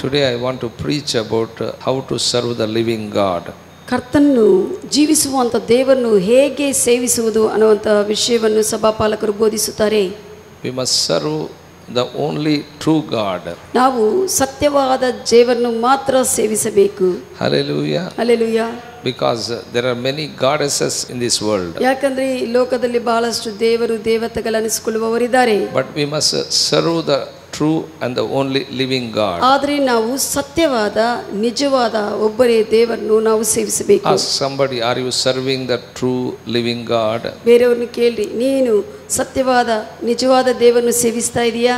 Today I want to preach about how to serve the living God. ಕರ್ತನನ್ನು ಜೀವಿಸುವಂಥ ದೇವರನ್ನು ಹೇಗೆ ಸೇವಿಸುವುದು ಅನ್ನುವಂಥ ವಿಷಯವನ್ನು ಸಭಾಪಾಲಕರು ಬೋಧಿಸುತ್ತಾರೆ. We must serve the only true God. ನಾವು ಸತ್ಯವಾದ ದೇವರನ್ನು ಮಾತ್ರ ಸೇವಿಸಬೇಕು. Hallelujah. Hallelujah. Because there are many goddesses in this world. ಯಾಕಂದ್ರೆ ಈ ಲೋಕದಲ್ಲಿ ಬಹಳಷ್ಟು ದೇವರು ದೇವತೆಗಳನ್ನಿಸಿಕೊಳ್ಳುವವರಿದ್ದಾರೆ. But we must serve the true and the only living God. ಆದರೆ ನಾವು ಸತ್ಯವಾದ ನಿಜವಾದ ಒಬ್ಬರೇ ದೇವರನ್ನು ನಾವು ಸೇವಿಸಬೇಕು. Ask somebody, are you serving the true living God? ಬೇರೆಯವ್ರನ್ನ ಕೇಳ್ರಿ, ನೀನು ಸತ್ಯವಾದ ನಿಜವಾದ ದೇವರನ್ನು ಸೇವಿಸ್ತಾ ಇದೀಯಾ?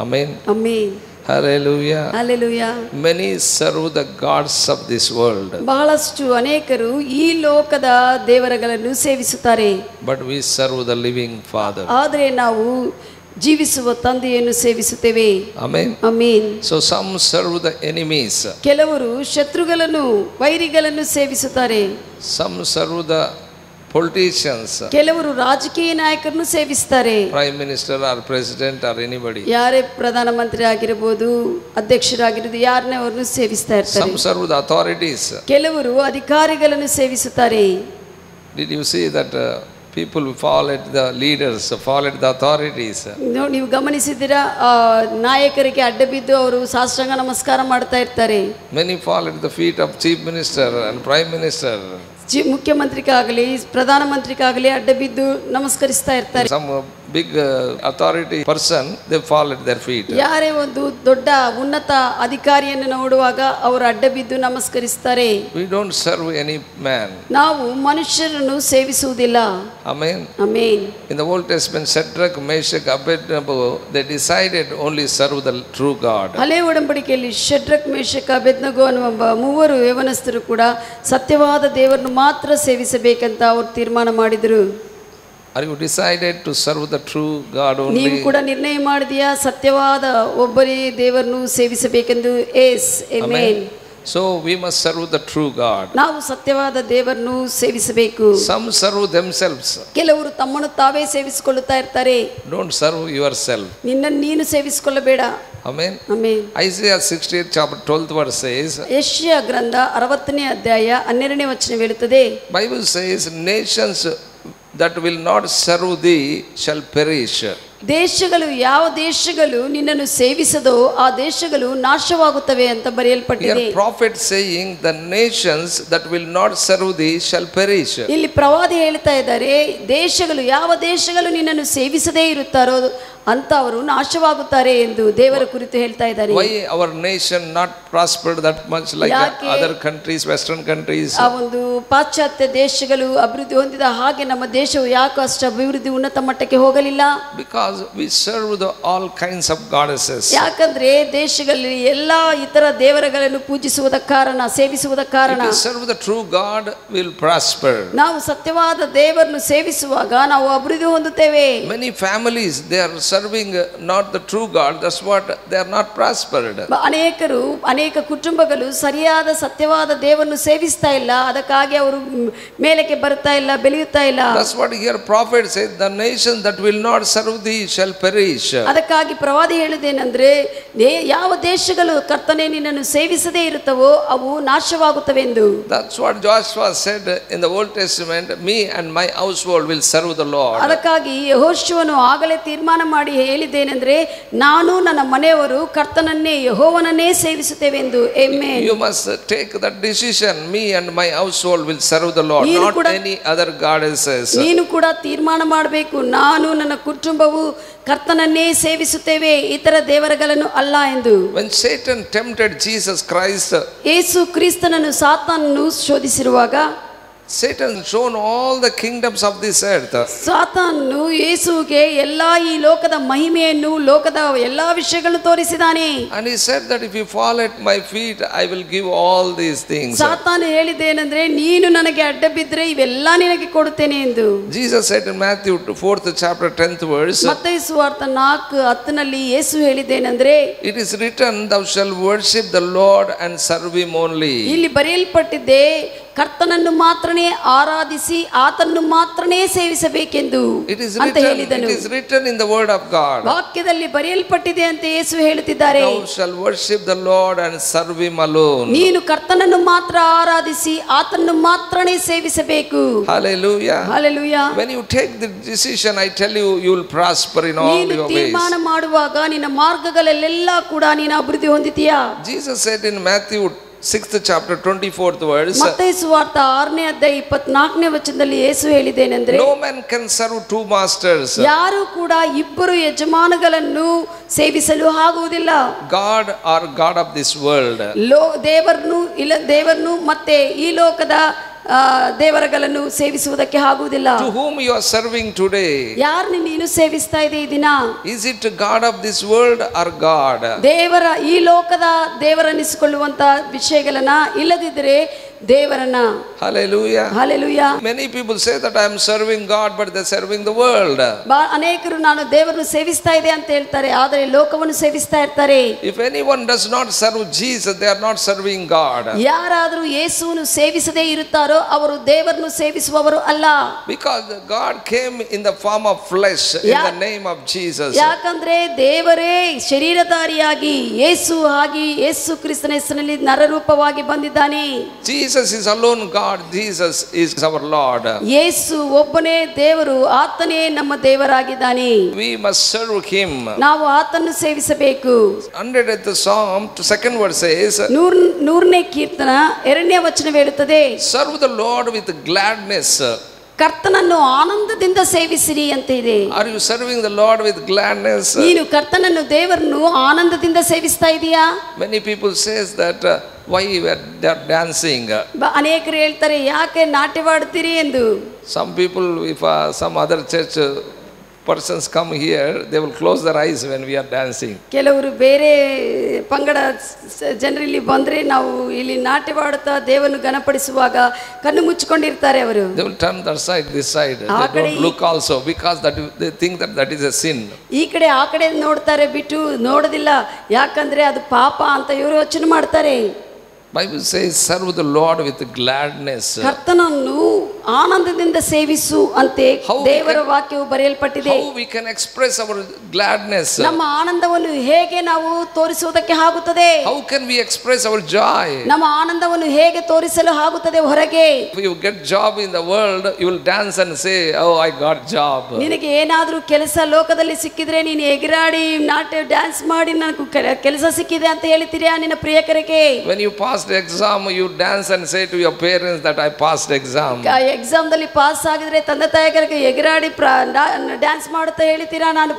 Amen. Amen. Hallelujah. Hallelujah. Many serve the gods of this world. ಬಹಳಷ್ಟು ಅನೇಕರು ಈ ಲೋಕದ ದೇವರುಗಳನ್ನು ಸೇವಿಸುತ್ತಾರೆ. But we serve the living Father. ಆದರೆ ನಾವು ಜೀವಿಸುವ ತಂದೆಯನ್ನು ಸೇವಿಸುತ್ತೇವೆ. Amen. Amen. So some serve the enemies. ಕೆಲವರು ಶತ್ರುಗಳನ್ನು ವೈರಿಗಳನ್ನು ಸೇವಿಸುತ್ತಾರೆ. Some serve the politicians. ಕೆಲವರು ರಾಜಕೀಯ ನಾಯಕರನ್ನು ಸೇವಿಸುತ್ತಾರೆ. Prime Minister or President or anybody. ಯಾರೇ ಪ್ರಧಾನಮಂತ್ರಿ ಆಗಿರಬಹುದು, ಅಧ್ಯಕ್ಷರಾಗಿರಬಹುದು, ಯಾರನ್ನೇ ಅವರನ್ನು ಸೇವಿಸ್ತಾ ಇರ್ತಾರೆ. Some serve the authorities. ಕೆಲವರು ಅಧಿಕಾರಿಗಳನ್ನು ಸೇವಿಸುತ್ತಾರೆ. Did you see that people followed the leaders, followed the authorities? ನೀವು ಗಮನಿಸಿದ್ದೀರಾ, ನಾಯಕರಿಗೆ ಅಡ್ಡ ಬಿದ್ದು ಅವರು ಸಾಷ್ಟಾಂಗ ನಮಸ್ಕಾರ ಮಾಡ್ತಾ ಇರ್ತಾರೆ. Many followed the feet of Chief Minister and Prime Minister. ಮುಖ್ಯಮಂತ್ರಿಗಾಗಲಿ ಪ್ರಧಾನಮಂತ್ರಿಗಾಗಲಿ ಅಡ್ಡ ಬಿದ್ದು ನಮಸ್ಕರಿಸ್ತಾ ಇರ್ತಾರೆ. Some big authority person, they followed their feet. ಯಾರೇ ಒಂದು ದೊಡ್ಡ ಉನ್ನತ ಅಧಿಕಾರಿಯನ್ನು ನೋಡುವಾಗ ಅವರು ಅಡ್ಡ ಬಿದ್ದು ನಮಸ್ಕರಿಸ್ತಾರೆ. We don't serve any man. ನಾವು ಮನುಷ್ಯರನ್ನು ಸೇವಿಸುವುದಿಲ್ಲ. Amen. Amen. In the Old Testament, Shadrach, Meshach, Abednego, they decided only serve the true God. ಹಳೆ ಒಡಂಬಡಿಕೆಯಲ್ಲಿ ಶದ್ರಕ್, ಮೇಷಕ್, ಅಬೇದ್ನೆಗೋ ಅನ್ನುವ ಮೂವರು ಯೌವನಸ್ಥರು ಕೂಡ ಸತ್ಯವಾದ ದೇವರನ್ನು ಮಾತ್ರ ಸೇವಿಸಬೇಕಂತ ಅವರು ತೀರ್ಮಾನ ಮಾಡಿದರು. Are you decided to serve the true God only? ನೀವು ಕೂಡ ನಿರ್ಣಯ ಮಾಡಿದೆಯಾ ಸತ್ಯವಾದ ಒಬ್ಬರೇ ದೇವರನ್ನು ಸೇವಿಸಬೇಕೆಂದು? Yes, amen. So we must serve the true God. ನಾವು ಸತ್ಯವಾದ ದೇವರನ್ನು ಸೇವಿಸಬೇಕು. Some serve themselves. ಕೆಲವರು ತಮ್ಮನ್ನು ತಾವೇ ಸೇವಿಸಿಕೊಳ್ಳುತ್ತಾ ಇರ್ತಾರೆ. Don't serve yourself. ನಿನ್ನನ್ನು ನೀನು ಸೇವಿಸಿಕೊಳ್ಳಬೇಡ. Amen. Amen. Isaiah 68 chapter 12th verse says, ಯೆಶಾಯ ಗ್ರಂಥ 60ನೇ ಅಧ್ಯಾಯ 12ನೇ ವಚನ ಹೇಳುತ್ತದೆ, Bible says, nations that will not serve thee shall perish. ದೇಶಗಳು, ಯಾವ ದೇಶಗಳು ನಿನ್ನನ್ನು ಸೇವಿಸದೋ ಆ ದೇಶಗಳು ನಾಶವಾಗುತ್ತವೆ ಅಂತ ಬರೆಯಲ್ಪಟ್ಟಿದೆ. Here prophet saying the nations that will not serve thee shall perish. ಇಲ್ಲಿ ಪ್ರವಾದಿ ಹೇಳ್ತಾ ಇದ್ದಾರೆ, ದೇಶಗಳು, ಯಾವ ದೇಶಗಳು ನಿನ್ನನ್ನು ಸೇವಿಸದೇ ಇರುತ್ತಾರೋ ಅಂತ ಅವರು ನಾಶವಾಗುತ್ತಾರೆ ಎಂದು ದೇವರ ಕುರಿತು ಹೇಳ್ತಾ ಇದ್ದಾರೆ. Why our nation not prospered that much like other countries, western countries? ಆ ಒಂದು ಪಾಶ್ಚಾತ್ಯ ದೇಶಗಳು ಅಭಿವೃದ್ಧಿ ಹೊಂದಿದ ಹಾಗೆ ನಮ್ಮ ದೇಶವು ಯಾಕೆ ಅಷ್ಟು ಅಭಿವೃದ್ಧಿ ಉನ್ನತ ಮಟ್ಟಕ್ಕೆ ಹೋಗಲಿಲ್ಲ? Because we serve all kinds of goddesses. ಯಾಕಂದ್ರೆ ದೇಶಗಳಲ್ಲಿ ಎಲ್ಲಾ ಇತರ ದೇವರುಗಳನ್ನು ಪೂಜಿಸುವುದ ಕಾರಣ, ಸೇವಿಸುವುದ ಕಾರಣ. If we serve the true God, will prosper. ನಾವು ಸತ್ಯವಾದ ದೇವರನ್ನು ಸೇವಿಸುವಾಗ ನಾವು ಅಭಿವೃದ್ಧಿ ಹೊಂದುತ್ತೇವೆ. Many families, they are serving not the true God, that's what they are not prospered. ಅನೇಕ ಕುಟುಂಬಗಳು ಸರಿಯಾದ ಸತ್ಯವಾದ ದೇವರನ್ನು ಸೇವಿಸ್ತಾ ಇಲ್ಲ, ಅದಕ್ಕಾಗಿ ಅವರು ಮೇಲಕ್ಕೆ ಬರ್ತಾ ಇಲ್ಲ, ಬೆಳೆಯುತ್ತಾ ಇಲ್ಲ. That's what here prophet said, the nation that will not serve thee shall perish. ಅದಕ್ಕಾಗಿ ಪ್ರವಾದಿ ಹೇಳುವುದೇನೆಂದ್ರೆ, ಯಾವ ದೇಶಗಳು ಕರ್ತನೇ ನಿನ್ನನ್ನು ಸೇವಿಸದೇ ಇರುತ್ತವೋ ಅವು ನಾಶವಾಗುತ್ತವೆ ಎಂದು. That's what Joshua said in the Old Testament, me and my household will serve the Lord. ಅದಕ್ಕಾಗಿ ಯೆಹೋಶುವನು ಆಗಲೇ ತೀರ್ಮಾನ ಮಾಡಿ ಹೇಳಿದ್ದೇನೆಂದ್ರೆ, ನಾನು ನನ್ನ ಮನೆಯವರು ಕರ್ತನನ್ನೇ ಯೆಹೋವನನ್ನೇ ಸೇವಿಸುತ್ತೇವೆ ಎಂದು. Amen. You must take that decision, me and my household will serve the Lord, not any other goddesses. ನೀನು ಕೂಡ ತೀರ್ಮಾನ ಮಾಡಬೇಕು, ನಾನು ನನ್ನ ಕುಟುಂಬವು ಕರ್ತನನ್ನೇ ಸೇವಿಸುತ್ತೇವೆ, ಇತರ ದೇವರುಗಳನ್ನು ಅಲ್ಲ ಎಂದು. When Satan tempted Jesus Christ, ಯೇಸು ಕ್ರಿಸ್ತನನ್ನು ಸಾತಾನನು ಶೋಧಿಸಿರುವಾಗ, Satan shown all the kingdoms of this earth. ಸಾತಾನನು ಯೇಸುವಿಗೆ ಎಲ್ಲಾ ಈ ಲೋಕದ ಮಹಿಮೆಯನ್ನು, ಲೋಕದ ಎಲ್ಲಾ ವಿಷಯಗಳನ್ನು ತೋರಿಸಿದಾನೆ. And he said that if you fall at my feet, I will give all these things. ಸಾತಾನ ಹೇಳಿದ್ದೇನೆಂದ್ರೆ, ನೀನು ನನಗೆ ಅಡ್ಡ ಬಿದ್ದರೆ ಇವೆಲ್ಲ ನಿನಗೆ ಕೊಡುತ್ತೇನೆ ಎಂದು. Jesus said in Matthew 4th chapter 10th verse, ಮತ್ತಾಯ ಸುವಾರ್ತೆ 4:10 ಯೇಸು ಹೇಳಿದ್ದೇನೆಂದ್ರೆ, it is written, thou shalt worship the Lord and serve him only. ಇಲ್ಲಿ ಬರೆಯಲ್ಪಟ್ಟಿದೆ, ಕರ್ತನನ್ನು ಮಾತ್ರನೇ ಆರಾಧಿಸಿ ಆತನ್ನು ಮಾತ್ರನೇ ಸೇವಿಸಬೇಕೆಂದು ಅಂತ ಹೇಳಿದನು. It is written in the word of God. ವಾಕ್ಯದಲ್ಲಿ ಬರೆಯಲ್ಪಟ್ಟಿದೆ ಅಂತ ಯೇಸು ಹೇಳುತ್ತಿದ್ದಾರೆ. Thou shall worship the Lord and serve him alone. ನೀನು ಕರ್ತನನ್ನು ಮಾತ್ರ ಆರಾಧಿಸಿ ಆತನ್ನು ಮಾತ್ರನೇ ಸೇವಿಸಬೇಕು. Hallelujah. Hallelujah. When you take the decision, I tell you, you will prosper in all ನೀನು your ways. ತೀರ್ಮಾನ ಮಾಡುವಾಗ ನಿನ್ನ ಮಾರ್ಗಗಳಲ್ಲೆಲ್ಲ ಕೂಡ ನೀನು ಅಭಿವೃದ್ಧಿ ಹೊಂದಿತೀಯಾ. Jesus said in Matthew 6th chapter 24th verse, ಮತ್ತಾಯ ಸುವಾರ್ತೆ 6ನೇ ಅಧ್ಯಾಯ 24ನೇ ವಚನದಲ್ಲಿ ಯೇಸು ಹೇಳಿದ್ದೇನೆಂದ್ರೆ, no man can serve two masters. ಯಾರು ಕೂಡ ಇಬ್ಬರು ಯಜಮಾನಗಳನ್ನು ಸೇವಿಸಲು ಆಗುವುದಿಲ್ಲ. God or God of this world. ದೇವರನ್ನು ಮತ್ತೆ ಈ ಲೋಕದ ದೇವರುಗಳನ್ನು ಸೇವಿಸುವುದಕ್ಕೆ ಆಗುವುದಿಲ್ಲ. To whom you are serving today? ಯಾರನ್ನು ನೀನು ಸೇವಿಸ್ತಾ ಇದೆ ಈ ದಿನ? Is it God of this world or God? ಈ ಲೋಕದ ದೇವರನ್ನಿಸಿಕೊಳ್ಳುವಂತ ವಿಷಯಗಳನ್ನ ಇಲ್ಲದಿದ್ದರೆ ದೇವರನ್ನ. Hallelujah. Hallelujah. Many people say that I am serving God, but they are serving the world. ಅನೇಕರು ನಾನು ದೇವರನ್ನು ಸೇವಿಸ್ತಾ ಇದೆ ಅಂತ ಹೇಳ್ತಾರೆ, ಆದರೆ ಲೋಕವನ್ನು ಸೇವಿಸ್ತಾ ಇರ್ತಾರೆ. If anyone does not serve Jesus, they are not serving God. ಯಾರಾದರೂ ಯೇಸುವನ್ನು ಸೇವಿಸದೇ ಇರುತ್ತಾರೋ ಅವರು ದೇವರನ್ನು ಸೇವಿಸುವವರು ಅಲ್ಲ. Because God came in the form of flesh in the name of Jesus. ಯಾಕಂದ್ರೆ ದೇವರೇ ಶರೀರಧಾರಿಯಾಗಿ ಯೇಸು ಕ್ರಿಸ್ತನ ಹೆಸರಿನಲ್ಲಿ ನರರೂಪವಾಗಿ ಬಂದಿದ್ದಾನೆ. Jesus is alone God. Jesus is our Lord. ಯೇಸು ಒಬ್ಬನೇ ದೇವರು, ಆತನೇ ನಮ್ಮ ದೇವರಾಗಿದ್ದಾನೆ. We must serve him. ನಾವು ಆತನ್ನು ಸೇವಿಸಬೇಕು. 100th Psalm 2nd verse says, 100ನೇ ಕೀರ್ತನ 2ನೇ ವಚನ ಹೇಳುತ್ತದೆ, serve the Lord with gladness. ಕರ್ತನನ್ನು ಆನಂದದಿಂದ ಸೇವಿಸಿರಿ ಅಂತ ಇದೆ. Are you serving the Lord with gladness? ನೀನು ಕರ್ತನನ್ನು ದೇವರನ್ನು ಆನಂದದಿಂದ ಸೇವಿಸ್ತಾ ಇದೀಯಾ? Many people says that why they are dancing. ಅನೇಕರು ಹೇಳ್ತಾರೆ ಯಾಕೆ ನಾಟ್ಯವಾಡುತ್ತೀರಿ ಎಂದು. Some people, if some other church persons come here, they will close their eyes when we are dancing. ಕೆಲವರು ಬೇರೆ ಪಂಗಡ ಜನರಲ್ಲಿ ಬಂದ್ರೆ ನಾವು ಇಲ್ಲಿ ನಾಟ್ಯವಾಡುತ್ತಾ ದೇವರನ್ನು ಘನಪಡಿಸುವಾಗ ಕಣ್ಣು ಮುಚ್ಚಿಕೊಂಡಿರ್ತಾರೆ ಅವರು. They will turn their side, this side. They don't look also, because that they think that is a sin. ಈ ಕಡೆ ಆ ಕಡೆ ನೋಡ್ತಾರೆ ಬಿಟ್ಟು ನೋಡೋದಿಲ್ಲ, ಯಾಕಂದ್ರೆ ಅದು ಪಾಪ ಅಂತ ಇವರು ಯೋಚನೆ ಮಾಡ್ತಾರೆ. Bible says serve the Lord with gladness. ಕರ್ತನನ್ನು ಆನಂದದಿಂದ ಸೇವಿಸು ಅಂತೆ ದೇವರ ವಾಕ್ಯವು ಬರೆಯಲ್ಪಟ್ಟಿದೆ. How we can express our gladness? ನಮ್ಮ ಆನಂದವನ್ನು ಹೇಗೆ ನಾವು ತೋರಿಸುವುದಕ್ಕೆ ಆಗುತ್ತದೆ? How can we express our joy? ನಮ್ಮ ಆನಂದವನ್ನು ಹೇಗೆ ತೋರಿಸಲು ಆಗುತ್ತದೆ ಹೊರಗೆ? If you get job in the world, you will dance and say, oh, I got job. ನಿನಗೆ ಏನಾದರೂ ಕೆಲಸ ಲೋಕದಲ್ಲಿ ಸಿಕ್ಕಿದ್ರೆ ನೀನು ಎಗರಾಡಿ ಡ್ಯಾನ್ಸ್ ಮಾಡಿ ನನಗೆ ಕೆಲಸ ಸಿಕ್ಕಿದೆ ಅಂತ ಹೇಳ್ತೀರಾ ನಿನ್ನ ಪ್ರಿಯಕರಿಗೆ? When you pass the exam, you dance and say to your parents that I passed exam. Exam ದಲ್ಲಿ ಪಾಸ್ ಆಗಿದ್ರೆ ತಂದೆ ತಾಯಿಗಳಿಗೆ ಎಗರಾಡಿ ಡ್ಯಾನ್ಸ್ ಮಾಡುತ್ತಾ ಹೇಳ್ತೀರಾ ನಾನು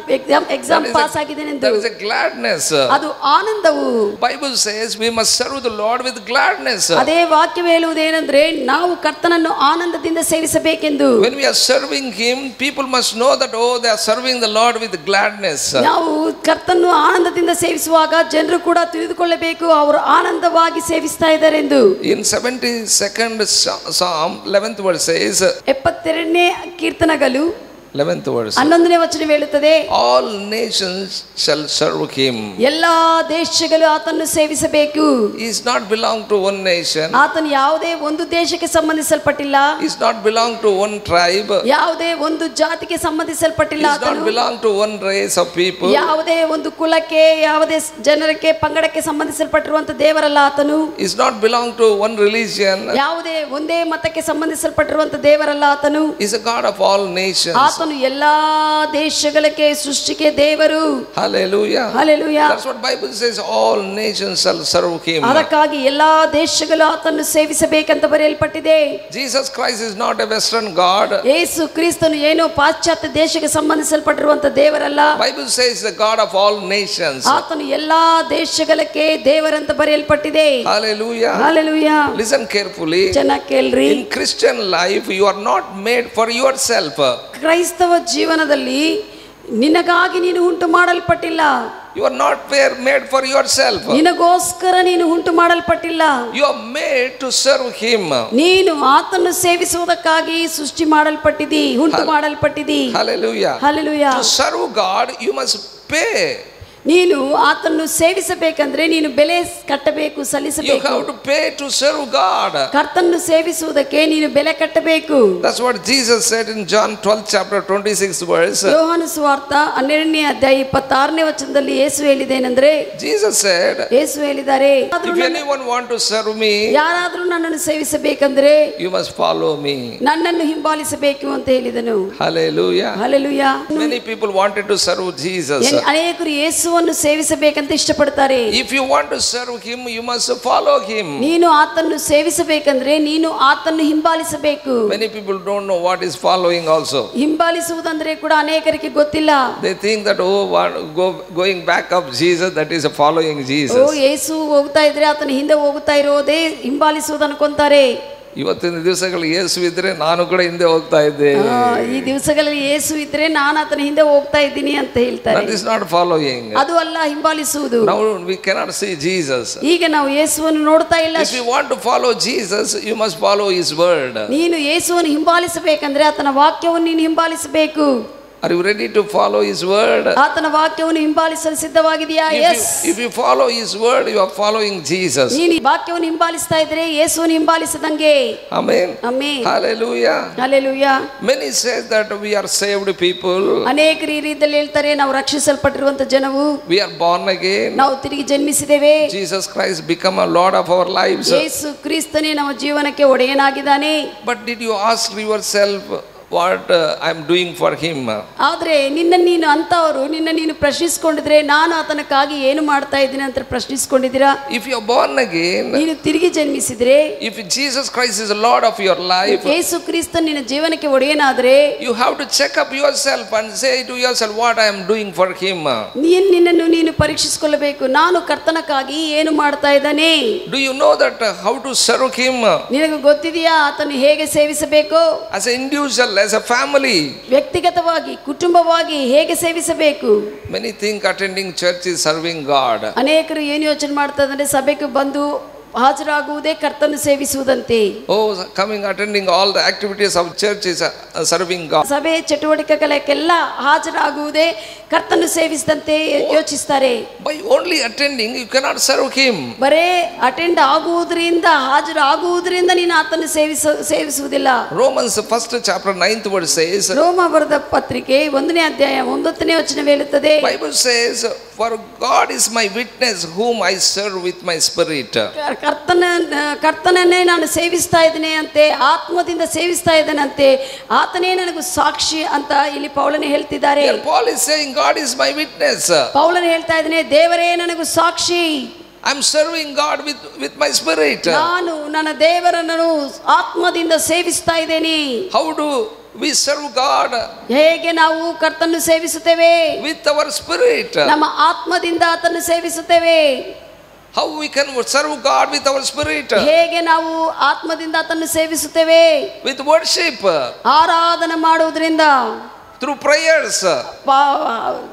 ಎಕ್ಸಾಮ್ ಪಾಸ್ ಆಗಿದ್ದೇನೆ ಎಂದು. There is a gladness. ಅದು ಆನಂದವು. Bible says we must serve the Lord with gladness. ಅದೇ ವಾಕ್ಯವು ಹೇಳುವುದೇನೆಂದ್ರೆ ನಾವು ಕರ್ತನನ್ನು ಆನಂದದಿಂದ ಸೇವಿಸಬೇಕೆಂದು. When we are serving him, people must know that oh, they are serving the Lord with gladness. ನಾವು ಕರ್ತನನ್ನು ಆನಂದದಿಂದ ಸೇವಿಸುವಾಗ ಜನರು ಕೂಡ ತಿಳಿದುಕೊಳ್ಳಬೇಕು ಅವರು ಆನಂದವಾಗಿ ಸೇವಿಸ್ತಾ ಇದ್ದಾರೆ ಎಂದು. In 72nd Psalm 11th verse says, 72ನೇ ಕೀರ್ತನಗಳು 11th verse, 11ನೇ ವಚನ ಹೇಳುತ್ತದೆ, all nations shall serve him. ಎಲ್ಲಾ ದೇಶಗಳು ಆತನನ್ನು ಸೇವಿಸಬೇಕು. He is not belong to one nation. ಆತನು ಯಾವುದೇ ಒಂದು ದೇಶಕ್ಕೆ ಸಂಬಂಧಿಸಲ್ಪಟ್ಟಿಲ್ಲ. He is not belong to one tribe. ಯಾವುದೇ ಒಂದು ಜಾತಿಗೆ ಸಂಬಂಧಿಸಲ್ಪಟ್ಟಿಲ್ಲ. He is not belong to one race of people. ಯಾವುದೇ ಒಂದು ಕುಲಕ್ಕೆ ಯಾವುದೇ ಜನರಕ್ಕೆ ಪಂಗಡಕ್ಕೆ ಸಂಬಂಧಿಸಲ್ಪಟ್ಟಿರುವಂತ ದೇವರಲ್ಲ ಆತನು. He is not belong to one religion. ಯಾವುದೇ ಒಂದೇ ಮತಕ್ಕೆ ಸಂಬಂಧಿಸಲ್ಪಟ್ಟಿರುವಂತ ದೇವರಲ್ಲ ಆತನು. He is a God of all nations. ಆತನು ಎಲ್ಲಾ ದೇಶಗಳಿಗೆ ಸೃಷ್ಟಿಗೆ ದೇವರು. Hallelujah. Hallelujah. That's what Bible says, all nations shall serve him. ಅದಕ್ಕಾಗಿ ಎಲ್ಲಾ ದೇಶಗಳು ಆತನನ್ನು ಸೇವಿಸಬೇಕಂತ ಬರೆಯಲ್ಪಟ್ಟಿದೆ. Jesus Christ is not a western god. ಯೇಸು ಕ್ರಿಸ್ತನು ಏನೋ ಪಾಶ್ಚಾತ್ಯ ದೇಶಕ್ಕೆ ಸಂಬಂಧಿಸಲ್ಪಟ್ಟಿರುವಂತ ದೇವರಲ್ಲ. Bible says the God of all nations. ಆತನು ಎಲ್ಲಾ ದೇಶಗಳಿಗೆ ದೇವರಂತ ಬರೆಯಲ್ಪಟ್ಟಿದೆ. Hallelujah. Hallelujah. Listen carefully. ಚೆನ್ನಾಗಿ ಕೇಳ್ರಿ. In Christian life you are not made for yourself. ಕ್ರೈಸ್ತವ ಜೀವನದಲ್ಲಿ ನಿನಗಾಗಿ ನೀನು ಉಂಟು ಮಾಡಲ್ಪಟ್ಟಿಲ್ಲ. You are not made for yourself. ನಿನಗೋಸ್ಕರ ನೀನು ಉಂಟು ಮಾಡಲ್ಪಟ್ಟಿಲ್ಲ. You are made to serve him. ನೀನು ಆತನನ್ನು ಸೇವಿಸುವುದಕ್ಕಾಗಿ ಸೃಷ್ಟಿ ಮಾಡಲ್ಪಟ್ಟಿದಿ, ಉಂಟು ಮಾಡಲ್ಪಟ್ಟಿದಿ. Hallelujah. Hallelujah. To serve God you must pay. ನೀನು ಆತನ್ನು ಸೇವಿಸಬೇಕಂದ್ರೆ ನೀನು ಬೆಲೆ ಕಟ್ಟಬೇಕು, You ಸಲ್ಲಿಸಬೇಕು. have to pay to serve God. ಕರ್ತನನ್ನು ಸೇವಿಸುವುದಕ್ಕೆ ನೀನು ಬೆಲೆ ಕಟ್ಟಬೇಕು. That's what Jesus said in John 12 chapter 26 verse. ಯೋಹಾನ ಸುವಾರ್ತ 12ನೇ ಅಧ್ಯಾಯ 26ನೇ ವಚನದಲ್ಲಿ ಯೇಸು ಹೇಳಿದ್ದೇನೆಂದ್ರೆ, Jesus said, ಯೇಸು ಹೇಳಿದ್ದಾರೆ, if anyone want to serve me, ಯಾರಾದ್ರೂ ನನ್ನನ್ನು ಸೇವಿಸಬೇಕಂದ್ರೆ you must follow me. ನನ್ನನ್ನು ಹಿಂಬಾಲಿಸಬೇಕು ಅಂತ ಹೇಳಿದನು. Hallelujah. Hallelujah. Many people wanted to serve Jesus. ಅನೇಕರು ಯೇಸುವನ್ನು ಸೇವಿಸಬೇಕಂತ ಇಷ್ಟಪಡ್ತಾರೆ. If you want to serve him, you must follow him. ನೀನು ಆತನ್ನು ಸೇವಿಸಬೇಕಂದ್ರೆ ನೀನು ಆತನ್ನು ಹಿಂಬಾಲಿಸಬೇಕು. Many people don't know what is following also. ಹಿಂಬಾಲಿಸುವುದಂದ್ರೆ ಕೂಡ ಅನೇಕರಿಗೆ ಗೊತ್ತಿಲ್ಲ. They think that going back of Jesus, that is following Jesus. ಯೇಸು ಹೋಗ್ತಾ ಇದ್ರೆ ಆತನ ಹಿಂದೆ ಹೋಗ್ತಾ ಇರೋದೇ ಹಿಂಬಾಲಿಸುವುದು ಅನ್ಕೊಂತಾರೆ. ಇವತ್ತಿನ ದಿವಸಗಳಲ್ಲಿ ಯೇಸು ಇದ್ರೆ ನಾನು ಕೂಡ ಹಿಂದೆ ಹೋಗ್ತಾ ಇದ್ದೆ. ಈ ದಿವಸಗಳಲ್ಲಿ ಯೇಸು ಇದ್ರೆ ನಾನು ಆತನ ಹಿಂದೆ ಹೋಗ್ತಾ ಇದ್ದೀನಿ ಅಂತ ಹೇಳ್ತಾರೆ. That is not following. ಅದು ಅಲ್ಲ ಹಿಂಬಾಲಿಸುವುದು. Now we cannot see Jesus. ಈಗ ನಾವು ಯೇಸುವನ್ನು ನೋಡ್ತಾ ಇಲ್ಲ. If you want to follow Jesus, you must follow his word. ನೀನು ಯೇಸುವನ್ನು ಹಿಂಬಾಲಿಸಬೇಕಂದ್ರೆ ಆತನ ವಾಕ್ಯವನ್ನು ನೀನು ಹಿಂಬಾಲಿಸಬೇಕು. Are you ready to follow his word? ಆತನ ವಾಕ್ಯವನ್ನು ಹಿಂಬಾಲಿಸಲು ಸಿದ್ಧವಾಗಿದೆಯಾ? Yes. If you follow his word, you are following Jesus. ನೀನು ವಾಕ್ಯವನ್ನು ಹಿಂಬಾಲಿಸ್ತಾ ಇದ್ರೆ ಯೇಸುವನ್ನು ಹಿಂಬಾಲಿಸಿದಂಗೆ. Amen. Amen. Hallelujah. Hallelujah. Many say that we are saved people. ಅನೇಕರು ಈ ರೀತಿಯಲ್ಲಿ ಹೇಳ್ತಾರೆ, ನಾವು ರಕ್ಷಿಸಲ್ಪಟ್ಟಿರುವಂತ ಜನವು, we are born again. ನಾವು ತಿರುಗಿ ಜನ್ಮಿಸಿದ್ದೇವೆ. Jesus Christ become a Lord of our lives. ಯೇಸು ಕ್ರಿಸ್ತನೇ ನಮ್ಮ ಜೀವನಕ್ಕೆ ಒಡೆಯನಾಗಿದ್ದಾನೆ. But did you ask yourself what I am doing for him? ಆದ್ರೆ ನಿನ್ನ ನೀನು ಪ್ರಶ್ನಿಸಿಕೊಂಡಿದ್ರೆ ನಾನು ಆತನಕ್ಕಾಗಿ ಏನು ಮಾಡ್ತಾ ಇದ್ದೀನಿ ಅಂತ ಪ್ರಶ್ನಿಸಿಕೊಂಡಿದ್ದೀರಾ? If you are born again, ನೀನು ತಿರುಗಿ ಜನ್ಮಿಸಿದ್ರೆ, if Jesus Christ is the Lord of your life, Yesu Krista ನಿನ್ನ ಜೀವನಕ್ಕೆ ಒಡೆಯನಾದ್ರೆ, you have to check up yourself and say to yourself what I am doing for him. ನಿನ್ನನ್ನು ನೀನು ಪರೀಕ್ಷಿಸಿಕೊಳ್ಳಬೇಕು, ನಾನು ಕರ್ತನಕ್ಕಾಗಿ ಏನು ಮಾಡ್ತಾ ಇದ್ದಾನೆ. Do you know that how to serve him? ನಿನಗೆ ಗೊತ್ತಿದೆಯಾ ಆತನು ಹೇಗೆ ಸೇವಿಸಬೇಕು? As an individual, as a family, ವ್ಯಕ್ತಿಗತವಾಗಿ ಕುಟುಂಬವಾಗಿ ಹೇಗೆ ಸೇವಿಸಬೇಕು? many think attending church is serving God. ಅನೇಕರು ಏನು ಯೋಚನೆ ಮಾಡ್ತಾ ಇದ್ದಾರೆ, ಸಭೆಗೆ ಬಂದು ಹಾಜರಾಗುವುದೇ ಕರ್ತನು ಸೇವಿಸುವುದಂತೆ. Coming attending all the activities of church is serving God. ಸಭೆ ಚಟುವಟಿಕೆಗಳಿಗೆಲ್ಲ ಹಾಜರಾಗುವುದೇ ಕರ್ತನು ಸೇವಿಸಿದಂತೆ ಯೋಚಿಸ್ತಾರೆ. By only attending you cannot serve him. ಬರೇ ಅಟೆಂಡ್ ಆಗುವುದರಿಂದ, ಹಾಜರಾಗುವುದರಿಂದ ನೀನು ಆತನು ಸೇವಿಸುವುದಿಲ್ಲ. Romans 1st chapter 9th verse says, ರೋಮ ಬರೆದ ಪತ್ರಿಕೆ 1ನೇ ಅಧ್ಯಾಯ 9ನೇ ವಚನ ಹೇಳುತ್ತದೆ, Bible says, for God is my witness whom I serve with my spirit. ಕರ್ತನನ್ನೇ ನಾನು ಸೇವಿಸ್ತಾ ಇದ್ದೇನೆ ಅಂತೆ, ಆತ್ಮದಿಂದ ಸೇವಿಸ್ತಾ ಇದ್ದೇನಂತೆ, ಆತನೇ ನನಗೂ ಸಾಕ್ಷಿ ಅಂತ ಇಲ್ಲಿ ಪೌಲನೇ ಹೇಳ್ತಿದ್ದಾರೆ. Paul is saying God is my witness. ಪೌಲನೇ ಹೇಳ್ತಾ ಇದ್ದಾನೆ, ದೇವರೇ ನನಗೂ ಸಾಕ್ಷಿ. I am serving God with my spirit. ನಾನು ನನ್ನ ದೇವರನ್ನು ಆತ್ಮದಿಂದ ಸೇವಿಸ್ತಾ ಇದ್ದೇನೆ. How do we serve God? ಹೇಗೆ ನಾವು ಕರ್ತನನ್ನು ಸೇವಿಸುತ್ತೇವೆ? With our spirit. ನಮ್ಮ ಆತ್ಮದಿಂದ ಆತನನ್ನು ಸೇವಿಸುತ್ತೇವೆ. How we can serve God with our spirit? ಹೇಗೆ ನಾವು ಆತ್ಮದಿಂದ ಆತನನ್ನು ಸೇವಿಸುತ್ತೇವೆ? With worship. ಆರಾಧನೆ ಮಾಡುವುದರಿಂದ, through prayers,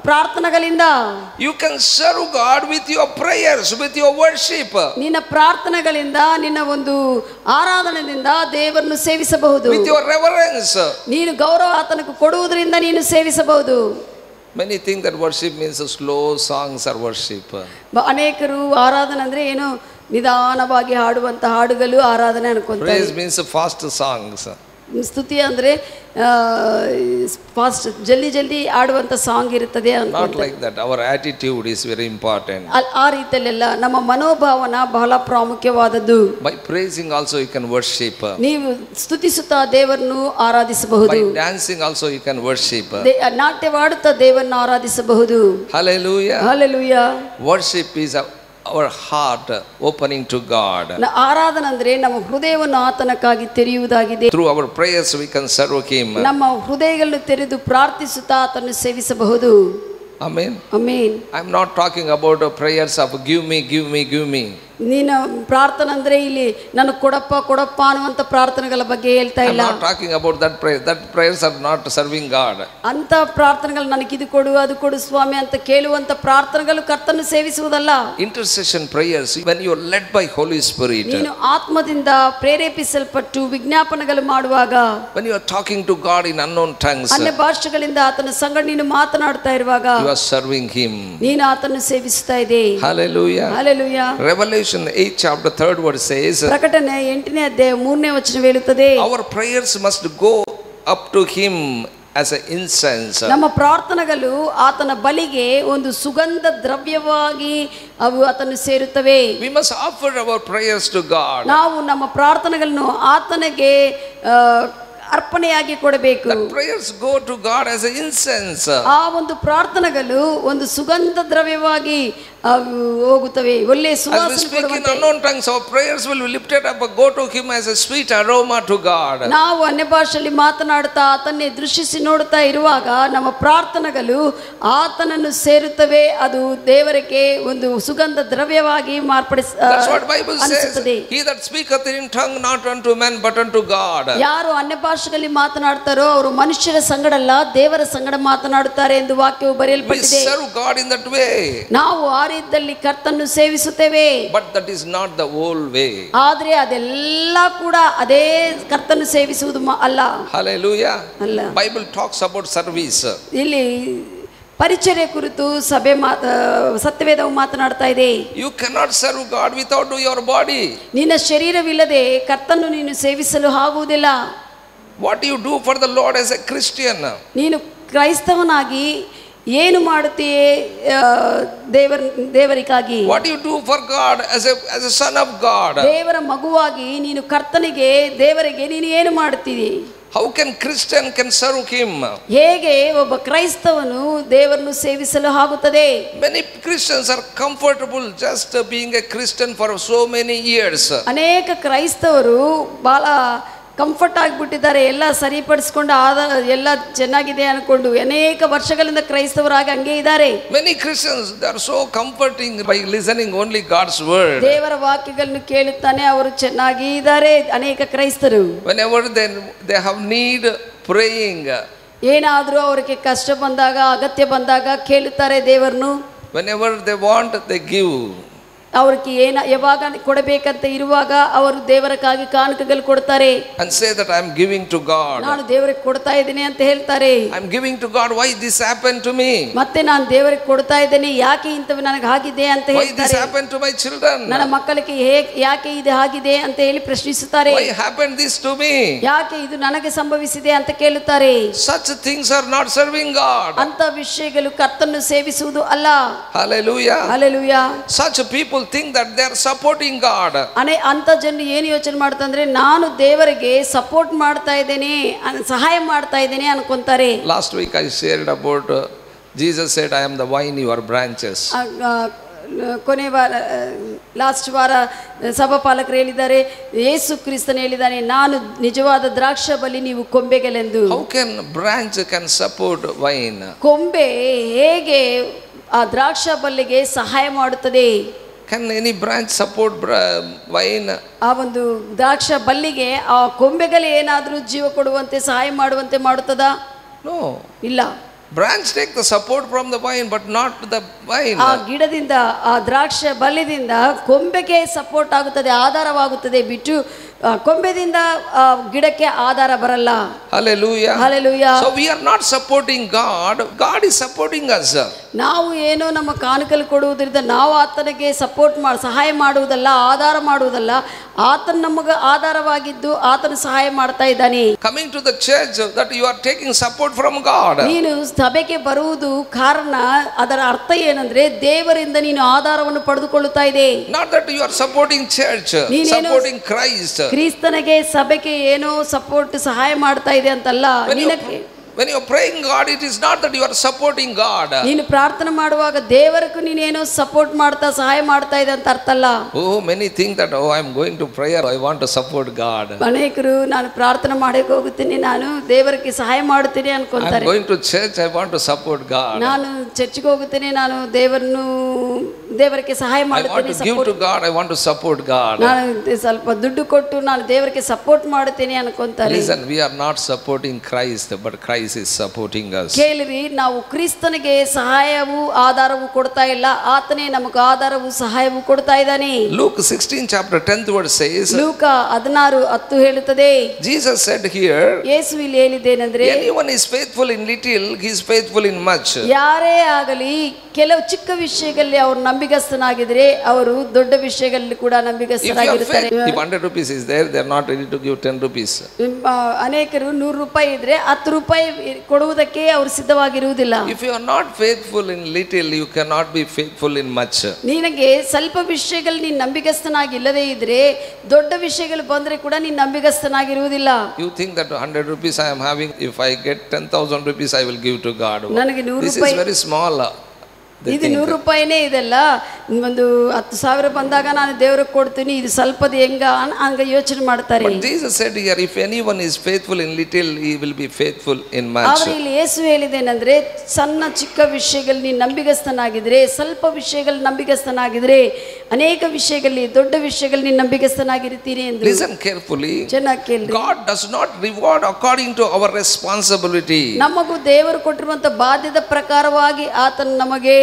ಪ್ರಾರ್ಥನೆಗಳಿಂದ. You can serve God with your prayers, with your worship. ನಿನ್ನ ಪ್ರಾರ್ಥನೆಗಳಿಂದ, ನಿನ್ನ ಒಂದು ಆರಾಧನೆಯಿಂದ ದೇವರನ್ನು ಸೇವಿಸಬಹುದು. With your reverence, ನೀನು ಗೌರವ ಆತನಿಗೆ ಕೊಡುವುದರಿಂದ ನೀನು ಸೇವಿಸಬಹುದು. Many think that worship means slow songs or worship. ಅನೇಕರು ಆರಾಧನೆ ಅಂದ್ರೆ ಏನು, ನಿಧಾನವಾಗಿ ಹಾಡುವಂತ ಹಾಡುಗಳು ಆರಾಧನೆ ಅನ್ಕೊಂತಾರೆ. Praise means fast songs. ಸ್ತುತಿ ಅಂದ್ರೆ ಫಾಸ್ಟ್, ಜಲ್ದಿ ಆಡುವಂತ ಸಾಂಗ್ ಇರುತ್ತದೆ. Not like that. Our attitude is very important. ಆ ರೀತಿಯಲ್ಲೆಲ್ಲ ನಮ್ಮ ಮನೋಭಾವನ ಬಹಳ ಪ್ರಾಮುಖ್ಯವಾದದ್ದು. By praising also you can worship. ನೀವು ಸ್ತುತಿಸುತ್ತಾ ದೇವರನ್ನು ಆರಾಧಿಸಬಹುದು. By dancing also you can worship. ನಾಟ್ಯವಾಡುತ್ತಾ ದೇವರನ್ನು ಆರಾಧಿಸಬಹುದು. Hallelujah. Hallelujah. Worship is our heart opening to God. ಆರಾಧನೆ ಅಂದ್ರೆ ನಮ್ಮ ಹೃದಯವನ್ನು ಆತನಕ್ಕಾಗಿ ತೆರೆಯುವುದಾಗಿದೆ. Through our prayers we can serve him. ನಮ್ಮ ಹೃದಯಗಳನ್ನು ತೆರೆದು ಪ್ರಾರ್ಥಿಸುತ್ತಾ ಆತನನ್ನು ಸೇವಿಸಬಹುದು. Amen. Amen. I am not talking about prayers of give me, give me, give me. ನೀನು ಪ್ರಾರ್ಥನೆ ಅಂದ್ರೆ ಇಲ್ಲಿ ನನಗೆ ಕೊಡಪ್ಪ ಕೊಡಪ್ಪ ಅನ್ನುವಂಥ ಪ್ರಾರ್ಥನೆಗಳ ಬಗ್ಗೆ ಹೇಳ್ತಾ I'm ಇಲ್ಲ. not talking about that prayer. That prayers are not serving God. ಅಂತ ಪ್ರಾರ್ಥನೆಗಳು ನನಗೆ ಇದು ಕೊಡು ಅದು ಕೊಡು ಸ್ವಾಮಿ ಅಂತ ಕೇಳುವಂತ ಪ್ರಾರ್ಥನೆಗಳು ಕರ್ತನ ಸೇವಿಸುವುದಲ್ಲ. Intercession prayers, when you are led by Holy Spirit, ನೀನು ಆತ್ಮದಿಂದ ಪ್ರೇರೇಪಿಸಲ್ಪಟ್ಟು ವಿಜ್ಞಾಪನೆಗಳು ಮಾಡುವಾಗ, when you are talking to God in unknown tongues, ಅನ್ಯ ಭಾಷೆಗಳಿಂದ ಆತನ ಸಂಗಡ ನೀನು ಮಾತನಾಡ್ತಾ ಇರುವಾಗ you are serving Him. ನೀನು ಆತನ ಸೇವಿಸ್ತಾ ಇದೆ. Hallelujah. Hallelujah. Revelation 8 chapter 3rd verse says, ಪ್ರಕಟಣೆ 8ನೇ ಅಧ್ಯಾಯ 3ನೇ ವಚನ ಹೇಳುತ್ತದೆ, our prayers must go up to Him as an incense. ನಮ್ಮ ಪ್ರಾರ್ಥನೆಗಳು ಆತನ ಬಲಿಗೆ ಒಂದು ಸುಗಂಧ ದ್ರವ್ಯವಾಗಿ ಅವು ಆತನು ಸೇರುತ್ತವೆ. We must offer our prayers to God. ನಾವು ನಮ್ಮ ಪ್ರಾರ್ಥನೆಗಳನ್ನು ಆತನಿಗೆ ಅರ್ಪಣೆಯಾಗಿ ಕೊಡಬೇಕು. The prayers go to God as an incense. ಆ ಒಂದು ಪ್ರಾರ್ಥನೆಗಳು ಒಂದು ಸುಗಂಧ ದ್ರವ್ಯವಾಗಿ ಹೋಗುತ್ತವೆ, ಒಳ್ಳೆ As we ಸುವಾಸನೆ speak in ಕೊಡುವಂತೆ. unknown tongues, our prayers will be lifted up, go to Him as a sweet aroma to God. ನಾವು ಅನ್ಯ ಭಾಷೆಯಲ್ಲಿ ಮಾತನಾಡುತ್ತಾ ಆತನ್ನೇ ದೃಷ್ಟಿಸಿ ನೋಡುತ್ತಾ ಇರುವಾಗ ನಮ್ಮ ಪ್ರಾರ್ಥನೆಗಳು ಆತನನ್ನು ಸೇರುತ್ತವೆ. ಅದು ದೇವರಿಗೆ ಒಂದು ಸುಗಂಧ ದ್ರವ್ಯವಾಗಿ That's what Bible says. ಅನಿಸುತ್ತದೆ. He that speaketh in tongue not unto men but unto God. ಯಾರು ಅನ್ಯ ಭಾಷೆಯಲ್ಲಿ ಮಾತನಾಡ್ತಾರೋ ಅವರು ಮನುಷ್ಯರ ಸಂಗಡಲ್ಲ ದೇವರ ಸಂಗಡ ಮಾತನಾಡುತ್ತಾರೆ ಎಂದು ವಾಕ್ಯವು We ಬರೆಯಲ್ಪಟ್ಟಿದೆ. serve God in that way. ನಾವು ಆ ರೀತಿಯಲ್ಲಿ ಕರ್ತನ್ನು ಸೇವಿಸುತ್ತೇವೆ. But that is not the whole way. ಆದ್ರೆ ಅದೆಲ್ಲ ಕೂಡ ಅದೇ ಕರ್ತನ್ನು ಸೇವಿಸುವುದು ಅಲ್ಲ. Hallelujah. ಅಲ್ಲ. Bible talks about service. ಇಲ್ಲಿ ಪರಿಚರ್ಯ ಕುರಿತು ಸಭೆ ಸತ್ಯವೇದವು ಮಾತನಾಡ್ತಾ ಇದೆ. You cannot serve God without your body. ನಿನ್ನ ಶರೀರವಿಲ್ಲದೆ ಕರ್ತನ್ನು ನೀನು ಸೇವಿಸಲು ಆಗುವುದಿಲ್ಲ. What do you do for the Lord as a Christian? ನೀನು ಕ್ರೈಸ್ತವನಾಗಿ ಏನು ಮಾಡುತ್ತೀಯೇ ದೇವರಿಗಾಗಿ? What do you do for God as a son of God? ದೇವರ ಮಗುವಾಗಿ ನೀನು ಕರ್ತನಿಗೆ ದೇವರಿಗೆ ನೀನು ಏನು ಮಾಡುತ್ತೀರಿ? How can Christian can serve Him? ಹೇಗೆ ಒಬ್ಬ ಕ್ರೈಸ್ತವನು ದೇವರನ್ನು ಸೇವಿಸಲು ಆಗುತ್ತದೆ? Many Christians are comfortable just being a Christian for so many years. ಅನೇಕ ಕ್ರೈಸ್ತವರು ಬಹಳ ಕಂಫರ್ಟ್ ಆಗಿಬಿಟ್ಟಿದ್ದಾರೆ, ಎಲ್ಲ ಸರಿಪಡಿಸ್ಕೊಂಡು ಎಲ್ಲ ಚೆನ್ನಾಗಿದೆ ಅನ್ಕೊಂಡು ಅನೇಕ ವರ್ಷಗಳಿಂದ ಕ್ರೈಸ್ತವರಾಗಿ ಹಂಗೆ ಇದ್ದಾರೆ. Many Christians, they are so comforting by listening only God's word. ದೇವರ ವಾಕ್ಯಗಳನ್ನು ಕೇಳುತ್ತಾನೆ ಅವರು ಚೆನ್ನಾಗಿ ಇದ್ದಾರೆ ಅನೇಕ ಕ್ರೈಸ್ತರು. Whenever they have need praying, ಏನಾದರೂ ಅವರಿಗೆ ಕಷ್ಟ ಬಂದಾಗ ಅಗತ್ಯ ಬಂದಾಗ ಕೇಳುತ್ತಾರೆ ದೇವರನ್ನು. whenever they want they give. ಅವ್ರಿಗೆ ಯಾವಾಗ ಕೊಡಬೇಕಂತ ಇರುವಾಗ ಅವರು ದೇವರಕ್ಕಾಗಿ ಕಾಣಿಕೆಗಳು ಕೊಡ್ತಾರೆ. And say that I am giving to God. ನಾನು ದೇವರಿಗೆ ಕೊಡ್ತಾ ಇದ್ದೀನಿ ಅಂತ ಹೇಳ್ತಾರೆ. I am giving to God. Why this happened to me? ಮತ್ತೆ ನಾನು ದೇವರಿಗೆ ಕೊಡ್ತಾ ಇದ್ದೇನೆ, ಯಾಕೆ ಇಂಥವು ನನಗೆ ಆಗಿದೆ ಅಂತ Why this ಹೇಳ್ತಾರೆ. happened to my children? ನನ್ನ ಮಕ್ಕಳಿಗೆ ಯಾಕೆ ಇದು ಆಗಿದೆ ಅಂತ ಹೇಳಿ ಪ್ರಶ್ನಿಸುತ್ತಾರೆ. Why happened this to me? ಯಾಕೆ ಇದು ನನಗೆ ಸಂಭವಿಸಿದೆ ಅಂತ ಕೇಳುತ್ತಾರೆ. Such things are not serving God. ಅಂತ ವಿಷಯಗಳು ಕರ್ತನ್ನು ಸೇವಿಸುವುದು ಅಲ್ಲ. Hallelujah. Hallelujah. Such people think that they are supporting God. ಅಂತ ಜನರು ಏನು ಯೋಚನೆ ಮಾಡ್ತಾರೆ, ನಾನು ದೇವರಿಗೆ ಸಪೋರ್ಟ್ ಮಾಡ್ತಾ ಇದ್ದೇನೆ, ಸಹಾಯ ಮಾಡ್ತಾ ಇದ್ದೇನೆ ಅನ್ಕೊಂತಾರೆ. Last week I shared about Jesus said, I am the vine, you are branches. ಕೊನೆ ವಾರ ಲಾಸ್ಟ್ ವಾರ ಸಭಾಪಾಲಕರು ಹೇಳಿದ್ದಾರೆ, ಯೇಸು ಕ್ರಿಸ್ತನು ಹೇಳಿದ್ದಾನೆ, ನಾನು ನಿಜವಾದ ದ್ರಾಕ್ಷ ಬಲಿ, ನೀವು ಕೊಂಬೆಗಳೆಂದು. How can branch can support vine? ಕೊಂಬೆ ಹೇಗೆ ಆ ದ್ರಾಕ್ಷ ಬಲ್ಲಿಗೆ ಸಹಾಯ ಮಾಡುತ್ತದೆ? Can any branch support vine? ಆ ಒಂದು ದ್ರಾಕ್ಷ ಬಲ್ಲಿಗೆ ಆ ಕೊಂಬೆಗಳು ಏನಾದರೂ ಜೀವ ಕೊಡುವಂತೆ ಸಹಾಯ ಮಾಡುವಂತೆ ಮಾಡುತ್ತದಾ? No. ಇಲ್ಲ. Branch take the support from the vine but not the vine. ಆ ಗಿಡದಿಂದ ಆ ದ್ರಾಕ್ಷ ಬಲ್ಲಿದಿಂದ ಕೊಂಬೆಗೆ ಸಪೋರ್ಟ್ ಆಗುತ್ತದೆ, ಆಧಾರವಾಗುತ್ತದೆ ಬಿಟ್ಟು ಕೊಂಬೆದಿಂದ ಗಿಡಕ್ಕೆ ಆಧಾರ ಬರಲ್ಲ. Hallelujah. Hallelujah. So we are not supporting God, God is supporting us. ನಾವು ಏನೋ ನಮ್ಮ ಕಾಣಿಕಲು ಕೊಡುವುದರಿಂದ ನಾವು ಆತನಿಗೆ ಸಹಾಯ ಮಾಡುವುದಲ್ಲ, ಆಧಾರ ಮಾಡುವುದಲ್ಲ. ಆತನ ನಮಗೆ ಆಧಾರವಾಗಿದ್ದು ಆತನ ಸಹಾಯ ಮಾಡ್ತಾ ಇದ್ದಾನೆ. Coming to the church that you are taking support from God. ನೀನು ಸಭೆಗೆ ಬರುವುದು ಕಾರಣ, ಅದರ ಅರ್ಥ ಏನಂದ್ರೆ ದೇವರಿಂದ ನೀನು ಆಧಾರವನ್ನು ಪಡೆದುಕೊಳ್ಳುತ್ತಾ ಇದೆ. Not that you are supporting church, supporting Christ. ಕ್ರಿಸ್ತನಿಗೆ ಸಭೆಗೆ ಏನೋ ಸಹಾಯ ಮಾಡ್ತಾ ಇದೆ ಅಂತಲ್ಲ. When you are praying God, it is not that you are supporting God. ನೀನು ಪ್ರಾರ್ಥನೆ ಮಾಡುವಾಗ ದೇವರಿಗೂ ನೀನೇನೋ ಸಹಾಯ ಮಾಡ್ತಾ ಇದೆ ಅಂತ ಅರ್ಥ ಅಲ್ಲ. Oh, many think that I am going to prayer, I want to support God. ಅನೇಕರು ನಾನು ಪ್ರಾರ್ಥನೆ ಮಾಡಕ್ಕೆ ಹೋಗುತ್ತೀನಿ, ನಾನು ದೇವರಿಗೆ ಸಹಾಯ ಮಾಡುತ್ತೀನಿ ಅನ್ಕೊಂತಾರೆ. I am going to church, I want to support God. ನಾನು ಚರ್ಚ್ಗೆ ಹೋಗುತ್ತೇನೆ, ನಾನು ದೇವರನ್ನು ದೇವರಿಗೆ ಸಹಾಯ I want ಮಾಡುತ್ತೇನೆ, to give to God, I want to support God. ನಾನು ಸ್ವಲ್ಪ ದುಡ್ಡು ಕೊಟ್ಟು ನಾನು ದೇವರಿಗೆ ಸಪೋರ್ಟ್ ಮಾಡುತ್ತೇನೆ ಅನ್ಕೊಂತಾರೆ. Listen, we are not supporting Christ, but Christ is supporting us. ಕೇಳಿರಿ, ನಾವು ಕ್ರಿಸ್ತನಿಗೆ ಸಹಾಯವು ಆಧಾರವು ಕೊಡ್ತಾ ಇಲ್ಲ, ಆತನೇ ನಮಗೆ ಆಧಾರವು ಸಹಾಯವು ಕೊಡ್ತಾ ಇದ್ದಾನೆ. Luke 16 chapter 10th verse says, ಲೂಕ 16:10 ಹೇಳುತ್ತದೆ, Jesus said here, ಯೇಸು ಇಲ್ಲಿ ಹೇಳಿದ್ದೇನೆಂದ್ರೆ, anyone is faithful in little, he is faithful in much. ಯಾರೇ ಆಗಲಿ ಕೆಲವು ಚಿಕ್ಕ ವಿಷಯಗಳಲ್ಲಿ ಅವರು ನಂಬಿಗಸ್ತನಾಗಿದ್ರೆ ಅವರು ದೊಡ್ಡ ವಿಷಯಗಳಲ್ಲಿ ಕೂಡ ನಂಬಿಗಸ್ತರಾಗಿರ್ತಾರೆ. If 100 rupees is there, they are not ready to give 10 rupees. ಅನೇಕರು 100 ರೂಪಾಯಿ ಇದ್ರೆ 10 ರೂಪಾಯಿ ಕೊಡುವುದಕ್ಕೆ ಅವರು ಸಿದ್ಧವಾಗಿರುವುದಿಲ್ಲ. If you are not faithful in little, you cannot be faithful in much. ನಿನಗೆ ಸ್ವಲ್ಪ ವಿಷಯಗಳು ನೀನು ನಂಬಿಗಸ್ತನಾಗಿಲ್ಲದೆ ಇದ್ರೆ ದೊಡ್ಡ ವಿಷಯಗಳು ಬಂದ್ರೆ ಕೂಡ ನೀನು ನಂಬಿಗಸ್ತನಾಗಿರುವುದಿಲ್ಲ. You think that 100 rupees I am having, if I get 10,000 rupees I will give to God. ನನಗೆ 100 This is ರೂಪಾಯಿ very small. ಇದು 100 ರೂಪಾಯಿನೇ ಇದೆಲ್ಲ, ಒಂದು 10,000 ಬಂದಾಗ ನಾನು ದೇವರಿಗೆ ಕೊಡ್ತೀನಿ, ಇದು ಸ್ವಲ್ಪದ ಹಂಗ ಯೋಚನೆ ಮಾಡ್ತಾರೆ. But Jesus said here, if anyone is faithful in little, he will be faithful in much. ಆದರೆ ಇಲ್ಲಿ ಯೇಸು ಹೇಳಿದೇನೆಂದ್ರೆ, ಸಣ್ಣ ಚಿಕ್ಕ ವಿಷಯಗಳು ನೀನು ನಂಬಿಗಸ್ತನಾಗಿದ್ರೆ, ಸ್ವಲ್ಪ ವಿಷಯಗಳು ನಂಬಿಗಸ್ತನಾಗಿದ್ರೆ, ಅನೇಕ ವಿಷಯಗಳಲ್ಲಿ ದೊಡ್ಡ ವಿಷಯಗಳು ನೀನು ನಂಬಿಗಸ್ತನಾಗಿರ್ತೀನಿ ಎಂದು. Listen carefully. ಚೆನ್ನಾಗಿ ಕೇಳಿ. God does not reward according to our responsibility. ನಮಗೂ ದೇವರು ಕೊಟ್ಟಿರುವಂತ ಬಾಧ್ಯದ ಪ್ರಕಾರವಾಗಿ ಆತನು ನಮಗೆ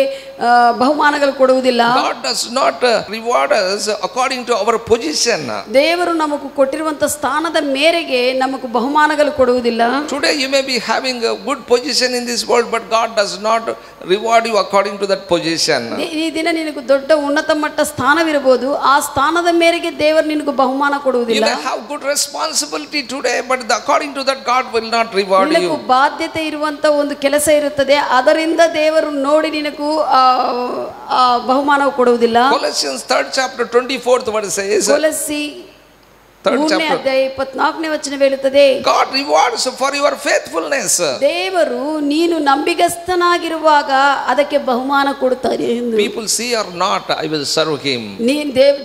ಬಹುಮಾನಗಳು ಕೊಡುವುದಿಲ್ಲ. God does not reward us according to our position. ದೇವರು ನಮಗೆ ಕೊಟ್ಟಿರುವಂತ ಸ್ಥಾನದ ಮೇರೆಗೆ ನಮಗೆ ಬಹುಮಾನಗಳು ಕೊಡುವುದಿಲ್ಲ. Today you may be having a good position in this world, but God does not reward you according to that position. ಈ ದಿನ ನಿನಗೆ ದೊಡ್ಡ ಉನ್ನತ ಮಟ್ಟ ಸ್ಥಾನವಿರಬಹುದು, ಆ ಸ್ಥಾನದ ಮೇರೆಗೆ ದೇವರು ನಿನಗೆ ಬಹುಮಾನ ಕೊಡುವುದಿಲ್ಲ. You may have good responsibility today, but according to that God will not reward you. ಬಾಧ್ಯತೆ ಇರುವಂತ ಒಂದು ಕೆಲಸ ಇರುತ್ತದೆ, ಅದರಿಂದ ದೇವರು ನೋಡಿ ನಿನಗೂ ಬಹುಮಾನ ಕೊಡುವುದಿಲ್ಲ. Colossians 3rd chapter 24th verse says, ಕೊಲಸ್ಸಿ 3rd chapter 24ನೇ ವಚನ ಹೇಳುತ್ತದೆ, God rewards for your faithfulness. ದೇವರು ನೀನು ನಂಬಿಗಸ್ತನಾಗಿರುವಾಗ ಅದಕ್ಕೆ ಬಹುಮಾನ ಕೊಡುತ್ತಾರೆ ಎಂದು. People see or not, I will serve him.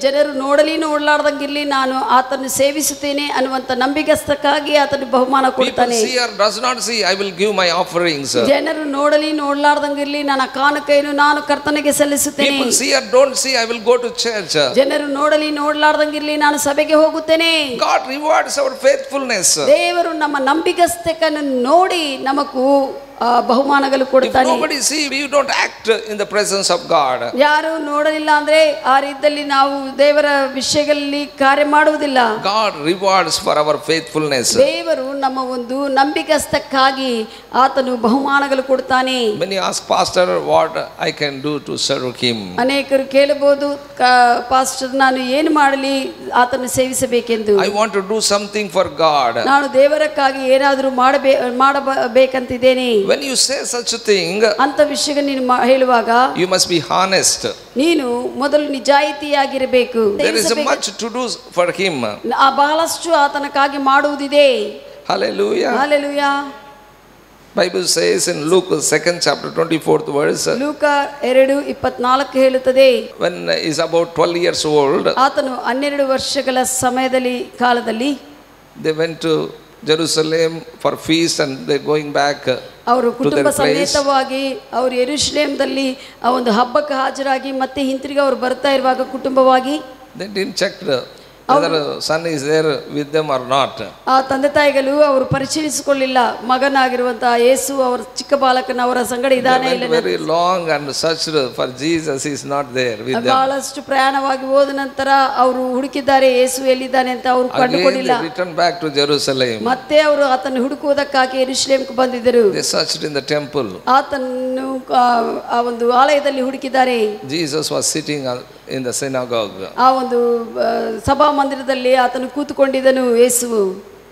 ಜನರು ನೋಡಲಿ ನೋಡಲಾರ್ದಂಗಿರ್ಲಿ ನಾನು ಆತನ ಸೇವಿಸುತ್ತೇನೆ ಅನ್ನುವಂತ ನಂಬಿಗಸ್ತಕ್ಕಾಗಿ ಆತನ ಬಹುಮಾನ ಕೊಡ್ತಾನೆ. People see or does not see, I will give my offerings. ಜನರು ನೋಡಲಿ ನೋಡಲಾರ್ದಂಗಿರ್ಲಿ ನನ್ನ ಕಾಣಿಕೆಯನ್ನು ನಾನು ಕರ್ತನಿಗೆ ಸಲ್ಲಿಸುತ್ತೇನೆ. People see or don't see, I will go to church. ಜನರು ನೋಡಲಿ ನೋಡಲಾರ್ದಂಗಿರ್ಲಿ ನಾನು ಸಭೆಗೆ ಹೋಗುತ್ತೇನೆ. God rewards our faithfulness. ದೇವರು ನಮ್ಮ ನಂಬಿಗಸ್ತಕನ್ನು ನೋಡಿ ನಮಗೂ ಬಹುಮಾನಗಳು ಕೊಡುತ್ತಾನೆ. If nobody see, we don't act in the presence of God. ಯಾರು ನೋಡಲಿಲ್ಲ ಅಂದ್ರೆ ಆ ರೀತಿಯಲ್ಲಿ ನಾವು ದೇವರ ವಿಷಯಗಳಲ್ಲಿ ಕಾರ್ಯ ಮಾಡುವುದಿಲ್ಲ. God rewards for our faithfulness. ದೇವರು ನಮ್ಮ ಒಂದು ನಂಬಿಗಸ್ತಕ್ಕಾಗಿ ಆತನು ಬಹುಮಾನಗಳು ಕೊಡ್ತಾನೆ. Many ask pastor what I can do to serve him. ಅನೇಕರು ಕೇಳಬಹುದು, ಪಾಸ್ಟರ್ ನಾನು ಏನು ಮಾಡಲಿ ಆತನು ಸೇವಿಸಬೇಕೆಂದು. I want to do something for God. ನಾನು ದೇವರಕ್ಕಾಗಿ ಏನಾದರೂ ಮಾಡಬೇಕಂತಿದ್ದೇನೆ. When you say such a thing, ಅಂತ ವಿಷಯ ನೀನು ಹೇಳುವಾಗ you must be honest. ನೀನು ಮೊದಲು ನಿಜಾಯಿತಿಯಾಗಿರಬೇಕು. There is much to do for him. ಬಹಳಷ್ಟು ಆತನಕ್ಕಾಗಿ ಮಾಡುವುದಿದೆ. Hallelujah. Hallelujah. Bible says in Luke 2nd chapter 24th verse, ಲೂಕ 2:24 ಹೇಳುತ್ತದೆ, when he is about 12 years old, ಆತನು 12 ವರ್ಷಗಳ ಕಾಲದಲ್ಲಿ they went to Jerusalem for feast and they going back. ಅವರು ಕುಟುಂಬ ಸಮೇತವಾಗಿ ಅವರು ಯೆರೂಸಲೇಮದಲ್ಲಿ ಆ ಒಂದು ಹಬ್ಬಕ್ಕೆ ಹಾಜರಾಗಿ ಮತ್ತೆ ಹಿಂತಿರುಗಿ ಅವರು ಬರ್ತಾ ಇರುವಾಗ ಕುಟುಂಬವಾಗಿ they didn't check whether son is there with them or not. ಆ ತಂದೆ ತಾಯಿಗಳು ಅವರು ಪರಿಶೀಲಿಸಿಕೊಳ್ಳಿಲ್ಲ ಮಗನಾಗಿರುವಂತಹ ಯೇಸು ಅವರ ಚಿಕ್ಕ ಬಾಲಕನ ಅವರ ಸಂಗಡ ಇದ್ದಾನೆ ಇಲ್ಲ. Very long and searched for Jesus, is not there with them. ಬಹಳಷ್ಟು ಪ್ರಯಾಣವಾಗಿ ಹೋದ ನಂತರ ಅವರು ಹುಡುಕಿದ್ದಾರೆ, ಯೇಸು ಎಲ್ಲಿದ್ದಾನೆ ಅಂತ ಅವರು ಕಂಡುಕೊಳ್ಳಿಲ್ಲ. They returned back to Jerusalem. ಮತ್ತೆ ಅವರು ಆತನ ಹುಡುಕುವುದಕ್ಕಾಗಿ ಯೆರೂಸಲೇಮಿಗೆ ಬಂದಿದ್ದರು. They searched in the temple. ಆತನನ್ನು ಆ ಒಂದು ಆಲಯದಲ್ಲಿ ಹುಡುಕಿದ್ದಾರೆ. Jesus was sitting in the synagogue. ಆ ಒಂದು ಸಭಾ ಮಂದಿರದಲ್ಲಿ ಆತನು ಕೂತುಕೊಂಡಿದ್ದನು ಯೇಸು.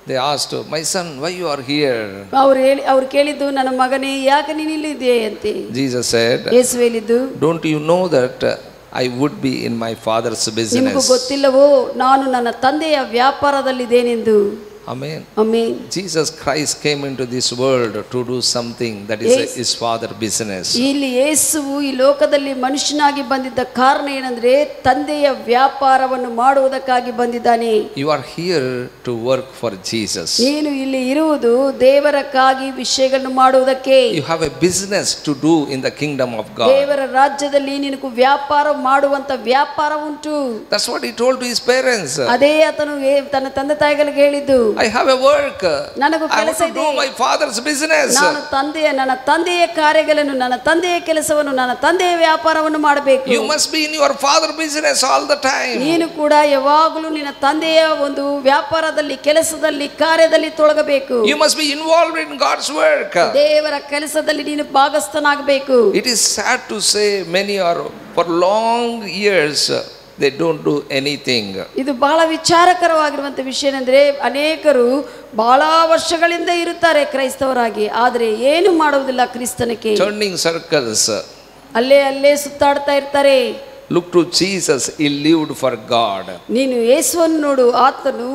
They asked, my son, why you are here? ಅವರು ಕೇಳಿದ್ದು, ನನ್ನ ಮಗನೇ ಯಾಕೆ ನೀನು ಇಲ್ಲಿದೆ ಅಂತ. Jesus said, ಯೇಸು ಹೇಳಿದ್ದು, don't you know that I would be in my father's business? ನಿಮಗೆ ಗೊತ್ತಿಲ್ಲವೋ ನಾನು ನನ್ನ ತಂದೆಯ ವ್ಯಾಪಾರದಲ್ಲಿದ್ದೇನೆಂದು. Amen. Amen. Jesus Christ came into this world to do something that is his father business. ಇಲ್ಲಿ ಯೇಸುವು ಈ ಲೋಕದಲ್ಲಿ ಮನುಷ್ಯನಾಗಿ ಬಂದಿದ್ದ ಕಾರಣ ಏನಂದ್ರೆ ತಂದೆಯ ವ್ಯಾಪಾರವನ್ನು ಮಾಡುವುದಕ್ಕಾಗಿ ಬಂದಿದ್ದಾನೆ. You are here to work for Jesus. ನೀನು ಇಲ್ಲಿ ಇರುವುದು ದೇವರಕ್ಕಾಗಿ ವಿಷಯಗಳನ್ನು ಮಾಡುವುದಕ್ಕೆ. You have a business to do in the kingdom of God. ದೇವರ ರಾಜ್ಯದಲ್ಲಿ ನಿನಗೆ ವ್ಯಾಪಾರ ಮಾಡುವಂತ ವ್ಯಾಪಾರ ಉಂಟು. That's what he told to his parents. ಅದೇ ಆತನು ತನ್ನ ತಂದೆ ತಾಯಿಗಳಿಗೆ ಹೇಳಿದ್ದು. I have a work. ನನಗೂ I want ಕೆಲಸ to do ಇದೆ. my father's business. ನನ್ನ ತಂದೆಯ ಕಾರ್ಯಗಳನ್ನು, ನನ್ನ ತಂದೆಯ ಕೆಲಸವನ್ನು, ನನ್ನ ತಂದೆಯ ವ್ಯಾಪಾರವನ್ನು ಮಾಡಬೇಕು. You must be in your father business all the time. ನೀನು ಕೂಡ ಯಾವಾಗಲೂ ನಿನ್ನ ತಂದೆಯ ಒಂದು ವ್ಯಾಪಾರದಲ್ಲಿ, ಕೆಲಸದಲ್ಲಿ, ಕಾರ್ಯದಲ್ಲಿ ತೊಡಗಬೇಕು. You must be involved in God's work. ದೇವರ ಕೆಲಸದಲ್ಲಿ ನೀನು ಭಾಗಸ್ಥನಾಗಬೇಕು. It is sad to say many are for long years they don't do anything. ಇದು ಬಹಳ ವಿಚಾರಕರವಾಗಿರುವಂತ ವಿಷಯ ಏನಂದ್ರೆ ಅನೇಕರು ಬಹಳ ವರ್ಷಗಳಿಂದ ಇರುತ್ತಾರೆ ಕ್ರೈಸ್ತವರಾಗಿ, ಆದರೆ ಏನು ಮಾಡುವುದಿಲ್ಲ ಕ್ರಿಸ್ತನಕ್ಕೆ. Turning circles. ಅಲ್ಲೇ ಸುತ್ತಾಡ್ತಾ ಇರ್ತಾರೆ. Look to Jesus, he lived for God. ನೀನು ಯೇಸುವನ್ನು ನೋಡು, ಆತನು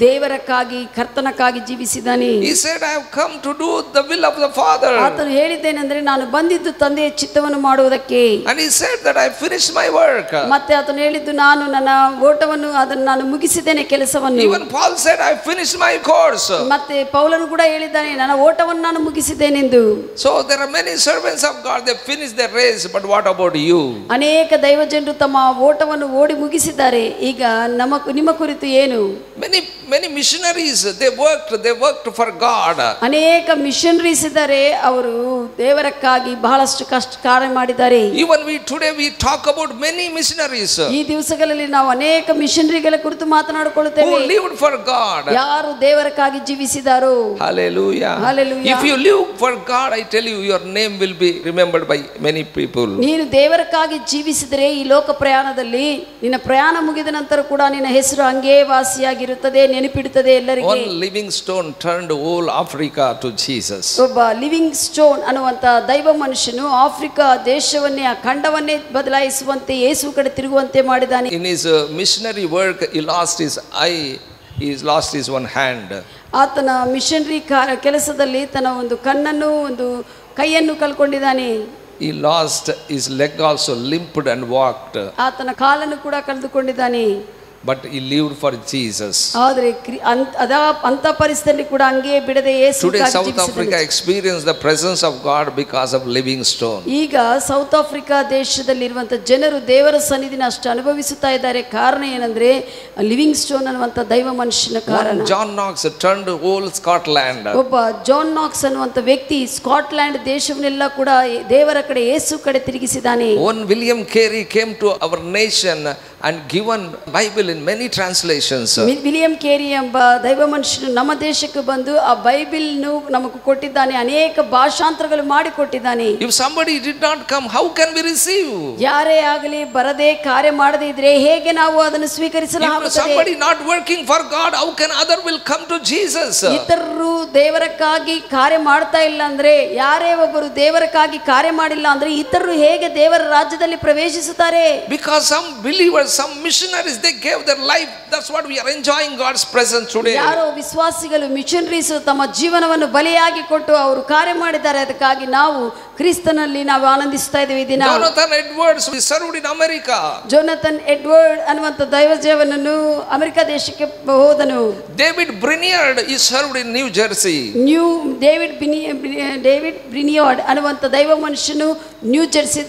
ದೇವರಕ್ಕಾಗಿ, ಕರ್ತನಕ್ಕಾಗಿ ಜೀವಿಸಿದ್ದಾನೆ. He said, I have come to do the will of the Father. ಆತನು ಹೇಳಿದ್ದೇನೆಂದ್ರೆ ನಾನು ಬಂದಿದ್ದು ತಂದೆಯ ಚಿತ್ತವನ್ನು ಮಾಡುವುದಕ್ಕೆ. And he said that I finished my work. ಮತ್ತೆ ಆತನು ಹೇಳಿದ್ದು ನಾನು ನನ್ನ ಓಟವನ್ನು, ಅದನ್ನು ನಾನು ಮುಗಿಸಿದ್ದೇನೆ, ಕೆಲಸವನ್ನು. Even Paul said, I finished my course. ಮತ್ತೆ ಪೌಲನು ಕೂಡ ಹೇಳಿದ್ದಾನೆ, ನನ್ನ ಓಟವನ್ನು ನಾನು ಮುಗಿಸಿದ್ದೇನೆಂದು. So there are many servants of God, they finished their race, but what about you? ಅನೇಕ ದೈವಜನರು ತಮ್ಮ ಓಟವನ್ನು ಓಡಿ ಮುಗಿಸಿದ್ದಾರೆ. ಈಗ ನಿಮ್ಮ ಕುರಿತು ಏನು? Many missionaries, they worked for God. ಅನೇಕ ಮಿಷನರೀಸ್ ಇದ್ದಾರೆ, ಅವರು ದೇವರಕ್ಕಾಗಿ ಬಹಳಷ್ಟು ಕಾರ್ಯ ಮಾಡಿದ್ದಾರೆ. Even today we talk about many missionaries. ಈ ದಿವಸಗಳಲ್ಲಿ ನಾವು ಅನೇಕ ಮಿಷನರಿಗಳ ಕುರಿತು ಮಾತನಾಡಿಕೊಳ್ಳುತ್ತೇವೆ. Who lived for God. ಯಾರು ದೇವರಕ್ಕಾಗಿ ಜೀವಿಸಿದಾರೋ. Hallelujah. Hallelujah. If you live for God, I tell you, your name will be remembered by many people. ನೀನು ದೇವರಕ್ಕಾಗಿ ಜೀವಿಸಿದರೆ ಈ ಲೋಕ ಪ್ರಯಾಣದಲ್ಲಿ ನಿನ್ನ ಪ್ರಯಾಣ ಮುಗಿದ ನಂತರ ಕೂಡ ನಿನ್ನ ಹೆಸರು ಹಂಗೇ ವಾಸಿಯಾಗಿರುತ್ತದೆ, ನೆನಪಿಡುತ್ತದೆ ಎಲ್ಲರಿಗೆ. One living stone turned whole Africa to Jesus. ಒಬ್ಬ ಲಿವಿಂಗ್ ಸ್ಟೋನ್ ಅನ್ನುವಂತ ದೈವ ಮನುಷ್ಯನು ಆಫ್ರಿಕಾ ದೇಶವನ್ನೇ, ಆ ಖಂಡವನ್ನೇ ಬದಲಾಯಿಸುವಂತೆ, ಯೇಸು ಕಡೆ ತಿರುಗುವಂತೆ ಮಾಡಿದ್ದಾನೆ. In his missionary work, he lost his eye, he lost his one hand. ಆತನ ಮಿಷನರಿ ಕೆಲಸದಲ್ಲಿ ತನ್ನ ಒಂದು ಕಣ್ಣನ್ನು, ಒಂದು ಕೈಯನ್ನು ಕಳ್ಕೊಂಡಿದ್ದಾನೆ. He lost his leg also, limped and walked. ಆತನ ಕಾಲನ್ನು ಕೂಡ ಕಳೆದುಕೊಂಡಿದ್ದಾನೆ. But he lived for Jesus. ಆದರೆ ಅಂತ ಪರಿಸ್ಥಿತಿಯಲ್ಲಿ ಕೂಡ ಹಂಗೆ ಬಿಡದೆ ಯೇಸು. Today South Africa experienced the presence of God because of living stone. ಈಗ ಸೌತ್ ಆಫ್ರಿಕಾ ದೇಶದಲ್ಲಿರುವಂತ ಜನರು ದೇವರ ಸನ್ನಿಧಿನ ಅಷ್ಟು ಅನುಭವಿಸುತ್ತಾ ಇದ್ದಾರೆ. ಕಾರಣ ಏನಂದ್ರೆ ಲಿವಿಂಗ್ ಸ್ಟೋನ್ ಅನ್ನುವಂತ ದೈವ ಮನುಷ್ಯನ ಕಾರಣ. John Knox turned whole Scotland. ಒಬ್ಬ ಜಾನ್ ನಾಕ್ಸ್ ಅನ್ನುವಂತ ವ್ಯಕ್ತಿ ಸ್ಕಾಟ್ಲ್ಯಾಂಡ್ ದೇಶವನ್ನೆಲ್ಲ ಕೂಡ ದೇವರ ಕಡೆ, ಯೇಸು ಕಡೆ ತಿರುಗಿಸಿದ್ದಾನೆ. One William Carey came to our nation and given Bible in many translations. William ಕೇರಿ ಎಂಬ ದೈವ ಮನುಷ್ಯನು ನಮ್ಮ ದೇಶಕ್ಕೆ ಬಂದು ಆ ಬೈಬಲ್ ನಮಗೆ ಕೊಟ್ಟಿದ್ದಾನೆ, ಅನೇಕ ಭಾಷಾಂತರಗಳು ಮಾಡಿ ಕೊಟ್ಟಿದ್ದಾನೆ. If somebody did not come, how can we receive? ಯಾರೇ ಆಗಲಿ ಬರದೆ ಕಾರ್ಯ ಮಾಡದೇ ಇದ್ರೆ ಹೇಗೆ ನಾವು ಅದನ್ನು ಸ್ವೀಕರಿಸಲಾಗುತ್ತದೆ? If somebody not working for God, how can other will come to Jesus? ಇತರರು ದೇವರಕ್ಕಾಗಿ ಕಾರ್ಯ ಮಾಡ್ತಾ ಇಲ್ಲ ಅಂದ್ರೆ, ಯಾರೇ ಒಬ್ಬರು ದೇವರಕ್ಕಾಗಿ ಕಾರ್ಯ ಮಾಡಿಲ್ಲ ಅಂದ್ರೆ ಇತರರು ಹೇಗೆ ದೇವರ ರಾಜ್ಯದಲ್ಲಿ ಪ್ರವೇಶಿಸುತ್ತಾರೆ? Because some believers, some missionaries, they gave their life. That's what we are enjoying God's presence today. ಯಾರೋ ವಿಶ್ವಾಸಿಗಳು, ಮಿಷನರೀಸ್ ತಮ್ಮ ಜೀವನವನ್ನು ಬಲಿಯಾಗಿ ಕೊಟ್ಟು ಅವರು ಕಾರ್ಯ ಮಾಡಿದ್ದಾರೆ. ಅದಕ್ಕಾಗಿ ನಾವು ಕ್ರಿಸ್ತನಲ್ಲಿ ನಾವು ಆನಂದಿಸ್ತಾ ಇದ್ದೇವೆ ಈ ದಿನ. Jonathan Edwards served in America. Jonathan Edward ಅನ್ನುವಂತ ದೈವಜನವನ್ನು ಅಮೆರಿಕ ದೇಶಕ್ಕೆ ಹೋದನು. David Brainerd is served in New Jersey. David Brainerd ಅನ್ನುವಂತ ದೈವ ಮನುಷ್ಯನು ನ್ಯೂ ಜೆರ್ಸಿ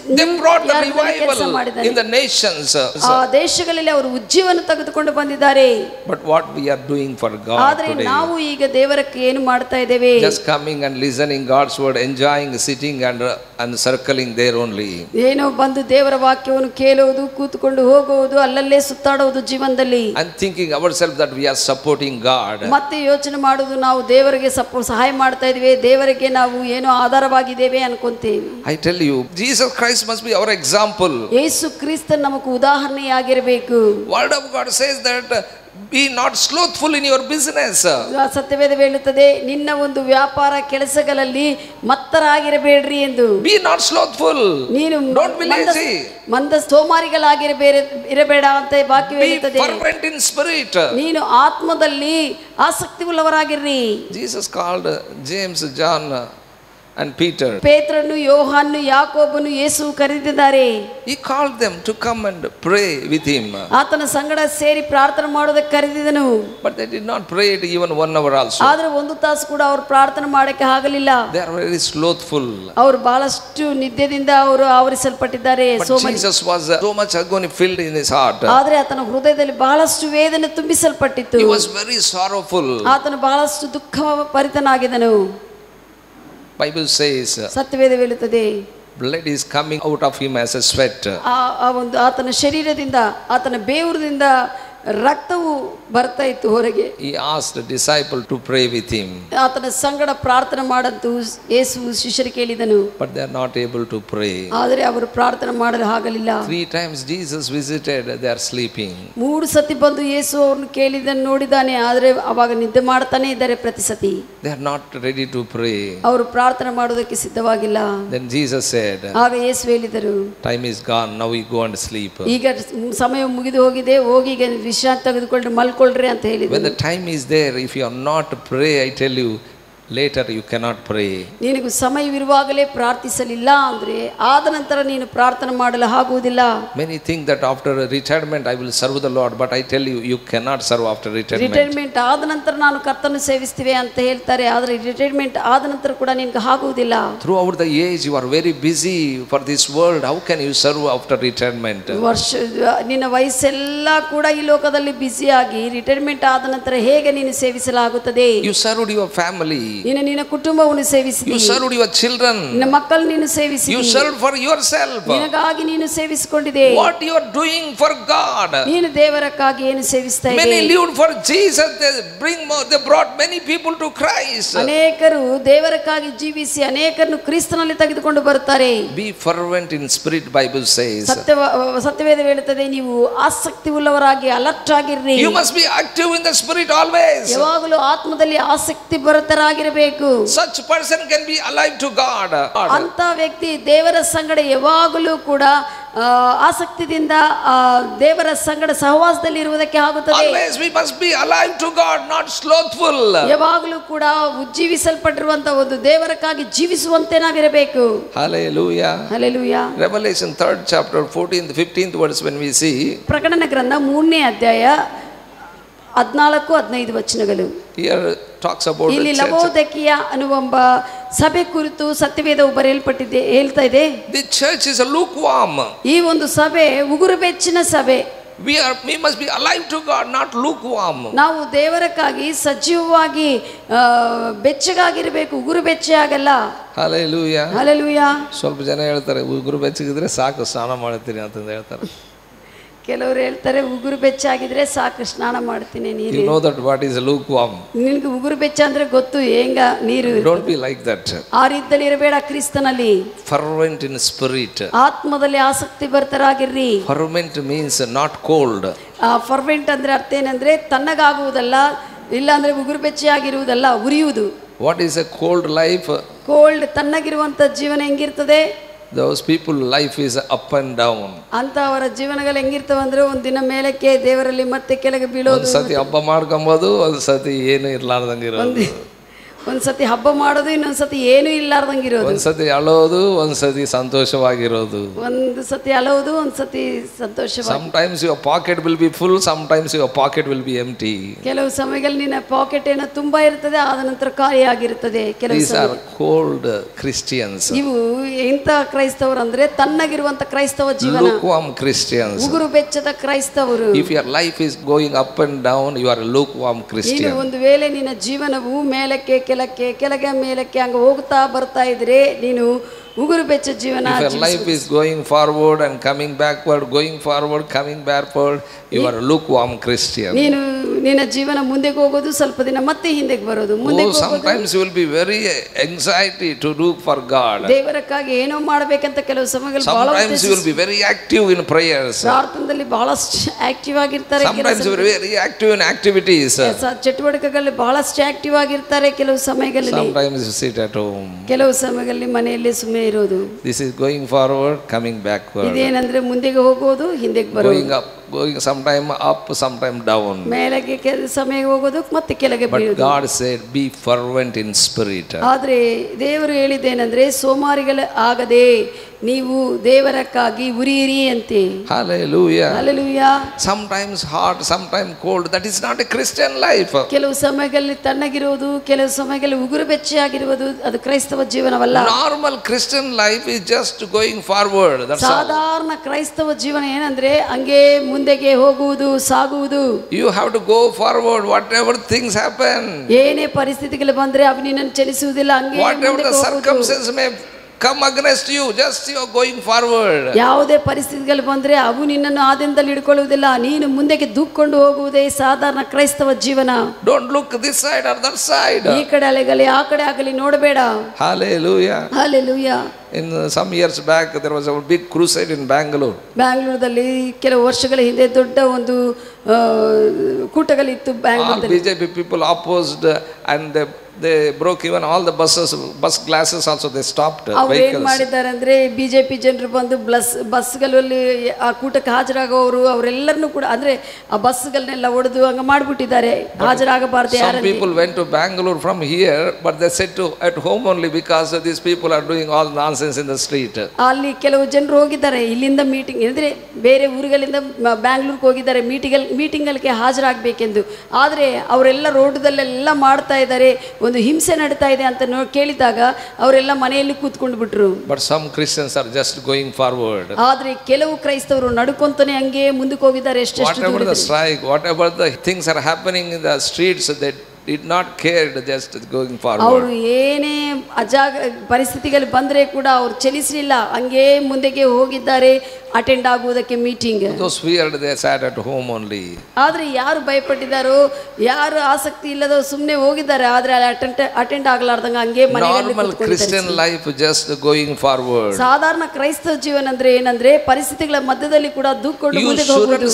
ಕೆಲಸ ಮಾಡಿದ್ದಾನೆ. In the nations. ಆ ದೇಶಗಳಲ್ಲಿ ಅವರು ಉಜ್ಜೀವನ ತೆಗೆದುಕೊಂಡು ಬಂದಿದ್ದಾರೆ. But what we are doing for God ಆದರೆ ನಾವು ಈಗ ದೇವರಕ್ಕೆ ಏನು ಮಾಡ್ತಾ ಇದ್ದೇವೆ? Just coming and listening God's word, enjoying, sitting and circling there only. ಏನೋ ಬಂದು ದೇವರ ವಾಕ್ಯವನ್ನು ಕೇಳುವುದು, ಕೂತ್ಕೊಂಡು ಹೋಗುವುದು, ಅಲ್ಲಲ್ಲೇ ಸುತ್ತಾಡುವುದು ಜೀವನದಲ್ಲಿ. And thinking ourselves that we are supporting God. ಮತ್ತೆ ಯೋಚನೆ ಮಾಡುವುದು ನಾವು ದೇವರಿಗೆ ಸಹಾಯ ಮಾಡ್ತಾ ಇದ್ದೇವೆ, ದೇವರಿಗೆ ನಾವು ಏನೋ ಆಧಾರವಾಗಿದ್ದೇವೆ ಅನ್ಕೊಂತೇವೆ. I tell you, Jesus Christ must be our example. Yesu Krista ನಮಗೆ ಉದಾಹರಣೆಯಾಗಿರಬೇಕು. Word of God says that be not slothful in your business. ಸತ್ಯವೇದ ಹೇಳುತ್ತದೆ ನಿನ್ನ ಒಂದು ವ್ಯಾಪಾರ ಕೆಲಸಗಳಲ್ಲಿ ಮತ್ತರಾಗಿರಬೇಡ್ರಿ ಎಂದು. Be not slothful. ನೀನು Don't be lazy. ಮಂದ ಸೋಮಾರಿಗಳಾಗಿರಬೇಡ ಅಂತ ವಾಕ್ಯ ಹೇಳುತ್ತದೆ. Be fervent in spirit. ನೀನು ಆತ್ಮದಲ್ಲಿ ಆಸಕ್ತಿ ಉಳ್ಳವರಾಗಿರ್ರಿ. Jesus called James, John and Peter. ಪೇತ್ರನು, ಯೋಹಾನನು, ಯಾಕೋಬನು ಯೇಸು ಕರೆದಿದ್ದಾರೆ. He called them to come and pray with him. ಆತನ ಸಂಗಡ ಸೇರಿ ಪ್ರಾರ್ಥನೆ ಮಾಡೋದಕ್ಕೆ ಕರೆದಿದನು. But they did not pray it even 1 hour also. ಆದ್ರೆ ಒಂದು ತಾಸು ಕೂಡ ಅವರು ಪ್ರಾರ್ಥನೆ ಮಾಡಕ್ಕೆ ಆಗಲಿಲ್ಲ. They are very slothful. ಅವರು ಬಹಳಷ್ಟು ನಿದ್ಯೆದಿಂದ ಅವರು ಆವರಿಸಲ್ಪಟ್ಟಿದ್ದಾರೆ. But Jesus was so much agony filled in his heart. ಆದ್ರೆ ಆತನ ಹೃದಯದಲ್ಲಿ ಬಹಳಷ್ಟು ವೇದನೆ ತುಂಬಿಸಲ್ಪಟ್ಟಿತ್ತು. He was very sorrowful. ಆತನು ಬಹಳಷ್ಟು ದುಃಖ ಭರಿತನಾಗಿದ್ದನು. Bible says ಸತ್ಯವೇದ ಹೇಳುತ್ತದೆ blood is coming out of him as a sweat. ಆ ಒಂದು ಆತನ ಶರೀರದಿಂದ ಆತನ ಬೇವುರದಿಂದ ರಕ್ತವು ಬರ್ತಾ ಇತ್ತು ಹೊರಗೆ. He asked the disciple to pray with him. ಆತನ ಸಂಗಡ ಪ್ರಾರ್ಥನೆ ಮಾಡಂತು ಯೇಸು ಶಿಷ್ಯರು ಕೇಳಿದನು. But they are not able to pray. ಆದರೆ ಅವರು ಪ್ರಾರ್ಥನೆ ಮಾಡಲು ಆಗಲಿಲ್ಲ. 3 times Jesus visited, they are sleeping. 3 ಸತಿ ಬಂದು ಯೇಸು ಅವರನ್ನು ಕೇಳಿದನ್ನು ನೋಡಿದಾನೆ, ಆದರೆ ಅವಾಗ ನಿದ್ದೆ ಮಾಡ್ತಾನೆ ಇದ್ದಾರೆ ಪ್ರತಿ ಸತಿ. They are not ready to pray. ಅವರು ಪ್ರಾರ್ಥನೆ ಮಾಡೋದಕ್ಕೆ ಸಿದ್ಧವಾಗಿಲ್ಲ. Then Jesus said, ಆಗ ಯೇಸು ಹೇಳಿದರು, time is gone, now we go and sleep. ಈಗ ಸಮಯ ಮುಗಿದು ಹೋಗಿದೆ, ಹೋಗಿ ಈಗ ವಿಶ್ರಾಂತಿ ತೆಗೆದುಕೊಳ್ಳಿ ಮಲ್ಕೊಳ್ರಿ ಅಂತ ಹೇಳಿದ್ರು. When the time is there, if you are not pray, I tell you, later you cannot pray. ನಿನಗೆ ಸಮಯವಿರುವಾಗಲೇ ಪ್ರಾರ್ಥಿಸಲಿಲ್ಲ ಅಂದ್ರೆ ಆದ ನಂತರ ನೀನು ಪ್ರಾರ್ಥನೆ ಮಾಡಲು ಆಗುವುದಿಲ್ಲ. Many think that after retirement I will serve the Lord, but I tell you, you cannot serve after retirement. Retirement ಆದ ನಂತರ ನಾನು ಕರ್ತನ ಸೇವಿಸ್ತೀವಿ ಅಂತ ಹೇಳ್ತಾರೆ, ಆದರೆ ರಿಟೈರ್ಮೆಂಟ್ ಆದ ನಂತರ ಕೂಡ ನಿನಗೆ ಆಗುವುದಿಲ್ಲ. Throughout the age you are very busy for this world, how can you serve after retirement? ನಿನ್ನ ವಯಸ್ಸೆಲ್ಲ ಕೂಡ ಈ ಲೋಕದಲ್ಲಿ ಬ್ಯುಸಿಯಾಗಿ ರಿಟೈರ್ಮೆಂಟ್ ಆದ ನಂತರ ಹೇಗೆ ನೀನು ಸೇವಿಸಲಾಗುತ್ತದೆ? You served your family. ನೀನು ನಿನ್ನ ಕುಟುಂಬವನ್ನು ಸೇವಿಸಿದಿ. You served your children. ನಿನ್ನ ಮಕ್ಕಳು ನೀನು ಸೇವಿಸಿದಿ. You served for yourself. ನಿನಗಾಗಿ ನೀನು ಸೇವಿಸಿಕೊಂಡಿದೆ. What you are doing for God? ನೀನು ದೇವರಕ್ಕಾಗಿ ಏನು ಸೇವಿಸ್ತಾ ಇದ್ದೀಯ? Many lived for Jesus. They brought many people to Christ. ಅನೇಕರು ದೇವರಕ್ಕಾಗಿ ಜೀವಿಸಿ ಅನೇಕರನ್ನು ಕ್ರಿಸ್ತನಲ್ಲಿ ತೆಗೆದುಕೊಂಡು ಬರುತ್ತಾರೆ. Be fervent in spirit, Bible says. ಸತ್ಯವೇದ ಹೇಳುತ್ತದೆ ನೀವು ಆಸಕ್ತಿ ಉಳ್ಳವರಾಗಿ alert ಆಗಿರ್ರಿ. You must be active in the spirit always. ಯಾವಾಗಲೂ ಆತ್ಮದಲ್ಲಿ ಆಸಕ್ತಿ ಭರಿತರಾಗಿರಬೇಕು. Such person can be alive to God. ಅಂತ ವ್ಯಕ್ತಿ ದೇವರ ಸಂಗಡ ಯಾವಾಗಲೂ ಕೂಡ ಆಸಕ್ತಿಯಿಂದ ದೇವರ ಸಂಗಡ ಸಹವಾಸದಲ್ಲಿ ಇರುವುದಕ್ಕೆ ಆಗುತ್ತದೆ. Always we must be alive to God, not slothful. ಯಾವಾಗಲೂ ಕೂಡ ಉಜ್ಜೀವಿಸಲ್ಪಟ್ಟಿರುವಂತ ಒಂದು ದೇವರಕ್ಕಾಗಿ ಜೀವಿಸುವಂತೆ ನಾವಿರಬೇಕು. Hallelujah. Hallelujah. Revelation 3rd chapter 14th 15th verse, when we see ಪ್ರಕಟಣೆ ಗ್ರಂಥ 3ನೇ ಅಧ್ಯಾಯ 14-15 ವಚನಗಳು. here talks about ಇಲ್ಲಿ ಲವೋದಿಕೀಯ ಅನ್ನುವ ಸಭೆ ಕುರಿತು ಸತ್ಯವೇದವು ಬರೆಯಲ್ಪಟ್ಟಿದೆ, ಹೇಳ್ತಾ ಇದೆ. The church is a lukewarm. ಈ ಒಂದು ಸಭೆ ಉಗುರು ಬೆಚ್ಚಿನ ಸಭೆ. We must be alive to God, not lukewarm. ನಾವು ದೇವರಕ್ಕಾಗಿ ಸಜೀವವಾಗಿ ಬೆಚ್ಚಗಾಗಿರಬೇಕು, ಉಗುರು ಬೆಚ್ಚ ಆಗಲ್ಲ. Hallelujah. Hallelujah. ಸ್ವಲ್ಪ ಜನ ಹೇಳ್ತಾರೆ ಉಗುರು ಬೆಚ್ಚಗಿದ್ರೆ ಸಾಕು ಸ್ನಾನ ಮಾಡ್ತೀನಿ ಅಂತಂದು ಹೇಳ್ತಾರೆ. ಕೆಲವರು ಹೇಳ್ತಾರೆ ಉಗುರು ಬೆಚ್ಚಾಗಿದ್ರೆ ಸಾಕು ಸ್ನಾನ ಮಾಡ್ತೀನಿ ನೀರು. You know that what is lukewarm? ನಿನಗೆ ಉಗುರು ಬೆಚ್ಚ ಅಂದ್ರೆ ಗೊತ್ತು ಹೆಂಗ ನೀರು. Don't be like that. ಆ ರೀತಿಯಲ್ಲಿ ಇರಬೇಡ ಕ್ರಿಸ್ತನಲ್ಲಿ. Fervent in spirit. ಆತ್ಮದಲ್ಲಿ ಆಸಕ್ತಿ ಭರಿತರಾಗಿರ್ರಿ. Fervent means not cold. ಫರ್ವೆಂಟ್ ಅಂದ್ರೆ ಅರ್ಥ ಏನಂದ್ರೆ ತಣ್ಣಗಾಗುವುದಲ್ಲ, ಇಲ್ಲ ಅಂದ್ರೆ ಉಗುರು ಬೆಚ್ಚಗಾಗಿರುವುದಲ್ಲ, ಉರಿಯುವುದು. What is a cold life? Cold ತಣ್ಣಗಿರುವಂತ ಜೀವನ ಹೆಂಗಿರ್ತದೆ? Those people life is up and down. ಅಂತ ಅವರ ಜೀವನಗಳು ಹೆಂಗಿರ್ತವೆ ಅಂದ್ರೆ ಒಂದ್ ದಿನ ಮೇಲಕ್ಕೆ ದೇವರಲ್ಲಿ ಮತ್ತೆ ಕೆಳಗೆ ಬೀಳೋದು. ಒಂದ್ ಸತಿ ಹಬ್ಬ ಮಾಡ್ಕೊಂಬೋದು, ಒಂದ್ ಸತಿ ಏನು ಇರ್ಲಾರ್ದಂಗೆ ಇರೋದು. ಒಂದ್ಸತಿ ಹಬ್ಬ ಮಾಡೋದು, ಇನ್ನೊಂದ್ಸತಿ ಏನು ಇಲ್ಲಾರ್ದಂಗಿರೋದು. ಒಂದ್ಸತಿ ಅಳೋದು, ಒಂದ್ಸತಿ ಸಂತೋಷವಾಗಿರೋದು. ಒಂದು ಸತಿ ಅಳೋದು, ಒಂದ್ಸತಿ ಸಂತೋಷವಾಗಿ. Sometimes your pocket will be full, sometimes your pocket will be empty. ಕೆಲವು ಸಮಯಗಳಲ್ಲಿ ನಿನ್ನ ಪಾಕೆಟ್ ಏನೋ ತುಂಬಾ ಇರ್ತದೆ, ಆದ ನಂತರ ಖಾಲಿಯಾಗಿರುತ್ತದೆ. These are cold Christians. ಇವು ಎಂತ ಕ್ರೈಸ್ತವರು ಅಂದ್ರೆ ತಣ್ಣಗಿರುವಂತ ಕ್ರೈಸ್ತವ ಜೀವನ. Lukewarm Christians. ಉಗುರು ಬೆಚ್ಚದ ಕ್ರೈಸ್ತವರು. If your life is going up and down, you are a lukewarm Christian. ಒಂದು ವೇಳೆ ನಿನ್ನ ಜೀವನವು ಮೇಲಕ್ಕೆ ಕೆಳಗೆ ಮೇಲಕ್ಕೆ ಹಂಗ ಹೋಗ್ತಾ ಬರ್ತಾ ಇದ್ರೆ ನೀನು ಉಗುರು ಬೆಚ್ಚ ಜೀವನ. If your life is going forward and coming backward, going forward, coming backward, you are a lukewarm Christian. ನಿನ್ನ ಜೀವನ ಮುಂದೆಗೆ ಹೋಗೋದು, ಸ್ವಲ್ಪ ದಿನ ಮತ್ತೆ ಹಿಂದೆಗೆ ಬರೋದು, ಮುಂದೆ sometimes you will be very anxiety to do for God. ದೇವರಕ್ಕಾಗಿ ಏನೋ ಮಾಡಬೇಕಂತ ಕೆಲವು ಸಮಯಗಳಲ್ಲಿ Sometimes you will be very active in prayers. ಪ್ರಾರ್ಥನೆಯಲ್ಲಿ ಬಹಳಷ್ಟು ಆಕ್ಟಿವ್ ಆಗಿರ್ತಾರೆ, Sometimes you will be very active in activities. ಚಟುವಟಿಕೆಗಳಲ್ಲಿ ಬಹಳಷ್ಟು ಆಕ್ಟಿವ್ ಆಗಿರ್ತಾರೆ ಕೆಲವು ಸಮಯಗಳಲ್ಲಿ. Sometimes you sit at home. ಕೆಲವು ಸಮಯಗಳಲ್ಲಿ ಮನೆಯಲ್ಲಿ ಸುಮ್ಮನೆ ಇರೋದು. This is going forward, coming backward. ಇದೇನಂದ್ರೆ ಮುಂದೆಗೆ ಹೋಗೋದು, ಹಿಂದೆಗೆ ಬರೋದು. Going up, going sometime up, sometime down. ಮೇಲೆಗೆ ಸಮಯ ಹೋಗೋದು, ಮತ್ತೆ ಕೆಳಗೆ ಬೀಳೋದು. But God said, be fervent in spirit. ಆದ್ರೆ ದೇವರು ಹೇಳಿದ್ದೇನೆಂದ್ರೆ ಸೋಮಾರಿಗಳ ಆಗದೆ ನೀವು ದೇವರಕ್ಕಾಗಿ ಉರಿಯಿರಿ ಅಂತೆ. Hallelujah. Hallelujah. Sometimes hot, sometimes cold. That is not a Christian life. ಕೆಲವು ಸಮಯಗಳಲ್ಲಿ ತಣ್ಣಗಿರುವುದು, ಕೆಲವು ಸಮಯಗಳಲ್ಲಿ ಉಗುರು ಬೆಚ್ಚಗಾಗಿರುವುದು ಅದು ಕ್ರೈಸ್ತವ ಜೀವನವಲ್ಲ. Normal Christian life is just going forward. That's all. ಸಾಧಾರಣ ಕ್ರೈಸ್ತವ ಜೀವನ ಏನಂದ್ರೆ ಹಂಗೆ ಮುಂದೆಗೆ ಹೋಗುವುದು, ಸಾಗುವುದು. You have to go forward whatever things happen. ಏನೇ ಪರಿಸ್ಥಿತಿಗಳು ಬಂದ್ರೆ ಅವು ನಿನ್ನನ್ನು ಚಲಿಸುವುದಿಲ್ಲ, ಹಂಗೆ Whatever the circumstances may come against you, just you are going forward. ಯಾವುದೇ ಪರಿಸ್ಥಿತಿಗಳು ಬಂದ್ರೆ ಅವು ನಿನ್ನನ್ನು ಆದಿಂದಲೇ ಹಿಡ್ಕೊಳ್ಳುವುದಿಲ್ಲ, ನೀನು ಮುಂದೆಗೆ ದೂಕ್ಕೊಂಡು ಹೋಗುವುದೇ ಸಾಧಾರಣ ಕ್ರೈಸ್ತವ ಜೀವನ. Don't look this side or that side. ಈ ಕಡೆ ಆಗಲಿ ಆ ಕಡೆ ಆಗಲಿ ನೋಡಬೇಡ. Hallelujah. Hallelujah. In some years back there was a big crusade in Bangalore. ಬ್ಯಾಂಗ್ಳೂರಲ್ಲಿ ಕೆಲವು ವರ್ಷಗಳ ಹಿಂದೆ ದೊಡ್ಡ ಒಂದು ಕೂಟಗಳಿತ್ತು All ಬ್ಯಾಂಗ್ಳೂರಲ್ಲಿ. BJP people opposed and they broke even all the bus glasses also they stopped ಅವ್ರು ಏನ್ vehicles. ಮಾಡಿದ್ದಾರೆ ಅಂದ್ರೆ ಬಿಜೆಪಿ ಜನರು ಬಂದು ಬಸ್ಗಳಲ್ಲಿ ಆ ಕೂಟಕ್ಕೆ ಹಾಜರಾಗೋರು ಅವರೆಲ್ಲರನ್ನು ಕೂಡ ಅಂದ್ರೆ ಆ ಬಸ್ಗಳನ್ನೆಲ್ಲ ಒಡೆದು ಹಂಗ ಮಾಡ್ಬಿಟ್ಟಿದ್ದಾರೆ, ಹಾಜರಾಗಬಾರದು Some ಯಾರಂತೆ. people went to Bangalore from here, but they said to at home only because these people are doing all nonsense in the street. ಅಲ್ಲಿ ಕೆಲವು ಜನರು ಹೋಗಿದ್ದಾರೆ, ಇಲ್ಲಿಂದ ಮೀಟಿಂಗ್ ಅಂದ್ರೆ ಬೇರೆ ಊರುಗಳಿಂದ ಬ್ಯಾಂಗ್ಳೂರ್ಗೆ ಹೋಗಿದ್ದಾರೆ ಮೀಟಿಂಗ್ಗಳಿಗೆ ಹಾಜರಾಗಬೇಕೆಂದು. ಆದರೆ ಅವರೆಲ್ಲ ರೋಡ್ದಲ್ಲೆಲ್ಲ ಮಾಡ್ತಾ ಇದ್ದಾರೆ, ಒಂದು ಹಿಂಸೆ ನಡೀತಾ ಇದೆ ಅಂತ ಕೇಳಿದಾಗ ಅವರೆಲ್ಲ ಮನೆಯಲ್ಲಿ ಕೂತ್ಕೊಂಡು ಬಿಟ್ರು. But some Christians are just going forward. ಆದ್ರೆ ಕೆಲವು ಕ್ರೈಸ್ತವರು ನಡ್ಕೊಂತಾನೆ ಹಂಗೆ ಮುಂದಕ್ಕೆ ಹೋಗಿದ್ದಾರೆ. Whatever the strike, whatever the things are happening in the streets, they did not care, just going forward. ಅವರು ಏನೇ ಪರಿಸ್ಥಿತಿಗಳು ಬಂದ್ರೆ ಕೂಡ ಅವ್ರು ಚಲಿಸಲಿಲ್ಲ, ಹಂಗೆ ಮುಂದೆಗೆ ಹೋಗಿದ್ದಾರೆ ಅಟೆಂಡ್ ಆಗುವುದಕ್ಕೆ meeting. Those feared, they sat at home only. ಆದ್ರೆ ಯಾರು ಭಯಪಟ್ಟಿದ್ದಾರೋ, ಯಾರು ಆಸಕ್ತಿ ಇಲ್ಲದೋ ಸುಮ್ಮನೆ ಹೋಗಿದ್ದಾರೆ, ಆದ್ರೆ ಅಟೆಂಡ್ ಆಗಲಾರ್ದಂಗ ಹಂಗೆ ಮನೆಯಲ್ಲಿ Normal Christian life just going forward. ಸಾಧಾರಣ ಕ್ರೈಸ್ತ ಜೀವನ ಅಂದ್ರೆ ಏನಂದ್ರೆ ಪರಿಸ್ಥಿತಿಗಳ ಮಧ್ಯದಲ್ಲಿ ಕೂಡ ದೂಕೊಂಡು ಮುಂದೆ ಹೋಗುವುದು.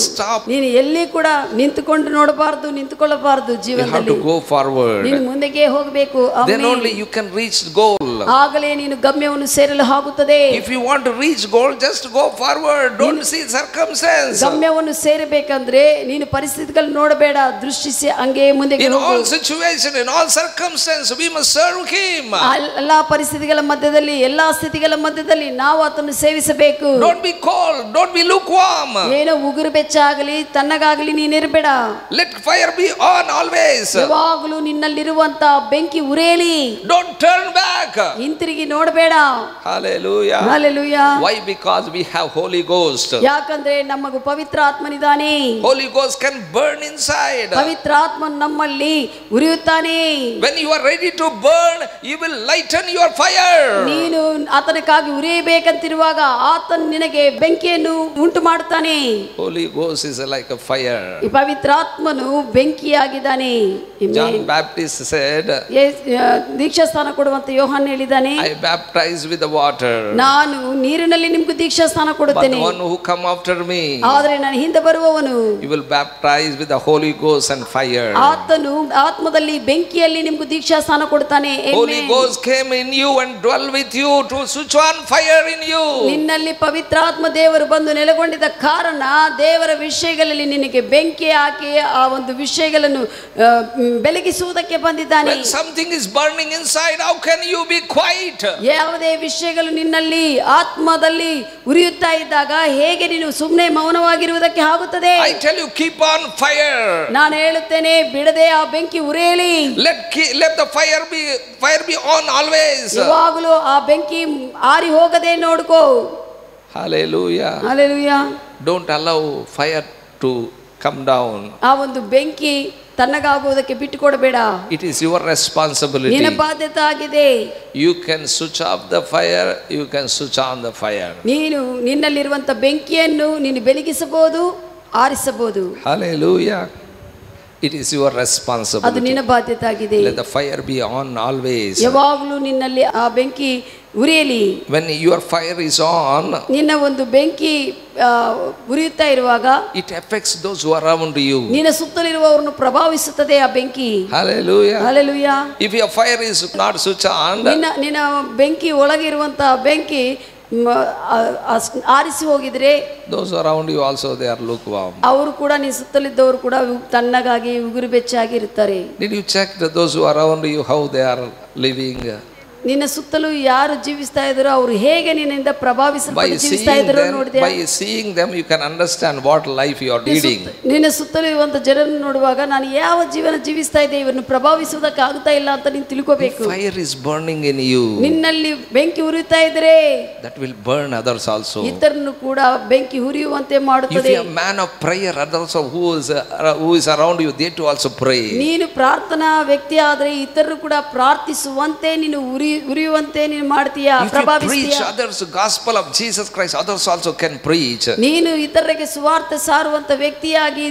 ನೀನು ಎಲ್ಲಿ ಕೂಡ ನಿಂತುಕೊಂಡು ನೋಡಬಾರದು, ನಿಂತುಕೊಳ್ಳಬಾರದು ಜೀವನದಲ್ಲಿ. Forward. ನೀನು ಮುಂದೆಗೆ ಹೋಗಬೇಕು. Then only you can reach goal. ಆಗಲೇ ನೀನು ಗಮ್ಯವನ್ನು ಸೇರಲು ಆಗುತ್ತದೆ. If you want to reach goal, just go forward. Don't see circumstance. ಗಮ್ಯವನ್ನು ಸೇರಬೇಕಂದ್ರೆ ನೀನು ಪರಿಸ್ಥಿತಿಗಳನ್ನು ನೋಡಬೇಡ, ದೃಷ್ಟಿಸಿ ಹಂಗೆ ಮುಂದೆಗೆ ಹೋಗು. In all situation, in all circumstances, we must serve Him. ಎಲ್ಲಾ ಪರಿಸ್ಥಿತಿಗಳ ಮಧ್ಯದಲ್ಲಿ, ಎಲ್ಲಾ ಸ್ಥಿತಿಗಳ ಮಧ್ಯದಲ್ಲಿ ನಾವು ಆತನನ್ನು ಸೇವಿಸಬೇಕು. Don't be cold, don't be lukewarm. ಏನೋ ಉಗುರು ಬೆಚ್ಚಾಗಲಿ ತಣ್ಣಗಾಗಲಿ ನೀನಿರಬೇಡ. Let fire be on always. ಯಾವಾಗಲೂ ನಿನ್ನಲ್ಲಿರುವಂತ ಬೆಂಕಿ ಉರಿಯಲಿ. Don't turn back. ಹಿಂತಿರುಗಿ ನೋಡಬೇಡ. Hallelujah. Hallelujah. Why? Because we have Holy Ghost. ಯಾಕಂದ್ರೆ ನಮಗೆ ಪವಿತ್ರ ಆತ್ಮನಿದ್ದಾನೆ. Holy Ghost can burn inside. ಪವಿತ್ರ ಆತ್ಮ ನಮ್ಮಲ್ಲಿ ಉರಿಯುತ್ತಾನೆ. When you are ready to burn, He will lighten your fire. ನೀನು ಆತನಕ್ಕಾಗಿ ಉರಿಯಬೇಕಂತಿರುವಾಗ ಆತನು ನಿನಗೆ ಬೆಂಕಿಯನ್ನು ಉಂಟು ಮಾಡುತ್ತಾನೆ. Holy Ghost is like a fire. ಈ ಪವಿತ್ರಾತ್ಮನು ಬೆಂಕಿಯಾಗಿದ್ದಾನೆ. John Baptist said, ದೀಕ್ಷಾ ಸ್ಥಾನ ಕೊಡುವಂತ ಯೋಹಾನ ಹೇಳಿದ್ದಾನೆ, I baptize with the water. ನಾನು ನೀರಿನಲ್ಲಿ ನಿಮಗೆ ದೀಕ್ಷಾ ಸ್ಥಾನ ಕೊಡುತ್ತೇನೆ. But one who come after me, ಆದರೆ ನಾನು ಹಿಂದೆ ಬರುವವನು, he will baptize with the Holy Ghost and fire. ಆತನು ಆತ್ಮದಲ್ಲಿ ಬೆಂಕಿಯಲ್ಲಿ ನಿಮಗೆ ದೀಕ್ಷಾ ಸ್ಥಾನ ಕೊಡುತ್ತಾನೆ. Holy Ghost came in you and dwell with you to switch on fire in you. ನಿನ್ನಲ್ಲಿ ಪವಿತ್ರಾತ್ಮ ದೇವರು ಬಂದು ನೆಲೆಗೊಂಡಿದ್ದ ಕಾರಣ ದೇವರ ವಿಷಯಗಳಲ್ಲಿ ನಿನಗೆ ಬೆಂಕಿ ಹಾಕಿ ಆ ಒಂದು ವಿಷಯಗಳನ್ನು ಬೆಳಗಿಸುವುದಕ್ಕೆ ಬಂದಿದ್ದಾನೆ. When something is burning inside, how can you be quiet? ಯಾವುದೇ ವಿಷಯಗಳು ನಿನ್ನಲ್ಲಿ ಆತ್ಮದಲ್ಲಿ ಉರಿಯುತ್ತಾ ಇದ್ದಾಗ ಹೇಗೆ ನೀನು ಸುಮ್ಮನೆ ಮೌನವಾಗಿರುವುದಕ್ಕೆ ಆಗುತ್ತದೆ? I tell you, keep on fire. ನಾನು ಹೇಳುತ್ತೇನೆ, ಬಿಡದೆ ಆ ಬೆಂಕಿ ಉರಿಯಲಿ. Let the fire be on always. ಯಾವಾಗಲೂ ಆ ಬೆಂಕಿ ಆರಿ ಹೋಗದೆ ನೋಡ್ಕೋ. Hallelujah. Hallelujah. Don't allow fire to come down. ಆ ಒಂದು ಬೆಂಕಿ ತಣ್ಣಗಾಗುವುದಕ್ಕೆ ಬಿಟ್ಟು ಕೊಡಬೇಡ. It is your responsibility. ನಿನ್ನ ಬಾಧ್ಯತೆ ಆಗಿದೆ. You can switch off the fire, you can switch on the fire. ನೀನು ನಿನ್ನಲ್ಲಿರುವಂತ ಬೆಂಕಿಯನ್ನು ನೀನು ಬೆಳಗಿಸಬಹುದು, ಆರಿಸಬಹುದು. Hallelujah. It is your ಅದು responsibility. ನಿನ್ನ ಬಾಧ್ಯತೆ ಆಗಿದೆ. Let the fire be on always. ಯಾವಾಗಲೂ ನಿನ್ನಲ್ಲಿ ಆ ಬೆಂಕಿ ಉರಿಯಲಿ. When your fire is on, ನಿನ್ನ ಒಂದು ಬೆಂಕಿ ಉರಿಯುತ್ತಾ ಇರುವಾಗ it affects those who are around you. ನಿನ್ನ ಸುತ್ತಲಿರುವವರನ್ನು ಪ್ರಭಾವಿಸುತ್ತದೆ ಆ ಬೆಂಕಿ. Hallelujah. Hallelujah. If your fire is not switched on, ನಿನ್ನ ಬೆಂಕಿ ಒಳಗೆ ಇರುವಂತಹ ಬೆಂಕಿ ಆರಿಸಿ ಹೋಗಿದ್ರೆ those around you also they are lukewarm. ಅವರು ಕೂಡ ನಿನ್ನ ಸುತ್ತಲಿದ್ದವರು ಕೂಡ ತಣ್ಣಗಾಗಿ ಉಗುರು ಬೆಚ್ಚಾಗಿ ಇರ್ತಾರೆ. Did you check that those who are around you how they are living? ನಿನ್ನ ಸುತ್ತಲೂ ಯಾರು ಜೀವಿಸ್ತಾ ಇದ್ದಾರೋ ಅವರು ಹೇಗೆ ನಿನ್ನಿಂದ ಪ್ರಭಾವಿಸಲ್ಪಟ್ಟು ಜೀವಿಸ್ತಾ ಇದ್ದಾರೋ ನೋಡಿದೆ. By seeing them you can understand what life you are leading. ನಿನ್ನ ಸುತ್ತಲೂ ಇರುವಂತ ಜನರನ್ನು ನೋಡುವಾಗ ನಾನು ಯಾವ ಜೀವನ ಜೀವಿಸ್ತಾ ಇದ್ದೆ ಇವರನ್ನು ಪ್ರಭಾವಿಸುವುದಕ್ಕೆ ಆಗ್ತಾ ಇಲ್ಲ ಅಂತ ನೀನು ತಿಳ್ಕೋಬೇಕು. Fire is burning in you. ನಿನ್ನಲ್ಲಿ ಬೆಂಕಿ ಉರಿಯುತ್ತಾ ಇದ್ರೆ that will burn others also. ಇತರನ್ನು ಕೂಡ ಬೆಂಕಿ ಉರಿಯುವಂತೆ ಮಾಡುತ್ತದೆ. If you are a man of prayer, others who is around you they too also pray. ನೀನು ಪ್ರಾರ್ಥನಾ ವ್ಯಕ್ತಿ ಆದ್ರೆ ಇತರರು ಕೂಡ ಪ್ರಾರ್ಥಿಸುವಂತೆ ನೀನು ಉರಿಯುವಂತೆ ನೀನು ಮಾಡ್ತೀಯಾ, ಪ್ರಭಾವಿಸ್ತೀಯಾ. If you preach others the gospel of Jesus Christ, others also can preach. ನೀನು ಇತರರಿಗೆ ಸುವಾರ್ತೆ ಸಾರುವಂತ ವ್ಯಕ್ತಿಯಾಗಿ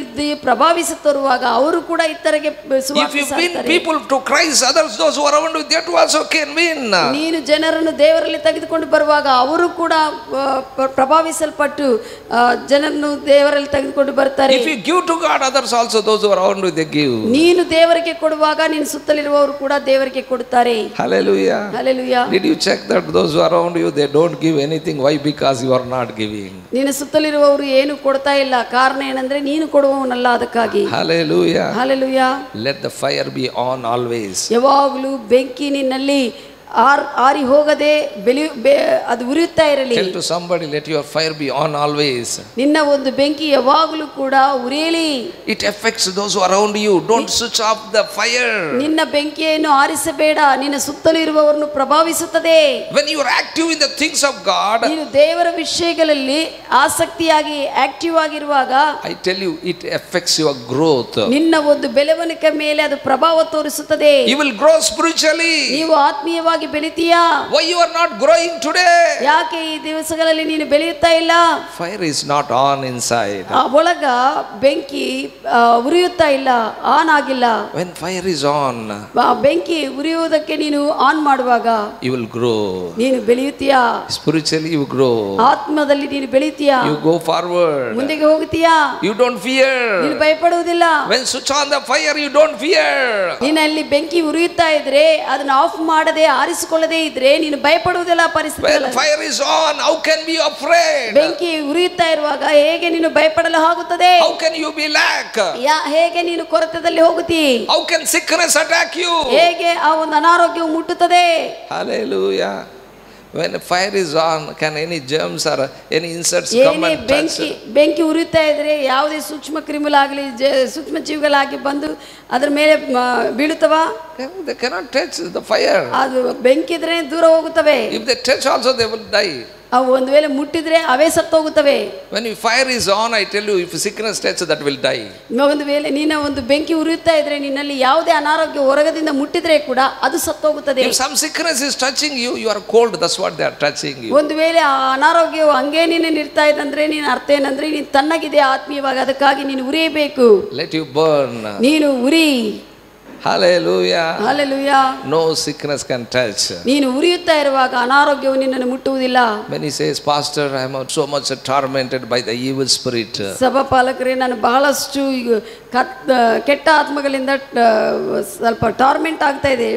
ಪ್ರಭಾವಿಸುತ್ತಿರುವಾಗ ಅವರು ಕೂಡ ಇತರರಿಗೆ ಸುವಾರ್ತೆ ಸಾರುತ್ತಾರೆ. If you win people to Christ, others those who are around you they too also can win. ನೀನು ಜನರನ್ನು ದೇವರಲ್ಲಿ ತೆಗೆದುಕೊಂಡು ಬರುವಾಗ ಅವರು ಕೂಡ ಪ್ರಭಾವಿಸಲ್ಪಟ್ಟು ಜನರನ್ನು ದೇವರಲ್ಲಿ ತೆಗೆದುಕೊಂಡು ಬರ್ತಾರೆ. If you give to God, others also those who are around you they give. ನೀನು ದೇವರಿಗೆ ಕೊಡುವಾಗ ನಿನ್ನ ಸುತ್ತಲಿರುವವರು ಕೂಡ ದೇವರಿಗೆ ಕೊಡುತ್ತಾರೆ. Hallelujah. Hallelujah. Did you check that those who are around you they don't give anything? Why? Because you are not giving. ನಿನ್ನ ಸುತ್ತಲಿರುವವರು ಏನು ಕೊಡ್ತಾ ಇಲ್ಲ, ಕಾರಣ ಏನಂದ್ರೆ ನೀನು ಕೊಡುವವನಲ್ಲ ಅದಕ್ಕಾಗಿ. Hallelujah. Hallelujah. Let the fire be on always. ಯಾವಾಗಲೂ ಬೆಂಕಿ ನಿನ್ನಲ್ಲಿ ಆರಿ ಹೋಗದೆ ಅದು ಉರಿಯುತ್ತಾ ಇರಲಿ. Tell to somebody, let your fire be on always. ನಿನ್ನ ಒಂದು ಬೆಂಕಿ ಯಾವಾಗಲೂ ಕೂಡ ಉರಿಯಲಿ. It affects those who are around you. Don't switch off the fire. ನಿನ್ನ ಬೆಂಕಿಯನ್ನು ಆರಿಸಬೇಡ, ನಿನ್ನ ಸುತ್ತಲೂ ಇರುವವರನ್ನು ಪ್ರಭಾವಿಸುತ್ತದೆ. When you are active in the things of God, ನೀನು ದೇವರ ವಿಷಯಗಳಲ್ಲಿ ಆಸಕ್ತಿಯಾಗಿ ಆಕ್ಟಿವ್ ಆಗಿರುವಾಗ I tell you it affects your growth. ನಿನ್ನ ಒಂದು ಬೆಳವಣಿಗೆ ಮೇಲೆ ಅದು ಪ್ರಭಾವ ತೋರಿಸುತ್ತದೆ. You will grow spiritually. ನೀವು ಆತ್ಮೀಯವಾಗಿ ಬೆಳಿತೀಯಾ? Why you are not growing today? ಯಾಕೆ ಈ ದಿವಸಗಳಲ್ಲಿ ನೀನು ಬೆಳೆಯುತ್ತಾ ಇಲ್ಲ? Fire is not on inside. ಆ ಒಳಗ ಬೆಂಕಿ ಉರಿಯುತ್ತಾ ಇಲ್ಲ, ಆನ್ ಆಗಿಲ್ಲ. When fire is on, ಬೆಂಕಿ ಉರಿಯುವುದಕ್ಕೆ ನೀನು ಆನ್ ಮಾಡುವಾಗ you will grow. ನೀನು ಬೆಳೆಯುತ್ತೀಯಾ? Spiritually you grow. ಆತ್ಮದಲ್ಲಿ ನೀನು ಬೆಳೆಯುತ್ತೀಯಾ? You go forward. ಮುಂದೆಗೆ ಹೋಗುತ್ತೀಯಾ? You don't fear. ನೀನು ಭಯಪಡುವುದಿಲ್ಲ. When switch on the fire you don't fear. ನೀನಲ್ಲಿ ಬೆಂಕಿ ಉರಿಯುತ್ತಾ ಇದ್ರೆ ಅದನ್ನ ಆಫ್ ಮಾಡದೆ ಆರಿಸಿಕೊಳ್ಳದೆ ಇದ್ರೆ ನೀನು ಭಯಪಡುವುದಿಲ್ಲ ಪರಿಸ್ಥಿತಿಗಳಲ್ಲಿ. When fire is on, how can be afraid? ಬೆಂಕಿ ಉರಿಯುತ್ತಾ ಇರುವಾಗ ಹೇಗೆ ನೀನು ಭಯಪಡಲು ಆಗುತ್ತದೆ? How can you be lack? ಹೇಗೆ ನೀನು ಕೊರತೆಯಲ್ಲಿ ಹೋಗುತ್ತಿ? How can sickness attack you? ಹೇಗೆ ಆ ಒಂದು ಅನಾರೋಗ್ಯವು ಮುಟ್ಟುತ್ತದೆ? Hallelujah. When fire is on, can any germs or any insects come and touch? ಬೆಂಕಿ ಉರಿಯುತ್ತಾ ಇದ್ರೆ ಯಾವುದೇ ಸೂಕ್ಷ್ಮ ಕ್ರಿಮಿಗಳಾಗಲಿ ಸೂಕ್ಷ್ಮ ಜೀವಿಗಳಾಗಿ ಬಂದು ಅದರ ಮೇಲೆ ಬೀಳುತ್ತವ? They cannot touch the fire. ಅದು ಬೆಂಕಿ ಇದ್ರೆ ದೂರ ಹೋಗುತ್ತವೆ. If they touch also they will die. ಅವು ಒಂದು ವೇಳೆ ಮುಟ್ಟಿದ್ರೆ ಅವೇ ಸತ್ತೋಗುತ್ತವೆ. When fire is on, I tell you, if sickness touches, that will die. ಒಂದು ವೇಳೆ ನಿನ್ನ ಒಂದು ಬೆಂಕಿ ಉರಿಯುತ್ತಾ ಇದ್ರೆ ನಿನ್ನಲ್ಲಿ ಯಾವುದೇ ಅನಾರೋಗ್ಯ ಹೊರಗದಿಂದ ಮುಟ್ಟಿದ್ರೆ ಕೂಡ ಅದು ಸತ್ತೋಗುತ್ತದೆ. If some sickness is touching you, you are cold. That's what they are touching you. ಒಂದು ವೇಳೆ ಆ ಅನಾರೋಗ್ಯವು ಹಂಗೆ ನೀನು ನಿರ್ತಾ ಇದ್ದಂದ್ರೆ ನೀನು ಅರ್ಥ ಏನಂದ್ರೆ ನೀನು ತಣ್ಣಗಿದೆ ಆತ್ಮೀಯವಾಗಿ, ಅದಕ್ಕಾಗಿ ನೀನು ಉರಿಯಬೇಕು. Let you burn. ನೀನು ಉರಿ. Hallelujah. Hallelujah. No sickness can touch. ನೀನು ಉರಿಯುತ್ತಾ ಇರುವಾಗ ಅನಾರೋಗ್ಯವು ನಿನ್ನನ್ನು ಮುಟ್ಟುವುದಿಲ್ಲ. When he says, Pastor, I am so much tormented by the evil spirit. ಸಭಾಪಾಲಕರೇ, ನಾನು ಬಹಳಷ್ಟು ಕೆಟ್ಟ ಆತ್ಮಗಳಿಂದ ಸ್ವಲ್ಪ ಟಾರ್ಮೆಂಟ್ ಆಗ್ತಾ ಇದೆ,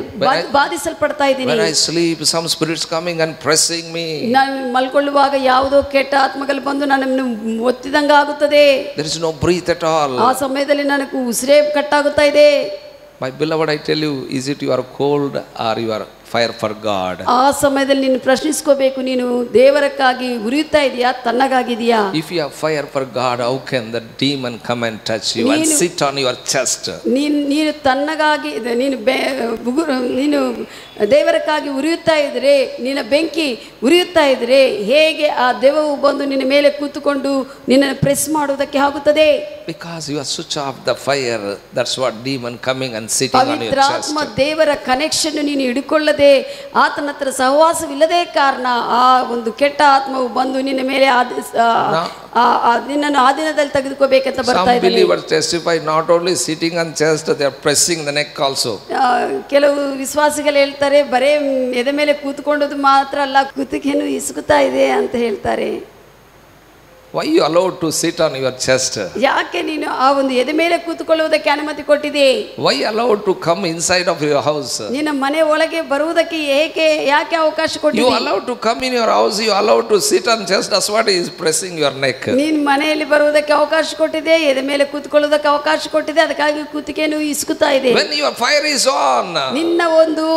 ಬಾಧಿಸಲ್ಪಡ್ತಾ ಇದ್ದೀನಿ. When I sleep, some spirits coming and pressing me. ನಾನು ಮಲ್ಕೊಳ್ಳುವಾಗ ಯಾವುದೋ ಕೆಟ್ಟ ಆತ್ಮಗಳು ಬಂದು ನನ್ನನ್ನು ಒತ್ತಿದಂಗ ಆಗುತ್ತದೆ. There is no breath at all. ಆ ಸಮಯದಲ್ಲಿ ನನಗೆ ಉಸಿರೇ ಕಟ್ಟಾಗುತ್ತಾ ಇದೆ. My beloved, I tell you, is it you are cold or you are fire for God? ಆ ಸಮಯದಲ್ಲಿ ನೀನು ಪ್ರಶ್ನಿಸ್ಕೋಬೇಕು, ನೀನು ದೇವರಕ್ಕಾಗಿ ಉರಿಯುತ್ತಾ ಇದೆಯಾ, ತಣ್ಣಗಾಗಿದೆಯಾ? If you have fire for God, how can the demon come and touch you and sit on your chest? ನೀನು ತಣ್ಣಗಾಗಿ ನೀನು ದೇವರಕ್ಕಾಗಿ ಉರಿಯುತ್ತಾ ಇದ್ರೆ, ನಿನ್ನ ಬೆಂಕಿ ಉರಿಯುತ್ತಾ ಇದ್ರೆ ಹೇಗೆ ಆ ದೆವ್ವವು ಬಂದು ನಿನ್ನ ಮೇಲೆ ಕೂತುಕೊಂಡು ನಿನ್ನನ್ನು ಪ್ರೆಸ್ ಮಾಡುವುದಕ್ಕೆ ಆಗುತ್ತದೆ? Because you are switch off the fire, that's what demon coming and sitting on your chest. ಪವಿತ್ರಾತ್ಮ ದೇವರ ಕನೆಕ್ಷನ್ ನೀನು ಹಿಡ್ಕೊಳ್ಳದೆ, ಆತನ ಹತ್ರ ಸಹವಾಸವಿಲ್ಲದೆ ಕಾರಣ ಆ ಒಂದು ಕೆಟ್ಟ ಆತ್ಮವು ಬಂದು ನಿನ್ನ ಮೇಲೆ ನಿನ್ನನ್ನು ಆ ದಿನದಲ್ಲಿ ತೆಗೆದುಕೋಬೇಕಂತ ಬರ್ತಾ Some ಇದ್ದಾನೆ. believers testify not only sitting on chest, they are pressing the neck also. ಕೆಲವು ವಿಶ್ವಾಸಿಗಳು ಹೇಳ್ತಾರೆ ಬರೇ ಎದೆ ಮೇಲೆ ಕೂತ್ಕೊಂಡದ್ದು ಮಾತ್ರ ಅಲ್ಲ, ಕುತ್ತಿಗೆನು ಇಸುಗುತ್ತಾ ಇದೆ ಅಂತ ಹೇಳ್ತಾರೆ. Why you allowed to sit on your chest? ಯಾಕೆ ನೀನು ಆ ಒಂದು ಎದೆ ಮೇಲೆ ಕೂತ್ಕೊಳ್ಳುವುದಕ್ಕೆ ಅನುಮತಿ ಕೊಟ್ಟಿದೆ? Why allowed to come inside of your house? ನಿನ್ನ ಮನೆ ಒಳಗೆ ಬರುವುದಕ್ಕೆ ಯಾಕೆ ಅವಕಾಶ You ಕೊಟ್ಟಿದೆ? allowed to come in your house, you allowed to sit on chest, that's what is pressing your neck. ನೀನು ಮನೆಯಲ್ಲಿ ಬರುವುದಕ್ಕೆ ಅವಕಾಶ ಕೊಟ್ಟಿದೆ, ಎದೆ ಮೇಲೆ ಕೂತ್ಕೊಳ್ಳುವುದಕ್ಕೆ ಅವಕಾಶ ಕೊಟ್ಟಿದೆ, ಅದಕ್ಕಾಗಿ ಕುತ್ತಿಗೆನು ಇಸುಗುತ್ತಾ ಇದೆ. When your fire is on, ನಿನ್ನ ಒಂದು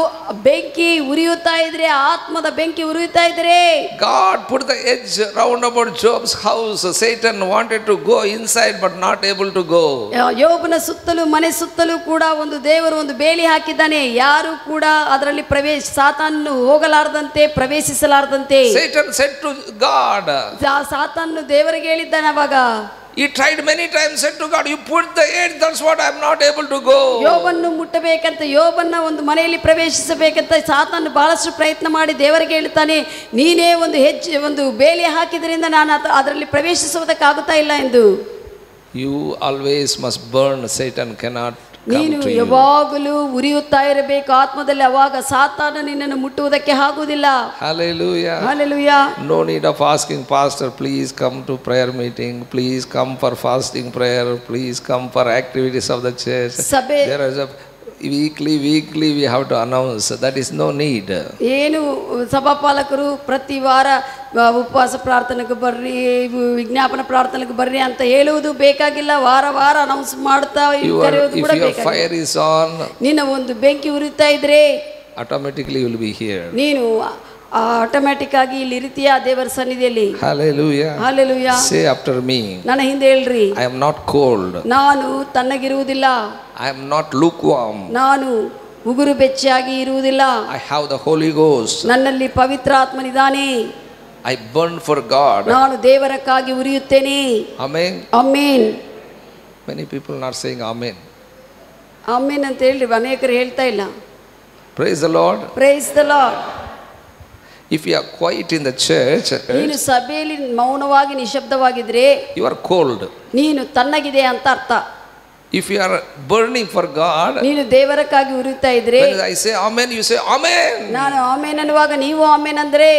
ಬೆಂಕಿ ಉರಿಯುತ್ತಾ ಇದ್ರೆ, ಆತ್ಮದ ಬೆಂಕಿ ಉರಿಯುತ್ತಾ ಇದ್ರೆ, God put the edge round about Job's house. Satan wanted to go inside but not able to go. ಯೋಬನ ಸುತ್ತಲೂ ಮನೆ ಸುತ್ತಲೂ ಕೂಡ ಒಂದು ದೇವರು ಒಂದು ಬೇಲಿ ಹಾಕಿದ್ದಾನೆ, ಯಾರು ಕೂಡ ಅದರಲ್ಲಿ ಸಾತಾನನು ಹೋಗಲಾರದಂತೆ ಪ್ರವೇಶಿಸಲಾರದಂತೆ. Satan said to God, ಸಾತಾನನು ದೇವರಿಗೆ ಹೇಳಿದ್ದಾನೆ. ಅವಾಗ he tried many times, said to God, you put the edge, that's what I am not able to go. ಯೋಬನ್ನು ಮುಟ್ಟಬೇಕಂತ, ಯೋಬನ್ನ ಒಂದು ಮನೆಯಲ್ಲಿ ಪ್ರವೇಶಿಸಬೇಕಂತ ಸಾತಾನು ಬಹಳಷ್ಟು ಪ್ರಯತ್ನ ಮಾಡಿ ದೇವರಿಗೆ ಹೇಳ್ತಾನೆ, ನೀನೇ ಒಂದು ಹೆಜ್ಜೆ ಒಂದು ಬೇಲಿ ಹಾಕಿದ್ರಿಂದ ನಾನು ಅದರಲ್ಲಿ ಪ್ರವೇಶಿಸುವುದಕ್ಕಾಗುತ್ತಾ ಇಲ್ಲ ಎಂದು. You always must burn, Satan cannot ನೀನು ಯಾವಾಗಲೂ ಉರಿಯುತ್ತಾ ಇರಬೇಕು ಆತ್ಮದಲ್ಲಿ, ಅವಾಗ ಸಾತಾನ ನಿನ್ನನ್ನು ಮುಟ್ಟುವುದಕ್ಕೆ ಆಗುವುದಿಲ್ಲ. Hallelujah. Hallelujah. No need of asking pastor, please come to prayer meeting, please come for fasting prayer, please come for activities of the church. There is a weekly we have to announce, that is no need. ಏನು ಸಭಾಪಾಲಕರು ಪ್ರತಿ ವಾರ ಉಪವಾಸ ಪ್ರಾರ್ಥನೆಗೆ ಬರ್ರಿ, ವಿಜ್ಞಾಪನ ಪ್ರಾರ್ಥನೆಗೆ ಬರ್ರಿ ಅಂತ ಹೇಳುವುದು ಬೇಕಾಗಿಲ್ಲ. ವಾರ ವಾರ ಅನೌನ್ಸ್ ಮಾಡ್ತಾ ಕರೆಯೋದು ಕೂಡ ಬೇಕಾಗಿಲ್ಲ. Fire is on, ನಿನ್ನ ಒಂದು ಬೆಂಕಿ ಉರಿತಾ ಇದ್ರೆ automatically you will be here. ನೀನು ಆಟೋಮ್ಯಾಟಿಕ್ ಆಗಿ ಇಲ್ಲಿ ಇರ್ತೀಯ ದೇವರ ಸನ್ನಿಧಿಯಲ್ಲಿ. Hallelujah. Hallelujah. Say after me. ನನ್ನ ಹಿಂದೆ ಹೇಳ್ರಿ, I am not cold. ನಾನು ತಣ್ಣಗಿರುವುದಿಲ್ಲ. I am not lukewarm. ನಾನು ಉಗುರು ಬೆಚ್ಚಾಗಿ ಇರುವುದಿಲ್ಲ. I have the Holy Ghost. ನನ್ನಲ್ಲಿ ಪವಿತ್ರಾತ್ಮನಿದ್ದಾನೆ. I burn for God. ನಾನು ದೇವರಕ್ಕಾಗಿ ಉರಿಯುತ್ತೇನೆ. Amen. Amen. Many people not saying amen. Amen ಅಂತ ಹೇಳ್ರಿ, ಅನೇಕರು ಹೇಳ್ತಾ ಇಲ್ಲ. Praise the Lord. Praise the Lord. If you are quiet in the church, ನೀನು ಸಭೆಯಲ್ಲಿ ಮೌನವಾಗಿ ನಿಶಬ್ದವಾಗಿದ್ರೆ you are cold. ನೀನು ತಣ್ಣಗಿದೆ ಅಂತ ಅರ್ಥ. If you are burning for God, ನೀನು ದೇವರಕ್ಕಾಗಿ ಉರಿಯುತ್ತಾ ಇದ್ರೆ, when I say amen, you say amen. ನಾನು ಆಮೆನ್ ಅನ್ನುವಾಗ ನೀವು ಆಮೆನ್ ಅಂದ್ರೆ,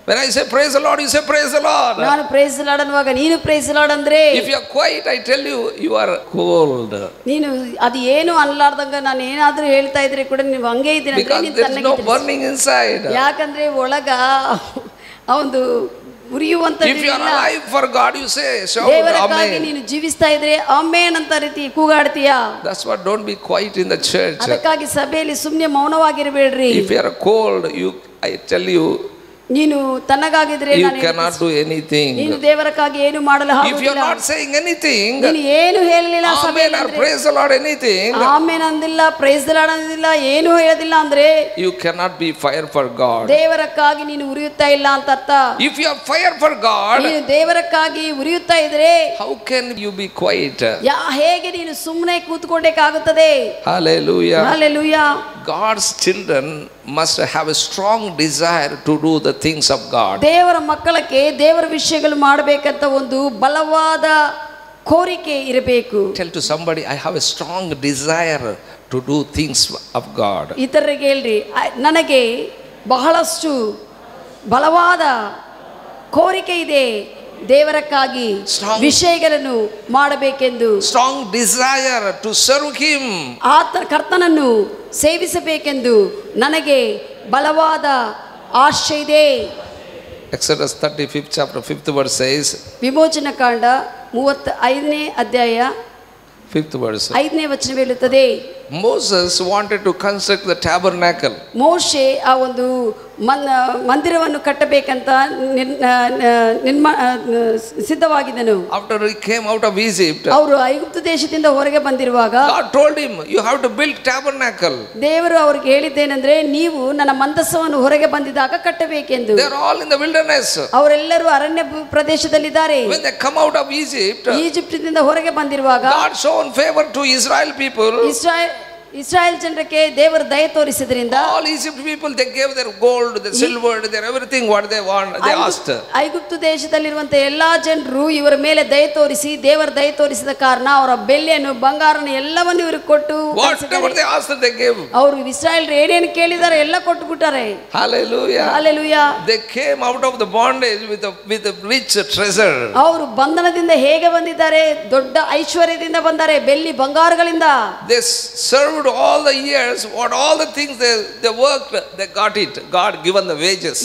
when I say praise the Lord, you say praise the Lord. ನಾನು ಪ್ರೈಸ್ ದಿ ಲಾರ್ಡ್ ಅನ್ನುವಾಗ ನೀನು ಪ್ರೈಸ್ ದಿ ಲಾರ್ಡ್ ಅಂದ್ರೆ, if you are quiet, I tell you, you are cold. ನೀನು ಅದು ಏನು ಅನ್ಲಾರ್ದಂಗ ನಾನು ಏನಾದ್ರೂ ಹೇಳ್ತಾ ಇದ್ರೆ ಕೂಡ ನೀವು ಹಂಗೆ ಇದ್ದೀರ, because there is no burning inside. ಯಾಕಂದ್ರೆ ಒಳಗ ಒಂದು ಉರಿಯುವಂತ. if you are alive for God, you say shout ದೇವರಕ್ಕಾಗಿ amen. ನೀನು ಜೀವಿಸ್ತಾ ಇದ್ರೆ ಆಮೆನ್ ಅಂತ ರೀತಿ ಕೂಗಾಡ್ತೀಯಾ. that's what, don't be quiet in the church. ಅದಕ್ಕಾಗಿ ಸಭೆಯಲ್ಲಿ ಸುಮ್ಮನೆ ಮೌನವಾಗಿರಬೇಡ್ರಿ. if you are cold, I tell you, ನೀನು ತನ್ನಗಾಗಿದ್ರೆ you cannot do anything. ನೀನು ದೇವರಕ್ಕಾಗಿ ಏನು ಮಾಡಲು if you are not saying anything, ನೀನು ಏನು ಹೇಳಲಿಲ್ಲ amen ಸಭೆಯಲ್ಲಿ or praise the Lord anything, amen ಅಂದಿಲ್ಲ, ಪ್ರೈಸ್ ದಿ ಲಾರ್ಡ್ ಅಂದಿಲ್ಲ, ಏನು ಹೇಳೋದಿಲ್ಲ ಅಂದ್ರೆ you cannot be fire for God. ದೇವರಕ್ಕಾಗಿ ನೀನು ಉರಿಯುತ್ತಾ ಇಲ್ಲ ಅಂತ ಅರ್ಥ. if you are fire for God, ನೀನು ದೇವರಕ್ಕಾಗಿ ಉರಿಯುತ್ತಾ ಇದ್ರೆ how can you be quiet? ಹೇಗೆ ನೀನು ಸುಮ್ಮನೆ ಕೂತ್ಕೊಳ್ಳಬೇಕಾಗುತ್ತದೆ? Hallelujah. Hallelujah. God's children must have a strong desire to do the things of God. ದೇವರ ಮಕ್ಕಳಿಗೆ ದೇವರ ವಿಷಯಗಳು ಮಾಡಬೇಕಂತ ಒಂದು ಬಲವಾದ ಕೋರಿಕೆ ಇರಬೇಕು. Tell to somebody, I have a strong desire to do things of God. ಇತರರಿಗೆ ಹೇಳ್ರಿ, ನನಗೆ ಬಹಳಷ್ಟು ಬಲವಾದ ಕೋರಿಕೆ ಇದೆ ದೇವರಕ್ಕಾಗಿ ವಿಷಯಗಳನ್ನು ಮಾಡಬೇಕೆಂದು. strong desire to serve him. ಕರ್ತನನ್ನು ಸೇವಿಸಬೇಕೆಂದು ನನಗೆ ಬಲವಾದ ಆಶೆ ಇದೆ. Exodus 35th chapter 5th verse says, ವಿಮೋಚನ ಕಾಂಡ 35ನೇ ಅಧ್ಯಾಯ 5th verse, 5ನೇ ವಚನ ಹೇಳುತ್ತದೆ, Moses wanted to construct the tabernacle. ಮೋಶೆ ಆ ಒಂದು ಮಂದಿರವನ್ನು ಕಟ್ಟಬೇಕಂತ ಸಿದ್ಧವಾಗಿದ್ದನು. after he came out of Egypt, ಅವರು ಐಗುಪ್ತ ದೇಶದಿಂದ ಹೊರಗೆ ಬಂದಿರುವಾಗ God told him, you have to build tabernacle. ದೇವರು ಅವರಿಗೆ ಹೇಳಿದ್ದೇನೆಂದ್ರೆ, ನೀವು ನನ್ನ ಮಂದಸವನ್ನು ಹೊರಗೆ ಬಂದಿದ್ದಾಗ ಕಟ್ಟಬೇಕೆಂದು. they are all in the wilderness. ಅವರೆಲ್ಲರೂ ಅರಣ್ಯ ಪ್ರದೇಶದಲ್ಲಿದ್ದಾರೆ. when they come out of Egypt, ಈಜಿಪ್ಟಿನಿಂದ ಹೊರಗೆ ಬಂದಿರುವಾಗ God shown favor to Israel people. Israel ಜನರಿಗೆ ದೇವರು ದಯೆ ತೋರಿಸಿದ್ರಿಂದ all Egypt people, they gave their gold, their silver, their everything what they want, they asked. ಐಗುಪ್ತ ದೇಶದಲ್ಲಿರುವಂತ ಎಲ್ಲಾ ಜನರು ಇವರ ಮೇಲೆ ದಯೆ ತೋರಿಸಿ ದೇವರ ದಯೆ ತೋರಿಸಿದ ಕಾರಣ ಅವರ ಬೆಳ್ಳಿಯನ್ನು ಬಂಗಾರನ ಎಲ್ಲವನ್ನು ಇವರು ಕೊಟ್ಟು whatever they asked they gave. ಅವರು ಇಸ್ರಾಯೇಲ್ ಏನೇನು ಕೇಳಿದಾರೆ ಎಲ್ಲ ಕೊಟ್ಟು ಬಿಟ್ಟಾರೆ. Hallelujah. Hallelujah. They came out of the bondage with a rich treasure. ಅವರು ಬಂಧನದಿಂದ ಹೇಗೆ ಬಂದಿದ್ದಾರೆ? ದೊಡ್ಡ ಐಶ್ವರ್ಯದಿಂದ ಬಂದಾರೆ, ಬೆಳ್ಳಿ ಬಂಗಾರಗಳಿಂದ. They served all the years, what all the things they worked, they got it. God given the wages.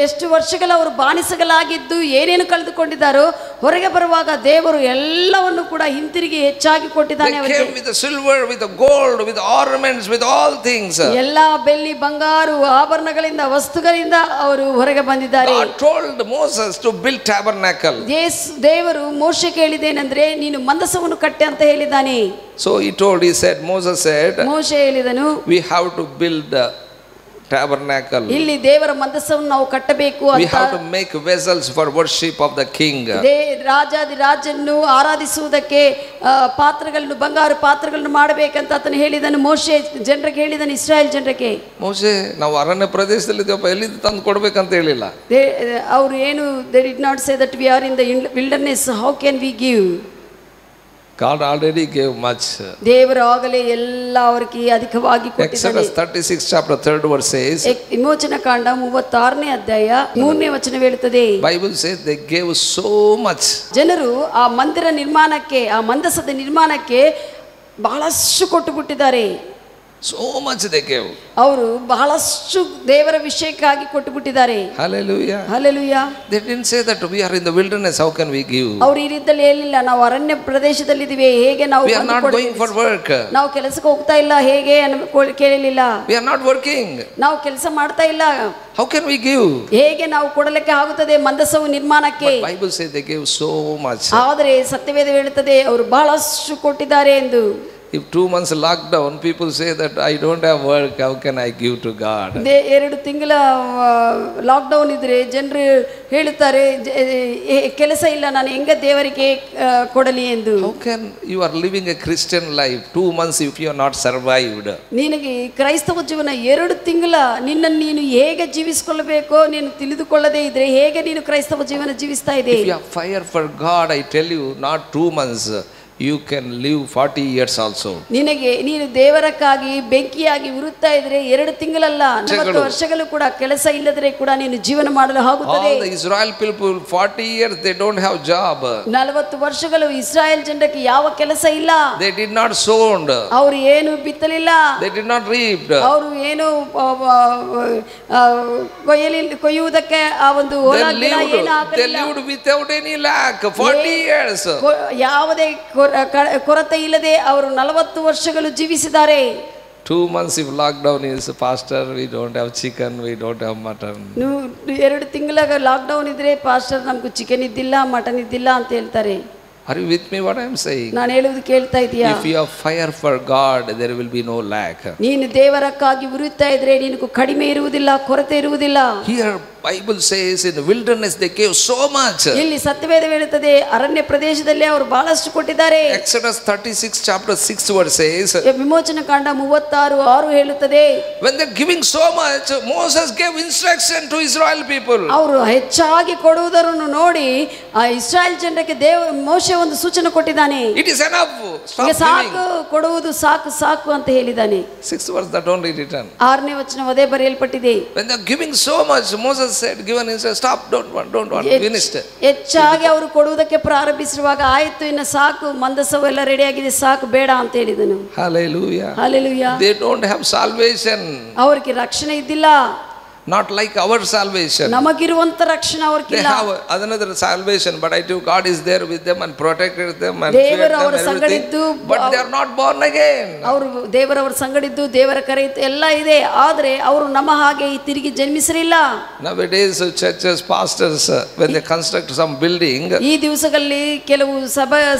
ಎಷ್ಟು ವರ್ಷಗಳ ಅವರು ಬಾಣಿಸಗಳಾಗಿದ್ದು ಏನೇನು ಕಳೆದುಕೊಂಡಿದ್ದಾರೋ ಹೊರಗೆ ಬರುವಾಗ ದೇವರು ಎಲ್ಲವನ್ನು ಕೂಡ ಹಿಂತಿರುಗಿ ಹೆಚ್ಚಾಗಿ ಕೊಟ್ಟಿದ್ದಾನೆ ಅವರಿಗೆ. They came with the silver, with the gold, with the ornaments, with all things. ಎಲ್ಲಾ ಬೆಳ್ಳಿ ಬಂಗಾರು ಆಭರಣಗಳಿಂದ ವಸ್ತುಗಳಿಂದ ಅವರು ಹೊರಗೆ ಬಂದಿದ್ದಾರೆ. God told Moses to build tabernacle. ದೇವರು ಮೋಶೆಗೆ ಹೇಳಿದೇನೆಂದ್ರೆ ನೀನು ಮಂದಸವನ್ನು ಕಟ್ಟೆ ಅಂತ ಹೇಳಿದ್ದಾನೆ. So Moses said, ಮೋಶೆ ಹೇಳಿದನು, we have to build a tabernacle. ಇಲ್ಲಿ ದೇವರ ಮಂದಸವನ್ನು ನಾವು ಕಟ್ಟಬೇಕು ಅಂತ. We have to make vessels for worship of the king. ರಾಜನ್ನು ಆರಾಧಿಸುವುದಕ್ಕೆ ಪಾತ್ರಗಳನ್ನು, ಬಂಗಾರ ಪಾತ್ರಗಳನ್ನು ಮಾಡಬೇಕಂತ ಆತನು ಹೇಳಿದನು. ಮೋಶೆ ಜನರಿಗೆ ಹೇಳಿದನು, ಇಸ್ರಾಯೇಲ್ ಜನರಿಗೆ. ಮೋಶೆ ನಾವು ಅರಣ್ಯ ಪ್ರದೇಶದಲ್ಲಿ ಇದ್ದೇವಪ್ಪ, ಎಲ್ಲಿ ತಂದು ಕೊಡಬೇಕಂತ ಹೇಳಿಲ್ಲ. ಅವರು ಏನು, they did not say that we are in the wilderness, how can we give? God already gave much. ದೇವರು ಆಗಲೇ ಎಲ್ಲ ಅವರಿಗೆ ಅಧಿಕವಾಗಿ ಕೊಟ್ಟಿದ್ದಾನೆ. Exodus 36 chapter 3rd verse says, ವಿಮೋಚನ ಕಾಂಡ 36ನೇ ಅಧ್ಯಾಯ 3ನೇ ವಚನ ಹೇಳುತ್ತದೆ. Bible says they gave so much. ಜನರು ಆ ಮಂದಿರ ನಿರ್ಮಾಣಕ್ಕೆ, ಆ ಮಂದಸದ ನಿರ್ಮಾಣಕ್ಕೆ ಬಹಳಷ್ಟು ಕೊಟ್ಟು ಬಿಟ್ಟಿದ್ದಾರೆ. So much they gave. ಅವರು ಬಹಳಷ್ಟು ದೇವರ ವಿಷಯಕ್ಕಾಗಿ ಕೊಟ್ಟು ಬಿಟ್ಟಿದ್ದಾರೆ. Hallelujah. Hallelujah. They didn't say that we are in the wilderness, how can we give? ಅವರು ಈ ರೀತಿಯಲ್ಲಿ ಹೇಳಿಲ್ಲ, ನಾವು ಅರಣ್ಯ ಪ್ರದೇಶದಲ್ಲಿ ಇದ್ದೀವಿ, ಹೇಗೆ ನಾವು we are not going for work. ನಾವು ಕೆಲಸಕ್ಕೆ ಹೋಗ್ತಾ ಇಲ್ಲ, ಹೇಗೆ ಕೇಳಲಿಲ್ಲ. we are not working. ನಾವು ಕೆಲಸ ಮಾಡ್ತಾ ಇಲ್ಲ, how can we give? ಹೇಗೆ ನಾವು ಕೊಡಲಿಕ್ಕೆ ಆಗುತ್ತದೆ ಮಂದಸವು ನಿರ್ಮಾಣಕ್ಕೆ? But Bible says they gave so much. ಆದರೆ ಸತ್ಯವೇದ ಹೇಳುತ್ತದೆ ಅವರು ಬಹಳಷ್ಟು ಕೊಟ್ಟಿದ್ದಾರೆ ಎಂದು. If 2 months lockdown, people say that I don't have work, how can I give to God? 2 ತಿಂಗಳ ಲಾಕ್ಡೌನ್ ಇದ್ರೆ ಜನರು ಹೇಳುತ್ತಾರೆ, ಕೆಲಸ ಇಲ್ಲ, ನಾನು ಹೆಂಗೆ ದೇವರಿಗೆ ಕೊಡಲಿ ಎಂದು. How can you are living a Christian life 2 months if you are not survived? ನಿನಗೆ ಕ್ರೈಸ್ತವ ಜೀವನ 2 ತಿಂಗಳ ನಿನ್ನನ್ನು ನೀನು ಹೇಗೆ ಜೀವಿಸಿಕೊಳ್ಳಬೇಕೋ ನೀನು ತಿಳಿದುಕೊಳ್ಳದೇ ಇದ್ರೆ ಹೇಗೆ ನೀನು ಕ್ರೈಸ್ತವ ಜೀವನ ಜೀವಿಸ್ತಾ ಇದೆ? If you have fire for God, I tell you, not 2 months, you can live 40 years also. ನೀನು ದೇವರಕ್ಕಾಗಿ ಬೆಂಕಿಯಾಗಿ ಉರುತ್ತಾ ಇದ್ರೆ 2 ತಿಂಗಳಲ್ಲ 40 ವರ್ಷಗಳು ಕೂಡ ಕೆಲಸ ಇಲ್ಲದ್ರೆ ಕೂಡ ನೀನು ಜೀವನ ಮಾಡಲು ಆಗುತ್ತದೆ. All the Israel people 40 years they don't have job. 40 ವರ್ಷಗಳು ಇಸ್ರಾಯೇಲ್ ಜನರಿಗೆ ಯಾವ ಕೆಲಸ ಇಲ್ಲ. They did not sowed. ಅವರು ಏನು ಬಿತ್ತಲಿಲ್ಲ. They did not reaped. ಅವರು ಏನು ಕೊಯ್ಯುವುದಕ್ಕೆ ಆ ಒಂದು ಹೊಲಗಿನ ಏನು ಹಾಕಲಿಲ್ಲ. They lived without any lack 40 years. ಯಾವುದೇ ಕೊರತೆ ಇಲ್ಲದೆ ಅವರು 40 ವರ್ಷಗಳು ಜೀವಿಸಿದ್ದಾರೆ. 2 months if lockdown is, pastor, we don't have chicken, we don't have mutton. 2 ತಿಂಗಳ ಲಾಕ್ಡೌನ್ ಇದ್ರೆ ಪಾಸ್ಟರ್ ನಮ್ಗೆ ಚಿಕನ್ ಇದ್ದಿಲ್ಲ, ಮಟನ್ ಇದ್ದಿಲ್ಲ ಅಂತ ಹೇಳ್ತಾರೆ. Are you with me what I am saying? ನಾನು ಹೇಳುವುದು ಕೇಳ್ತಾ ಇದೀಯಾ? If you have fire for God, there will be no lack. ನೀನು ದೇವರಕ್ಕಾಗಿ ಉರಿಯುತ್ತಾ ಇದ್ರೆ ನಿನಗೆ ಕಡಿಮೆ ಇರುವುದಿಲ್ಲ, ಕೊರತೆ ಇರುವುದಿಲ್ಲ. Here Bible says in the wilderness they gave so much. ಇಲ್ಲಿ ಸತ್ಯವೇದ ಹೇಳುತ್ತದೆ ಅರಣ್ಯ ಪ್ರದೇಶದಲ್ಲಿ ಅವರು ಬಹಳಷ್ಟು ಕೊಟ್ಟಿದ್ದಾರೆ. Exodus 36 chapter 6 verse says, ವಿಮೋಚನ ಕಾಂಡ 36:6 ಹೇಳುತ್ತದೆ, when they are giving so much, Moses gave instruction to Israel people. ಅವರು ಹೆಚ್ಚಾಗಿ ಕೊಡುವುದನ್ನು ನೋಡಿ ಆ ಇಸ್ರಾಯೇಲ್ ಜನರಿಗೆ ಮೋಶೆ ಒಂದು ಸೂಚನೆ ಕೊಟ್ಟಿದ್ದಾನೆ. It is enough. ಸಾಕು, ಕೊಡುವುದು ಸಾಕು ಸಾಕು ಅಂತ ಹೇಳಿದ್ದಾನೆ. 6th verse that only written. 6ನೇ ವಚನ ಅದೇ ಬರೆಯಲ್ಪಟ್ಟಿದೆ. When they are giving so much, Moses said, given he said, stop, don't want, finished. ಹೆಚ್ಚಾಗಿ ಅವರು ಕೊಡುವುದಕ್ಕೆ ಪ್ರಾರಂಭಿಸುವಾಗ ಆಯ್ತು ಇನ್ನು ಸಾಕು, ಮಂದಸವು ಎಲ್ಲ ರೆಡಿ ಆಗಿದೆ, ಸಾಕು, ಬೇಡ ಅಂತ ಹೇಳಿದನು. Hallelujah. Hallelujah. They don't have salvation. ಅವರಿಗೆ ರಕ್ಷಣೆ ಇದ್ದಿಲ್ಲ. Not like our salvation. ನಮಗಿರುವಂತ ರಕ್ಷಣೆ ಅವರಿಗಿಲ್ಲ. They have another salvation, but I too God is there with them and protected them and ದೇವರು ಅವರ ಸಂಗಡಿದ್ದು, but they are not born again. ಅವರು ದೇವರವರ ಸಂಗಡಿದ್ದು ದೇವರ ಕರೆ ಎಲ್ಲ ಇದೆ, ಆದರೆ ಅವರು ನಮ್ಮ ಹಾಗೆ ತಿರುಗಿ ಜನ್ಮಿಸಲಿಲ್ಲ. Nowadays churches, pastors, when they construct some building, ಈ ದಿವಸಗಳಲ್ಲಿ ಕೆಲವು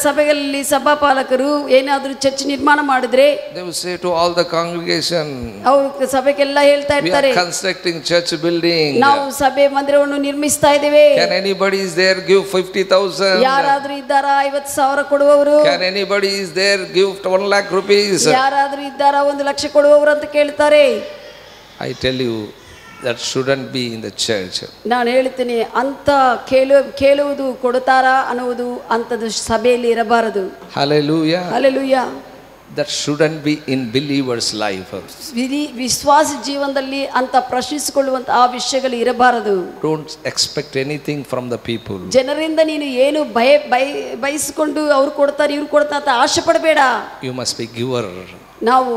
ಸಭೆಗಳಲ್ಲಿ ಸಭಾಪಾಲಕರು ಏನಾದರೂ ಚರ್ಚ್ ನಿರ್ಮಾಣ ಮಾಡಿದ್ರೆ they will say to all the congregation, ಅವರು ಸಭೆಗೆಲ್ಲ ಹೇಳ್ತಾ ಇರ್ತಾರೆ, we are constructing church church building. ನಾವು ಸಭೆ ಮಂದಿರವನ್ನು ನಿರ್ಮಿಸ್ತಾ ಇದ್ದೇವೆ. Can anybody is there give 50,000? ಯಾರಾದರೂ ಇದ್ದಾರಾ 50,000 ಕೊಡುವವರು? Can anybody is there give 1 lakh rupees? ಯಾರಾದರೂ ಇದ್ದಾರಾ 1 ಲಕ್ಷ ಕೊಡುವವರು ಅಂತ ಕೇಳ್ತಾರೆ. I tell you, that shouldn't be in the church. ನಾನು ಹೇಳ್ತೀನಿ, ಅಂತ ಕೇಳುವುದು ಕೊಡುತ್ತಾರಾ ಅನ್ನುವುದು ಅಂಥದ್ದು ಸಭೆಯಲ್ಲಿ ಇರಬಾರದು. Hallelujah. Hallelujah. That shouldn't be in believers' life. ವಿಶ್ವಾಸಿ ಜೀವನದಲ್ಲಿ ಅಂತ ಪ್ರಶ್ನಿಸಿಕೊಳ್ಳುವಂತ ಆ ವಿಷಯಗಳು ಇರಬಾರದು. Don't expect anything from the people. ಜನರಿಂದ ನೀನು ಏನು ಬಯಸಿಕೊಂಡು ಅವ್ರು ಕೊಡ್ತಾರೆ ಇವ್ರು ಕೊಡ್ತಾರೆ ಅಂತ ಆಶೆ ಪಡಬೇಡ. You must be giver. ನಾವು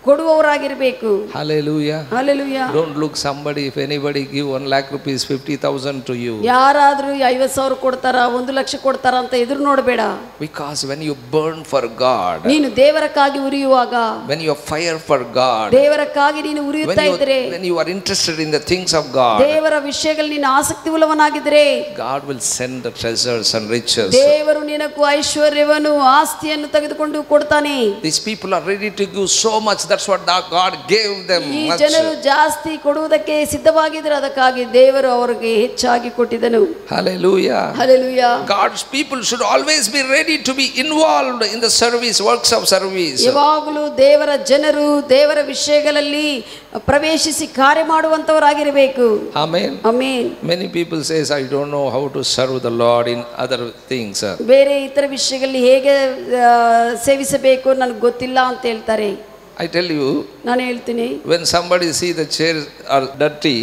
ಕೊಡುವವರಾಗಿರಬೇಕು. Hallelujah. Hallelujah. Don't look somebody, if anybody give 1 lakh rupees, 50,000 to you. ಯಾರಾದರೂ 50,000 ಕೊಡ್ತಾರಾ 1 ಲಕ್ಷ ಕೊಡ್ತಾರಾ ಅಂತ ಎದುರು ನೋಡಬೇಡ. Because when you burn for God, ನೀನು ದೇವರಕ್ಕಾಗಿ ಉರಿಯುವಾಗ, when you fire for God, ದೇವರಕ್ಕಾಗಿ ನೀನು ಉರಿಯುತ್ತಾ ಇದ್ದರೆ, when you are interested in the things of God, ದೇವರ ವಿಷಯಗಳಲ್ಲಿ ನೀನು ಆಸಕ್ತಿ ಉಳ್ಳವನಾಗಿದ್ದರೆ, God will send the treasures and riches. ದೇವರು ನಿನಗೂ ಐಶ್ವರ್ಯವನ್ನು ಆಸ್ತಿಯನ್ನು ತೆಗೆದುಕೊಂಡು ಕೊಡ್ತಾನೆ. These people are ready to give so much. That's what God gave them. ಈ ಜನರು ಜಾಸ್ತಿ ಕೊಡುವುದಕ್ಕೆ ಸಿದ್ಧವಾಗಿದ್ದರು, ಅದಕ್ಕಾಗಿ ದೇವರು ಅವರಿಗೆ ಹೆಚ್ಚಾಗಿ ಕೊಟ್ಟಿದ್ದನು. Hallelujah. Hallelujah. God's people should always be ready to be involved in the service, works of service. ಯಾವಾಗಲೂ ದೇವರ ಜನರು ದೇವರ ವಿಷಯಗಳಲ್ಲಿ ಪ್ರವೇಶಿಸಿ ಕಾರ್ಯ ಮಾಡುವಂತವರಾಗಿರಬೇಕು. Amen. Amen. Many people says, I don't know how to serve the Lord in other things. ಬೇರೆ ಇತರ ವಿಷಯಗಳಲ್ಲಿ ಹೇಗೆ ಸೇವಿಸಬೇಕು ನನಗೆ ಗೊತ್ತಿಲ್ಲ ಅಂತ ಹೇಳ್ತಾರೆ. I tell you, ನಾನು ಹೇಳ್ತೀನಿ, when somebody see the chairs are dirty,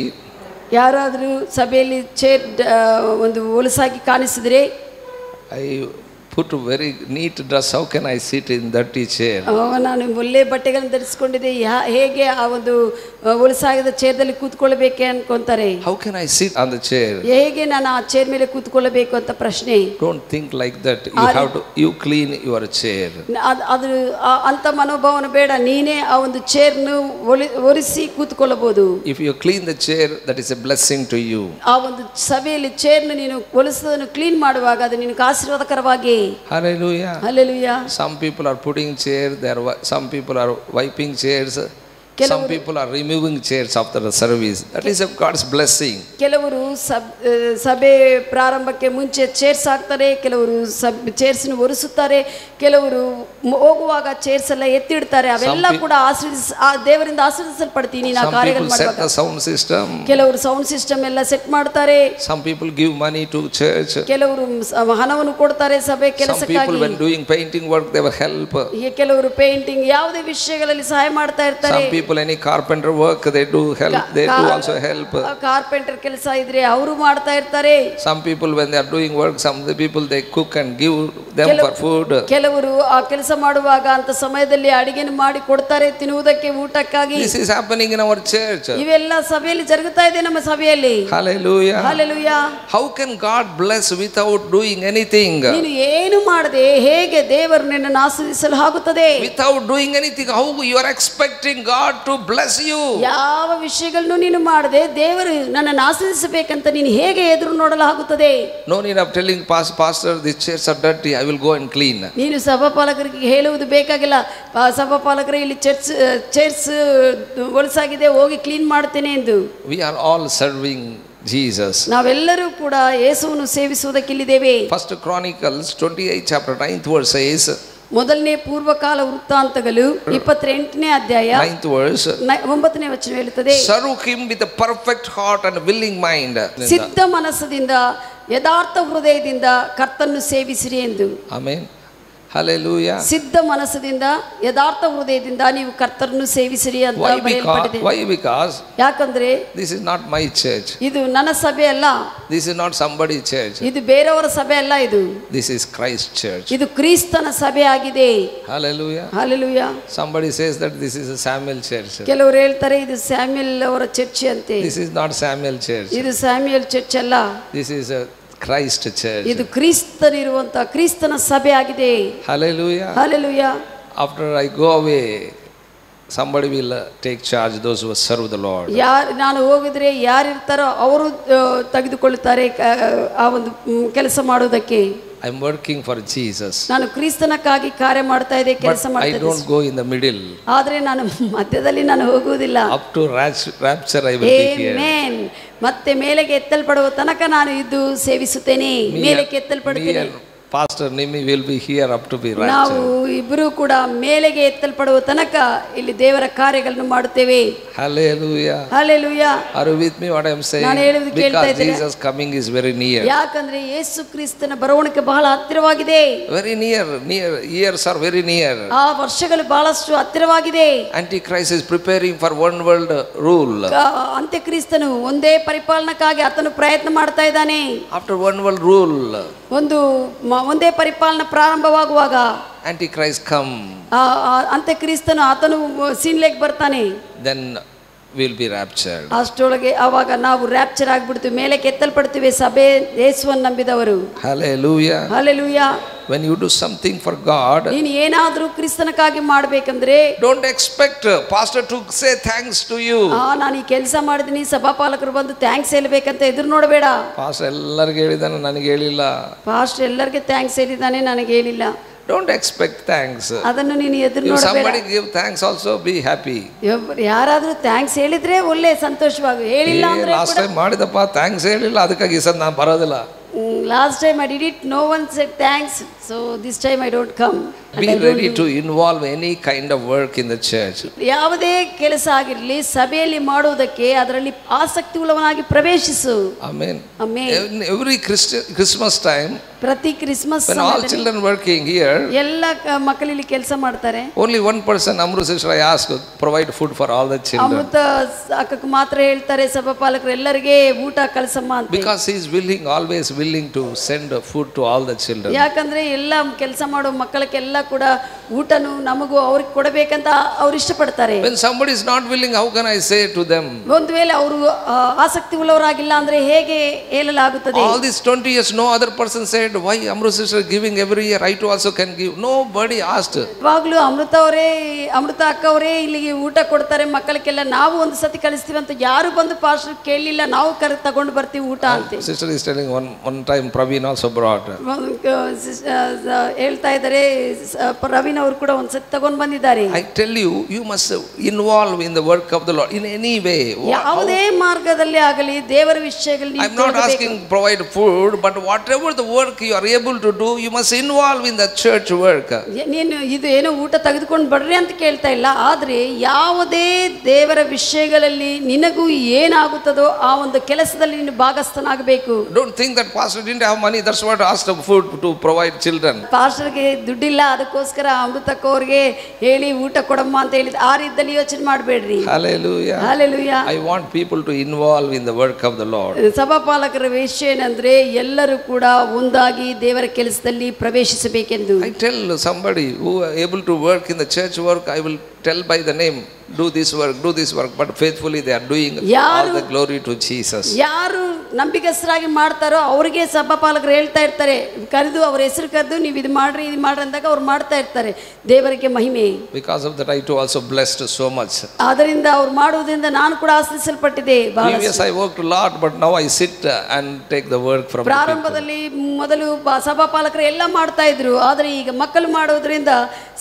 ಯಾರಾದರೂ ಸಭೆಯಲ್ಲಿ ಚೇರ್ ಒಂದು ಹೊಲಸಾಗಿ ಕಾಣಿಸಿದ್ರೆ, I put a very neat dress. How can I sit in dirty chair? ನಾನು ಒಳ್ಳೆ ಬಟ್ಟೆಗಳನ್ನು ಧರಿಸಿಕೊಂಡಿದ್ದೆ, ಹೇಗೆ ಆ ಒಂದು ಹೊಲಸಾಗಿದ ಚೇರ್ದಲ್ಲಿ ಕೂತ್ಕೊಳ್ಬೇಕೆ ಅನ್ಕೊಂತಾರೆ. How can I sit on the chair? ಹೇಗೆ ನಾನು ಆ ಚೇರ್ ಮೇಲೆ ಕೂತ್ಕೊಳ್ಳಬೇಕು ಅಂತ ಪ್ರಶ್ನೆ. Don't think like that. You clean your chair. ಅದು ಅಂತ ಮನೋಭಾವನೆ ಬೇಡ. ನೀನೇ ಆ ಒಂದು ಚೇರ್ನು ಒರೆಸಿ ಕೂತ್ಕೊಳ್ಳಬಹುದು. If you clean the chair, that is a blessing to you. ಆ ಒಂದು ಸಭೆಯಲ್ಲಿ ಚೇರ್ನ ನೀನು ಒರೆಸೋದನ್ನು ಕ್ಲೀನ್ ಮಾಡುವಾಗ ಅದು ನಿನಗೆ ಆಶೀರ್ವಾದಕರವಾಗಿ. Hallelujah. Hallelujah. Some people are putting chairs, some people are wiping chairs, some people are removing chairs after the service. That is of God's blessing. ಕೆಲವರು ಸಭೆ ಪ್ರಾರಂಭಕ್ಕೆ ಮುಂಚೆ ಚೇರ್ಸ್ ಹಾಕ್ತಾರೆ, ಕೆಲವರು ಚೇರ್ಸ್ ಒರೆಸುತ್ತಾರೆ, ಕೆಲವರು ಹೋಗುವಾಗ ಚೇರ್ಸ್ ಎಲ್ಲ ಎತ್ತಿಡ್ತಾರೆ. ಅವೆಲ್ಲ ಕೂಡ ದೇವರಿಂದ ಆಶೀರ್ವದಿಸಲ್ಪಡ್ತೀನಿ ಆ ಕಾರ್ಯಗಳು ಮಾಡುವಾಗ. Sound system. ಕೆಲವರು ಸೌಂಡ್ ಸಿಸ್ಟಮ್ ಎಲ್ಲ ಸೆಟ್ ಮಾಡ್ತಾರೆ. Some people give money to church. ಕೆಲವರು ಹಣವನ್ನು ಕೊಡ್ತಾರೆ ಸಭೆ ಕೆಲಸಕ್ಕಾಗಿ. Some people when doing painting work they will help. ಕೆಲವರು ಪೇಂಟಿಂಗ್ ಯಾವುದೇ ವಿಷಯಗಳಲ್ಲಿ ಸಹಾಯ ಮಾಡ್ತಾ ಇರ್ತಾರೆ. Some people any carpenter work they do help, they do also help. Carpenter ಕೆಲಸ ಇದ್ರೆ ಅವರು ಮಾಡ್ತಾ ಇರ್ತಾರೆ. Some people when they are doing work, some the people they cook and give them for food. ಕೆಲವರು ಆ ಕೆಲಸ ಮಾಡುವಾಗ ಅಂತ ಸಮಯದಲ್ಲಿ ಅಡಿಗೆಯನ್ನು ಮಾಡಿ ಕೊಡ್ತಾರೆ ತಿನ್ನುವುದಕ್ಕೆ, ಊಟಕ್ಕಾಗಿ. This is happening in our church. ಇವೆಲ್ಲ ಸಭೆಯಲ್ಲಿ ಜರುಗುತ್ತಾ ಇದೆ ನಮ್ಮ ಸಭೆಯಲ್ಲಿ. Hallelujah. Hallelujah. How can God bless without doing anything? ನೀನು ಏನು ಮಾಡದೆ ಹೇಗೆ ದೇವರು ನಿನ್ನನ್ನು ಆಶೀರ್ವದಿಸಲು ಆಗುತ್ತದೆ? Without doing anything, how you are expecting God to bless you? ಯಾವ ವಿಷಯಗಳನ್ನು ನೀನು ಮಾಡದೆ ದೇವರು ನನ್ನನ್ನು ಆಶೀರ್ವದಿಸಬೇಕಂತ ನೀನು ಹೇಗೆ ಎದುರು ನೋಡಲಾಗುತ್ತದೆ? No need of telling pastor these chairs are dirty, I will go and clean. ನೀನು ಸಭಾಪಾಲಕರಿಗೆ ಹೇಳುವುದು ಬೇಕಾಗಿಲ್ಲ. ಸಭಾಪಾಲಕರೇ ಇಲ್ಲಿ ಚೇರ್ಸ್ ಹೊಲಸಾಗಿದೆ, ಹೋಗಿ ಕ್ಲೀನ್ ಮಾಡ್ತೇನೆ ಎಂದು. We are all serving Jesus. ನಾವೆಲ್ಲರೂ ಕೂಡ ಯೇಸುವನ್ನು ಸೇವಿಸುವುದಕ್ಕೆ ಇಲ್ಲಿದ್ದೇವೆ. First Chronicles 28 chapter 9th verse says, ಮೊದಲನೇ ಪೂರ್ವಕಾಲ ವೃತ್ತಾಂತಗಳು 28ನೇ ಅಧ್ಯಾಯ 9th verse 9ನೇ ವಚನ ಹೇಳುತ್ತದೆ, serve him with a perfect heart and willing mind. ಸಿದ್ಧ ಮನಸ್ಸಿನಿಂದ ಯಥಾರ್ಥ ಹೃದಯದಿಂದ ಕರ್ತನನ್ನು ಸೇವಿಸಿರಿ ಎಂದು. ಆಮೆನ್. Hallelujah. ಸಿದ್ಧ ಮನಸ್ಸಿನಿಂದ ಯಥಾರ್ಥ ಹೃದಯದಿಂದ ನೀವು ಕರ್ತನನ್ನು ಸೇವಿಸಿರಿ ಅಂತ ಬರೆಯಲ್ಪಟ್ಟಿದೆ. Why? Because ಯಾಕಂದ್ರೆ this is not my church. ಇದು ನನ್ನ ಸಭೆ ಅಲ್ಲ. This is not somebody's church. ಇದು ಬೇರೆಯವರ ಸಭೆ ಅಲ್ಲ. ಇದು This is Christ's church. ಇದು ಕ್ರಿಸ್ತನ ಸಭೆ ಆಗಿದೆ. Hallelujah. Hallelujah. Somebody says that this is a Samuel church. ಕೆಲವರು ಹೇಳ್ತಾರೆ ಇದು ಸ್ಯಾಮ್ಯಲ್ ಅವರ ಚರ್ಚ್ ಅಂತೆ. This is not Samuel church. ಇದು ಸ್ಯಾಮ್ಯಲ್ ಚರ್ಚ್ ಅಲ್ಲ. This is a Christ church. ಇದು ಕ್ರಿಸ್ತನಿರುವಂತ ಕ್ರಿಸ್ತನ ಸಭೆ ಆಗಿದೆ. Hallelujah. Hallelujah. After I go away, somebody will take charge, those who serve the Lord. ನಾನು ಹೋಗಿದ್ರೆ ಯಾರಿರ್ತಾರೋ ಅವರು ತೆಗೆದುಕೊಳ್ಳುತ್ತಾರೆ ಆ ಒಂದು ಕೆಲಸ ಮಾಡೋದಕ್ಕೆ. I am working for Jesus. ನಾನು ಕ್ರಿಸ್ತನಕ್ಕಾಗಿ ಕಾರ್ಯ ಮಾಡ್ತಾ ಇದ್ದೆ, ಕೆಲಸ ಮಾಡ್ತಾ ಇದ್ದೆ. I don't go in the middle. ಆದರೆ ನಾನು ಮಧ್ಯದಲ್ಲಿ ನಾನು ಹೋಗುವುದಿಲ್ಲ. Up to rapture I will be here. Amen. ಮತ್ತೆ ಮೇಲೆಗೆ ಎತ್ತಲ್ಪಡುವ ತನಕ ನಾನು ಇದ್ದು ಸೇವಿಸುತ್ತೇನೆ. ಮೇಲೆಗೆ ಎತ್ತಲ್ಪಡುತ್ತೇನೆ. Pastor Nimi will be here up to be raptured. ನಾವು ಇಬ್ಬರು ಕೂಡ ಮೇಲೆಗೆ ಎತ್ತಲ್ಪಡುವ ತನಕ ಇಲ್ಲಿ ದೇವರ ಕಾರ್ಯಗಳನ್ನು ಮಾಡುತ್ತೇವೆ. Hallelujah. Hallelujah. Are you with me what I am saying? ನಾನು ಹೇಳುವುದು ಕೇಳ್ತಾ Because ಇದ್ದೀರಾ? Jesus coming is very near. ಯಾಕಂದ್ರೆ ಯೇಸು ಕ್ರಿಸ್ತನ ಬರುವಣಿಗೆ ಬಹಳ ಹತ್ತಿರವಾಗಿದೆ. Very near. Years are very near. ಆ ವರ್ಷಗಳು ಬಹಳಷ್ಟು ಹತ್ತಿರವಾಗಿದೆ. Antichrist is preparing for one world rule. ಅಂತ್ಯಕ್ರಿಸ್ತನು ಒಂದೇ ಪರಿಪಾಲನಕ್ಕಾಗಿ ಆತನು ಪ್ರಯತ್ನ ಮಾಡ್ತಾ ಇದ್ದಾನೆ. After one world rule, ಒಂದೇ ಪರಿಪಾಲನೆ ಪ್ರಾರಂಭವಾಗುವಾಗ Antichrist come. ಅಂತ್ಯಕ್ರಿಸ್ತನು ಆತನು ಸೀನ್ಲೆಗೆ ಬರ್ತಾನೆ. Then we'll be raptured. ಅಷ್ಟೊಳಗೆ ಆವಾಗ ನಾವು ರ್ಯಾಪ್ಚರ್ ಆಗಿಬಿಡ್ತೀವಿ, ಮೇಲೆ ಕೆತ್ತಲ್ಪಡ್ತೀವಿ ಸಭೆ ಯೇಸುವನ್ನು ನಂಬಿದವರು. Hallelujah. Hallelujah. When you do something for God, ನೀನು ಏನಾದರೂ ಕ್ರಿಸ್ತನಕ್ಕಾಗಿ ಮಾಡಬೇಕಂದ್ರೆ don't expect pastor to say thanks to you. ನಾನು ಈ ಕೆಲಸ ಮಾಡಿದೀನಿ, ಸಭಾಪಾಲಕರು ಬಂದು ಥ್ಯಾಂಕ್ಸ್ ಹೇಳಬೇಕಂತ ಎದುರು ನೋಡಬೇಡ. ಪಾಸ್ಟರ್ ಎಲ್ಲರಿಗೂ ಹೇಳಿದಾನೆ, ನನಗೆ ಹೇಳಿಲ್ಲ. ಪಾಸ್ಟರ್ ಎಲ್ಲರಿಗೆ ಥ್ಯಾಂಕ್ಸ್ ಹೇಳಿದಾನೆ, ನನಗೆ ಹೇಳಿಲ್ಲ. Don't expect thanks. ಅದನ್ನು ನೀನು ಎದುರು If ನೋಡಬೇಡ. somebody give thanks also, be happy. ಯಾರಾದರೂ ಥ್ಯಾಂಕ್ಸ್ ಹೇಳಿದ್ರೆ ಒಳ್ಳೆ ಸಂತೋಷವಾಗಿ, ಹೇಳಿಲ್ಲ ಅಂದ್ರೆ ಲಾಸ್ಟ್ ಟೈಮ್ ಮಾಡಿದಪ್ಪ ಥ್ಯಾಂಕ್ಸ್ ಹೇಳಿಲ್ಲ, ಅದಕ್ಕಾಗಿ ಸರ್ ನಾನು ಬರೋದಿಲ್ಲ. Last time I did it, no one said thanks, so this time I don't come. Be ready to involve any kind of work in the church. ಯಾವುದೇ ಕೆಲಸ ಆಗಿರಲಿ ಸಭೆಯಲ್ಲಿ ಮಾಡುವುದಕ್ಕೆ ಅದರಲ್ಲಿ ಆಸಕ್ತಿ ಉಳ್ಳವನಾಗಿ ಪ್ರವೇಶಿಸು. Amen. Amen. Every Christmas time, ಪ್ರತಿ Christmas when all children working here, ಎಲ್ಲ ಮಕ್ಕಳಿಲ್ಲಿ ಕೆಲಸ ಮಾಡ್ತಾರೆ. only one person, Amru sister, I ask, provide food for all the children. ಅಮೃತ ಅಕ್ಕಕ್ಕೆ ಮಾತ್ರ ಹೇಳ್ತಾರೆ ಸಭಾಪಾಲಕರು ಎಲ್ಲರಿಗೆ ಊಟ ಕಳಿಸಮ್ಮ ಅಂತ. Because he is willing, always willing to send food to all the children. ಯಾಕಂದ್ರೆ ಎಲ್ಲ ಕೆಲಸ ಮಾಡೋ ಮಕ್ಕಳಿಗೆಲ್ಲ ಕೂಡ ಊಟನು ನಮಗೂ ಅವ್ರಿಗೆ ಕೊಡಬೇಕಂತ ಅವ್ರು ಇಷ್ಟಪಡ್ತಾರೆ. When somebody is not willing, how can I say to them? ಒಂದು ವೇಳೆ ಅವರು ಆಸಕ್ತಿ ಉಳ್ಳವರಾಗಿಲ್ಲ ಅಂದ್ರೆ ಹೇಗೆ ಹೇಳಲಾಗುತ್ತದೆ? All these 20 years no other person said, why Amru sister giving every year, I too also can give. Nobody asked. ಇವಾಗಲೂ ಅಮೃತ ಅಕ್ಕ ಅವರೇ ಇಲ್ಲಿಗೆ ಊಟ ಕೊಡ್ತಾರೆ ಮಕ್ಕಳಿಗೆಲ್ಲ, ನಾವು ಒಂದು ಸತಿ ಕಳಿಸ್ತೀವಿ ಅಂತ ಯಾರು ಬಂದು ಪಾಸ್ಟರ್ ಕೇಳಲಿಲ್ಲ, ನಾವು ತಗೊಂಡು ಬರ್ತೀವಿ ಊಟ ಅಂತ. Sister is telling one time Praveen also brought. ಹೇಳ್ತಾ ಇದ್ದಾರೆ, ಪ್ರವೀಣ್ ಅವರು ಕೂಡ ಒಂದು ಸತಿ ತಗೊಂಡು ಬಂದಿದ್ದಾರೆ. I tell you, you must involve in the work of the Lord in any way. ಯಾವುದೇ ಮಾರ್ಗದಲ್ಲಿ ಆಗಲಿ ದೇವರ ವಿಷಯಗಳಲ್ಲಿ I am not asking provide food, but whatever the work you are able to do, you must involve in the church work. ನೀನು ಇದು ಏನೋ ಊಟ ತೆಗೆದುಕೊಂಡು ಬರ್ರಿ ಅಂತ ಕೇಳ್ತಾ ಇಲ್ಲ, ಆದರೆ ಯಾವುದೇ ದೇವರ ವಿಷಯಗಳಲ್ಲಿ ನಿನಗೂ ಏನಾಗುತ್ತದೋ ಆ ಒಂದು ಕೆಲಸದಲ್ಲಿ ನೀನು ಭಾಗಸ್ಥನಾಗಬೇಕು. Don't think that pastor didn't have money, that's what asked of food to provide children. ಪಾಸ್ಟರ್ಗೆ ದುಡ್ಡಿಲ್ಲ ಅದಕ್ಕೋಸ್ಕರ ಅಮೃತಕ್ಕ ಅವ್ರಿಗೆ ಹೇಳಿ ಊಟ ಕೊಡಮ್ಮ ಅಂತ ಹೇಳಿದ ಆ ರೀತಿಯಲ್ಲಿ ಯೋಚನೆ ಮಾಡಬೇಡ್ರಿ. Hallelujah. Hallelujah. I want people to involve in the work of the Lord. ಸಭಾಪಾಲಕರ ವಿಷಯ ಏನಂದ್ರೆ ಎಲ್ಲರೂ ಕೂಡ ಒಂದಾಗಿ ದೇವರ ಕೆಲಸದಲ್ಲಿ ಪ್ರವೇಶಿಸಬೇಕೆಂದು. I tell somebody who are able to work in the church work, I will tell by the name, do this work, but faithfully they are doing all the glory to Jesus. ಯಾರು ನಂಬಿಕಸ್ಥರಾಗಿ ಮಾಡ್ತಾರೋ ಅವರಿಗೆ ಸಭಾಪಾಲಕರು ಹೇಳ್ತಾ ಇರ್ತಾರೆ, ಕರೆದು ಅವರ ಹೆಸರು ಕರೆದು ನೀವು ಇದು ಮಾಡ್ರಿ ಅಂದಾಗ ಅವ್ರು ಮಾಡ್ತಾ ಇರ್ತಾರೆ, ದೇವರಿಗೆ ಮಹಿಮೆ. Because of that I too also blessed so much. ಅದರಿಂದ ಅವ್ರು ಮಾಡುವುದರಿಂದ ನಾನು ಕೂಡ ಆಶೀರ್ವದಿಸಲ್ಪಟ್ಟಿದ್ದೆ. Previous I worked a lot, but now I sit and take the work from ಪ್ರಾರಂಭದಲ್ಲಿ ಮೊದಲು ಸಭಾಪಾಲಕರು ಎಲ್ಲ ಮಾಡ್ತಾ ಇದ್ರು, ಆದರೆ ಈಗ ಮಕ್ಕಳು ಮಾಡೋದ್ರಿಂದ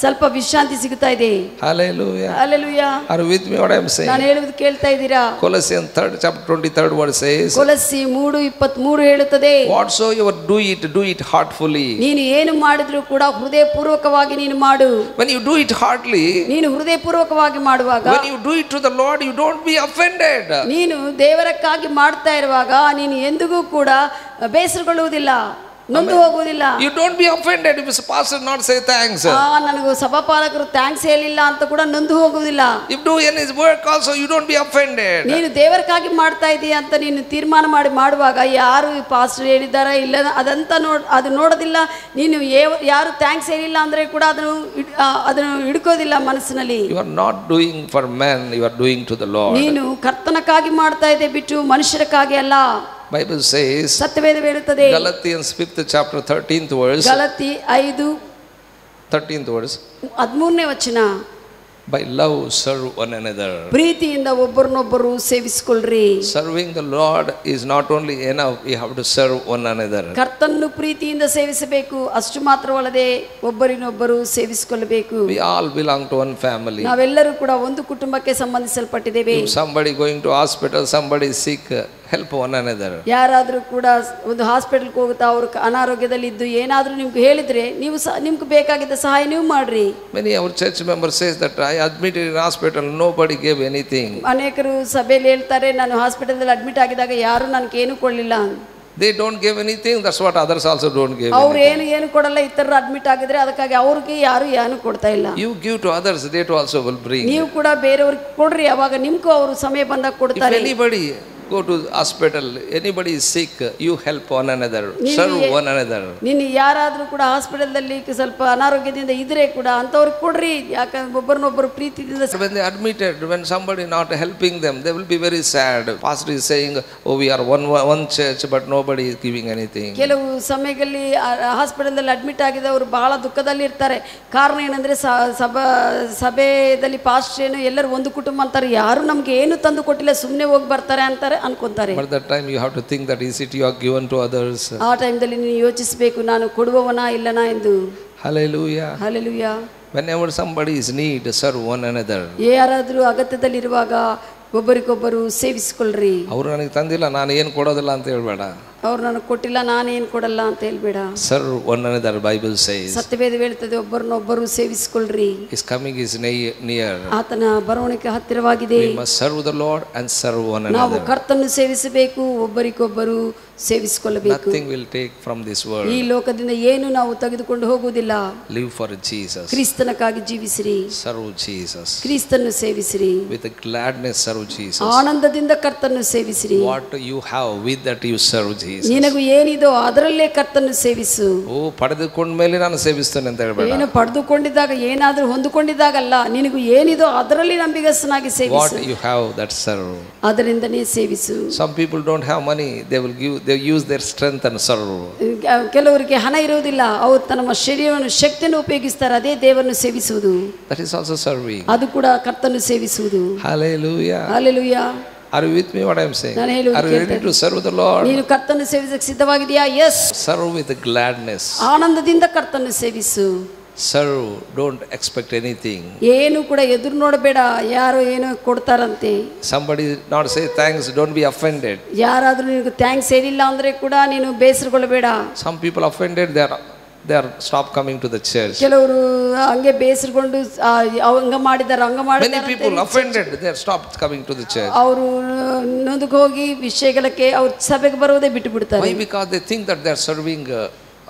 ಸ್ವಲ್ಪ ವಿಶ್ರಾಂತಿ ಸಿಗುತ್ತಾ ಇದೆ. Hallelujah. Hallelujah. Are you with me what I am saying? ನಾನು ಹೇಳುವುದು ಕೇಳ್ತಾ ಇದ್ದೀರಾ? Colossians 3rd chapter 23rd verse says, ಕೊಲಸ್ಸಿ 3:23 ಹೇಳುತ್ತದೆ, whatsoever do it heartfully. ನೀನು ಏನು ಮಾಡಿದ್ರು ಕೂಡ ಹೃದಯಪೂರ್ವಕವಾಗಿ ನೀನು ಮಾಡು. When you do it heartily, ನೀನು ಹೃದಯಪೂರ್ವಕವಾಗಿ ಮಾಡುವಾಗ, when you do it to the Lord, you don't be offended. ನೀನು ದೇವರಕ್ಕಾಗಿ ಮಾಡ್ತಾ ಇರುವಾಗ ನೀನು ಎಂದಿಗೂ ಕೂಡ ಬೇಸರಗೊಳ್ಳುವುದಿಲ್ಲ, ನೊಂದು ಹೋಗುವುದಿಲ್ಲ. You don't be offended if the pastor not say thanks. ನನಗೂ ಸಭಾಪಾಲಕರು ಥ್ಯಾಂಕ್ಸ್ ಹೇಳಿಲ್ಲ ಅಂತ ಕೂಡ ನೊಂದು ಹೋಗುವುದಿಲ್ಲ. If do any work also, you don't be offended. ನೀನು ದೇವರಕ್ಕಾಗಿ ಮಾಡ್ತಾ ಇದೀಯ ಅಂತ ನೀನು ತೀರ್ಮಾನ ಮಾಡುವಾಗ ಯಾರು ಪಾಸ್ಟರ್ ಹೇಳಿದಾರ ಇಲ್ಲ ಅದು ನೋಡೋದಿಲ್ಲ. ನೀನು ಯಾರು ಥ್ಯಾಂಕ್ಸ್ ಹೇಳಿಲ್ಲ ಅಂದ್ರೆ ಕೂಡ ಅದನ್ನು ಹಿಡ್ಕೋದಿಲ್ಲ ಮನಸ್ಸಿನಲ್ಲಿ. You are not doing for men, you are doing to the Lord. ನೀನು ಕರ್ತನಕ್ಕಾಗಿ ಮಾಡ್ತಾ ಇದ್ದೆ ಬಿಟ್ಟು ಮನುಷ್ಯರಕ್ಕಾಗಿ ಅಲ್ಲ. Bible says, ಸತ್ಯವೇದ ಹೇಳುತ್ತದೆ, Galatians 5th chapter 13th verse, Galatians 5 13th verse, 13ನೇ ವಚನ, By love, serve one another. ಪ್ರೀತಿಯಿಂದ ಒಬ್ಬರನ್ನೊಬ್ಬರು ಸೇವಿಸಿಕೊಳ್ಳ್ರಿ. Serving the Lord is not only enough, we have to serve one another. ಕರ್ತನನ್ನು ಪ್ರೀತಿಯಿಂದ ಸೇವಿಸಬೇಕು, ಅಷ್ಟು ಮಾತ್ರವಲ್ಲದೆ ಒಬ್ಬರಿನೊಬ್ಬರು ಸೇವಿಸಿಕೊಳ್ಳಬೇಕು. We all belong to one family. ನಾವೆಲ್ಲರೂ ಕೂಡ ಒಂದು ಕುಟುಂಬಕ್ಕೆ ಸಂಬಂಧಿಸಲ್ಪಟ್ಟಿದ್ದೇವೆ. If somebody going to hospital, somebody is sick, help one another. ಯಾರಾದರೂ ಕೂಡ ಒಂದು ಹಾಸ್ಪಿಟಲ್ಗೆ ಹೋಗುತ್ತಾ ಅವರು ಅನಾರೋಗ್ಯದಲ್ಲಿ ಇದ್ದು ಏನಾದರೂ ನಿಮ್ಗೆ ಹೇಳಿದ್ರೆ ನೀವು ನಿಮ್ಗೆ ಬೇಕಾಗಿದ್ದ ಸಹಾಯ ನೀವು ಮಾಡ್ರಿ. Many our church members says that I admitted in hospital, nobody gave anything. ಅನೇಕರು ಸಭೆಯಲ್ಲಿ ಹೇಳ್ತಾರೆ, ನಾನು ಹಾಸ್ಪಿಟಲ್ದಲ್ಲಿ ಅಡ್ಮಿಟ್ ಆಗಿದಾಗ ಯಾರು ನನಗೆ ಏನು ಕೊಡಲಿಲ್ಲ. They don't give anything, that's what others also don't give. ಅವ್ರು ಏನು ಕೊಡಲ್ಲ, ಇತರರು ಅಡ್ಮಿಟ್ ಆಗಿದ್ರೆ ಅದಕ್ಕಾಗಿ ಅವ್ರಿಗೆ ಯಾರು ಏನು ಕೊಡ್ತಾ ಇಲ್ಲ. You give to others, they too also will bring. ನೀವು ಕೂಡ ಬೇರೆಯವ್ರಿಗೆ ಕೊಡ್ರಿ, ಅವಾಗ ನಿಮ್ಗೂ ಅವರು ಸಮಯ ಬಂದಾಗ ಕೊಡ್ತಾರೆ. If anybody go to hospital, anybody is sick, you help one another, serve one another. ನೀನು ಯಾರಾದರೂ ಕೂಡ ಹಾಸ್ಪಿಟಲ್ದಲ್ಲಿ ಸ್ವಲ್ಪ ಅನಾರೋಗ್ಯದಿಂದ ಇದ್ರೆ ಕೂಡ ಅಂತವ್ರಿಗೆ ಕೊಡ್ರಿ, ಯಾಕಂದ್ರೆ ಒಬ್ಬರನ್ನೊಬ್ಬರು ಪ್ರೀತಿಯಿಂದ. When they admitted, when somebody not helping them, they will be very sad. Pastor is saying, oh, we are one church, but nobody is giving anything. ಕೆಲವು ಸಮಯದಲ್ಲಿ ಹಾಸ್ಪಿಟಲ್ದಲ್ಲಿ ಅಡ್ಮಿಟ್ ಆಗಿದವರು ಬಹಳ ದುಃಖದಲ್ಲಿ ಇರ್ತಾರೆ. ಕಾರಣ ಏನಂದ್ರೆ ಸಭೆಯಲ್ಲಿ ಪಾಸ್ಟರ್ ಏನು ಎಲ್ಲರೂ ಒಂದು ಕುಟುಂಬ ಅಂತಾರೆ, ಯಾರು ನಮ್ಗೆ ಏನು ತಂದು ಕೊಟ್ಟಿಲ್ಲ, ಸುಮ್ಮನೆ ಹೋಗಿ ಬರ್ತಾರೆ ಅಂತಾರೆ ಅನ್ಕೊಂತಾರೆ. But that time you have to think that is it you are given to others. ಆ ಟೈಮ್ದಲ್ಲಿ ನೀನು ಯೋಚಿಸಬೇಕು, ನಾನು ಕೊಡುವವನಾ ಇಲ್ಲನಾ ಎಂದು. Hallelujah. Hallelujah. Whenever somebody is need, serve one another. ಯಾರಾದರೂ ಅಗತ್ಯದಲ್ಲಿರುವಾಗ ಒಬ್ಬರಿಗೊಬ್ಬರು ಸೇವಿಸಿಕೊಳ್ಳ್ರಿ. ಅವರು ನನಗೆ ತಂದಿಲ್ಲ, ನಾನು ಏನು ಕೊಡೋದಿಲ್ಲ ಅಂತ ಹೇಳ್ಬೇಡ. ಅವ್ರು ನನಗೆ ಕೊಟ್ಟಿಲ್ಲ, ನಾನೇನು ಕೊಡಲ್ಲ ಅಂತ ಹೇಳ್ಬೇಡ. Serve one another, Bible says. ಸತ್ಯವೇದ ಹೇಳ್ತದೆ, ಒಬ್ಬರನ್ನೊಬ್ಬರು ಸೇವಿಸಿಕೊಳ್ಳ್ರಿ. His coming is near. ಆತನ ಬರುವಣಿಗೆ ಹತ್ತಿರವಾಗಿದೆ. We must serve the Lord and serve one another. ನಾವು ಕರ್ತನನ್ನು ಸೇವಿಸಬೇಕು, ಒಬ್ಬರಿಗೊಬ್ಬರು ಸೇವಿಸಿಕೊಳ್ಳಬೇಕು. Nothing will take from this world. ಈ ಲೋಕದಿಂದ ಏನು ನಾವು ತೆಗೆದುಕೊಂಡು ಹೋಗುವುದಿಲ್ಲ. Live for Jesus. ಕ್ರಿಸ್ತನಕ್ಕಾಗಿ ಜೀವಿಸಿರಿ. Serve Jesus. ಕ್ರಿಸ್ತನನ್ನು ಸೇವಿಸಿರಿ. With gladness serve Jesus. ಆನಂದದಿಂದ ಕರ್ತನನ್ನು ಸೇವಿಸಿರಿ. What you have, with that you serve Jesus. ನಿನಗೂ ಏನಿದೋ ಅದರಲ್ಲೇ ಕರ್ತನನ್ನು ಸೇವಿಸು. ಓ, ಪಡೆದುಕೊಂಡ ಮೇಲೆ ನಾನು ಸೇವಿಸ್ತೇನೆ ಅಂತ ಹೇಳ್ಬೇಡ. ಏನು ಪಡೆದುಕೊಂಡಿದ್ದಾಗ, ಏನಾದರೂ ಹೊಂದಿಕೊಂಡಿದ್ದಾಗಲ್ಲ, ನಿನಗೂ ಏನಿದೋ ಅದರಲ್ಲಿ ನಂಬಿಗಸ್ತನಾಗಿ ಸೇವಿಸು. What you have, that serve. ಅದರಿಂದನೇ ಸೇವಿಸು. Some people don't have money, they use their strength and serve. ಕೆಲವರಿಗೆ ಹಣ ಇರುವುದಿಲ್ಲ, ಅವರು ತಮ್ಮ ಶರೀರವನ್ನು ಶಕ್ತಿಯನ್ನು ಉಪಯೋಗಿಸ್ತಾರೆ, ಅದೇ ದೇವರನ್ನು ಸೇವಿಸುವುದು. That is also serving. ಅದು ಕೂಡ ಕರ್ತನನ್ನು ಸೇವಿಸುವುದು. Hallelujah. Hallelujah. Are you with me what I am saying? Are you ready to serve the Lord? ನೀನು ಕರ್ತನನ್ನು ಸೇವಿಸಕ್ಕೆ ಸಿದ್ಧವಾಗಿದೆಯಾ? Yes. Serve with gladness. ಆನಂದದಿಂದ ಕರ್ತನನ್ನು ಸೇವಿಸು. Serve, don't expect anything. ಏನು ಕೂಡ ಎದುರು ನೋಡಬೇಡ, ಯಾರೋ ಏನೋ ಕೊಡ್ತಾರಂತೆ. Somebody not say thanks, don't be offended. ಯಾರಾದರೂ ನಿನಗೆ ಥ್ಯಾಂಕ್ಸ್ ಹೇಳಿಲ್ಲ ಅಂದ್ರೆ ಕೂಡ ನೀನು ಬೇಸರಗೊಳ್ಳಬೇಡ. Some people offended, they are stop coming to the church. ಕೆಲವರು ಹಂಗೆ ಬೇಸರಗೊಂಡು ಹಂಗ ಮಾಡಿದ್ದಾರೆ, ಹಂಗ ಮಾಡಿದ್ದಾರೆ. Many people offended, they are stopped coming to the church. ಅವರು ನೊಂದುಗೆ ಹೋಗಿ ವಿಷಯಗಳಿಗೆ ಅವ್ರ ಸಭೆಗೆ ಬರೋದೇ ಬಿಟ್ಟು ಬಿಡ್ತಾರೆ. Why? Because they think that they are serving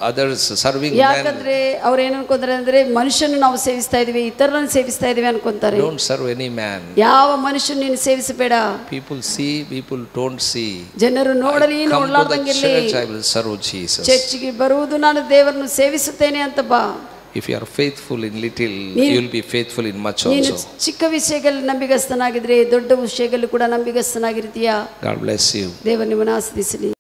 others, serving men. ಯಾಕಂದ್ರೆ ಅವ್ರು ಏನು ಅನ್ಕೊಂತಾರೆ ಅಂದ್ರೆ, ಮನುಷ್ಯನ ನಾವು ಸೇವಿಸ್ತಾ ಇದೀವಿ, ಇತರರನ್ನು ಸೇವಿಸ್ತಾ ಇದೀವಿ ಅನ್ಕೊಂತಾರೆ. Don't serve any man. ಯಾವ ಮನುಷ್ಯನ ನೀನು ಸೇವಿಸಬೇಡ. People see, people don't see. ಜನರು ನೋಡಲಿ ನೋಡಲಾರ್ದಂಗಿರಲಿ. I will serve Jesus. ಚರ್ಚಿಗೆ ಬರುವುದು ನಾನು ದೇವರನ್ನು ಸೇವಿಸುತ್ತೇನೆ ಅಂತ ಬಾ. If you are faithful in little, you will be faithful in much also. ಚಿಕ್ಕ ವಿಷಯಗಳಲ್ಲಿ ನಂಬಿಗಸ್ತನಾಗಿದ್ರೆ ದೊಡ್ಡ ವಿಷಯಗಳು ಕೂಡ ನಂಬಿಗಸ್ತನಾಗಿರ್ತೀಯಾ. God bless you. ದೇವರು ನಿಮ್ಮನ್ನು ಆಶೀರ್ವದಿಸಲಿ.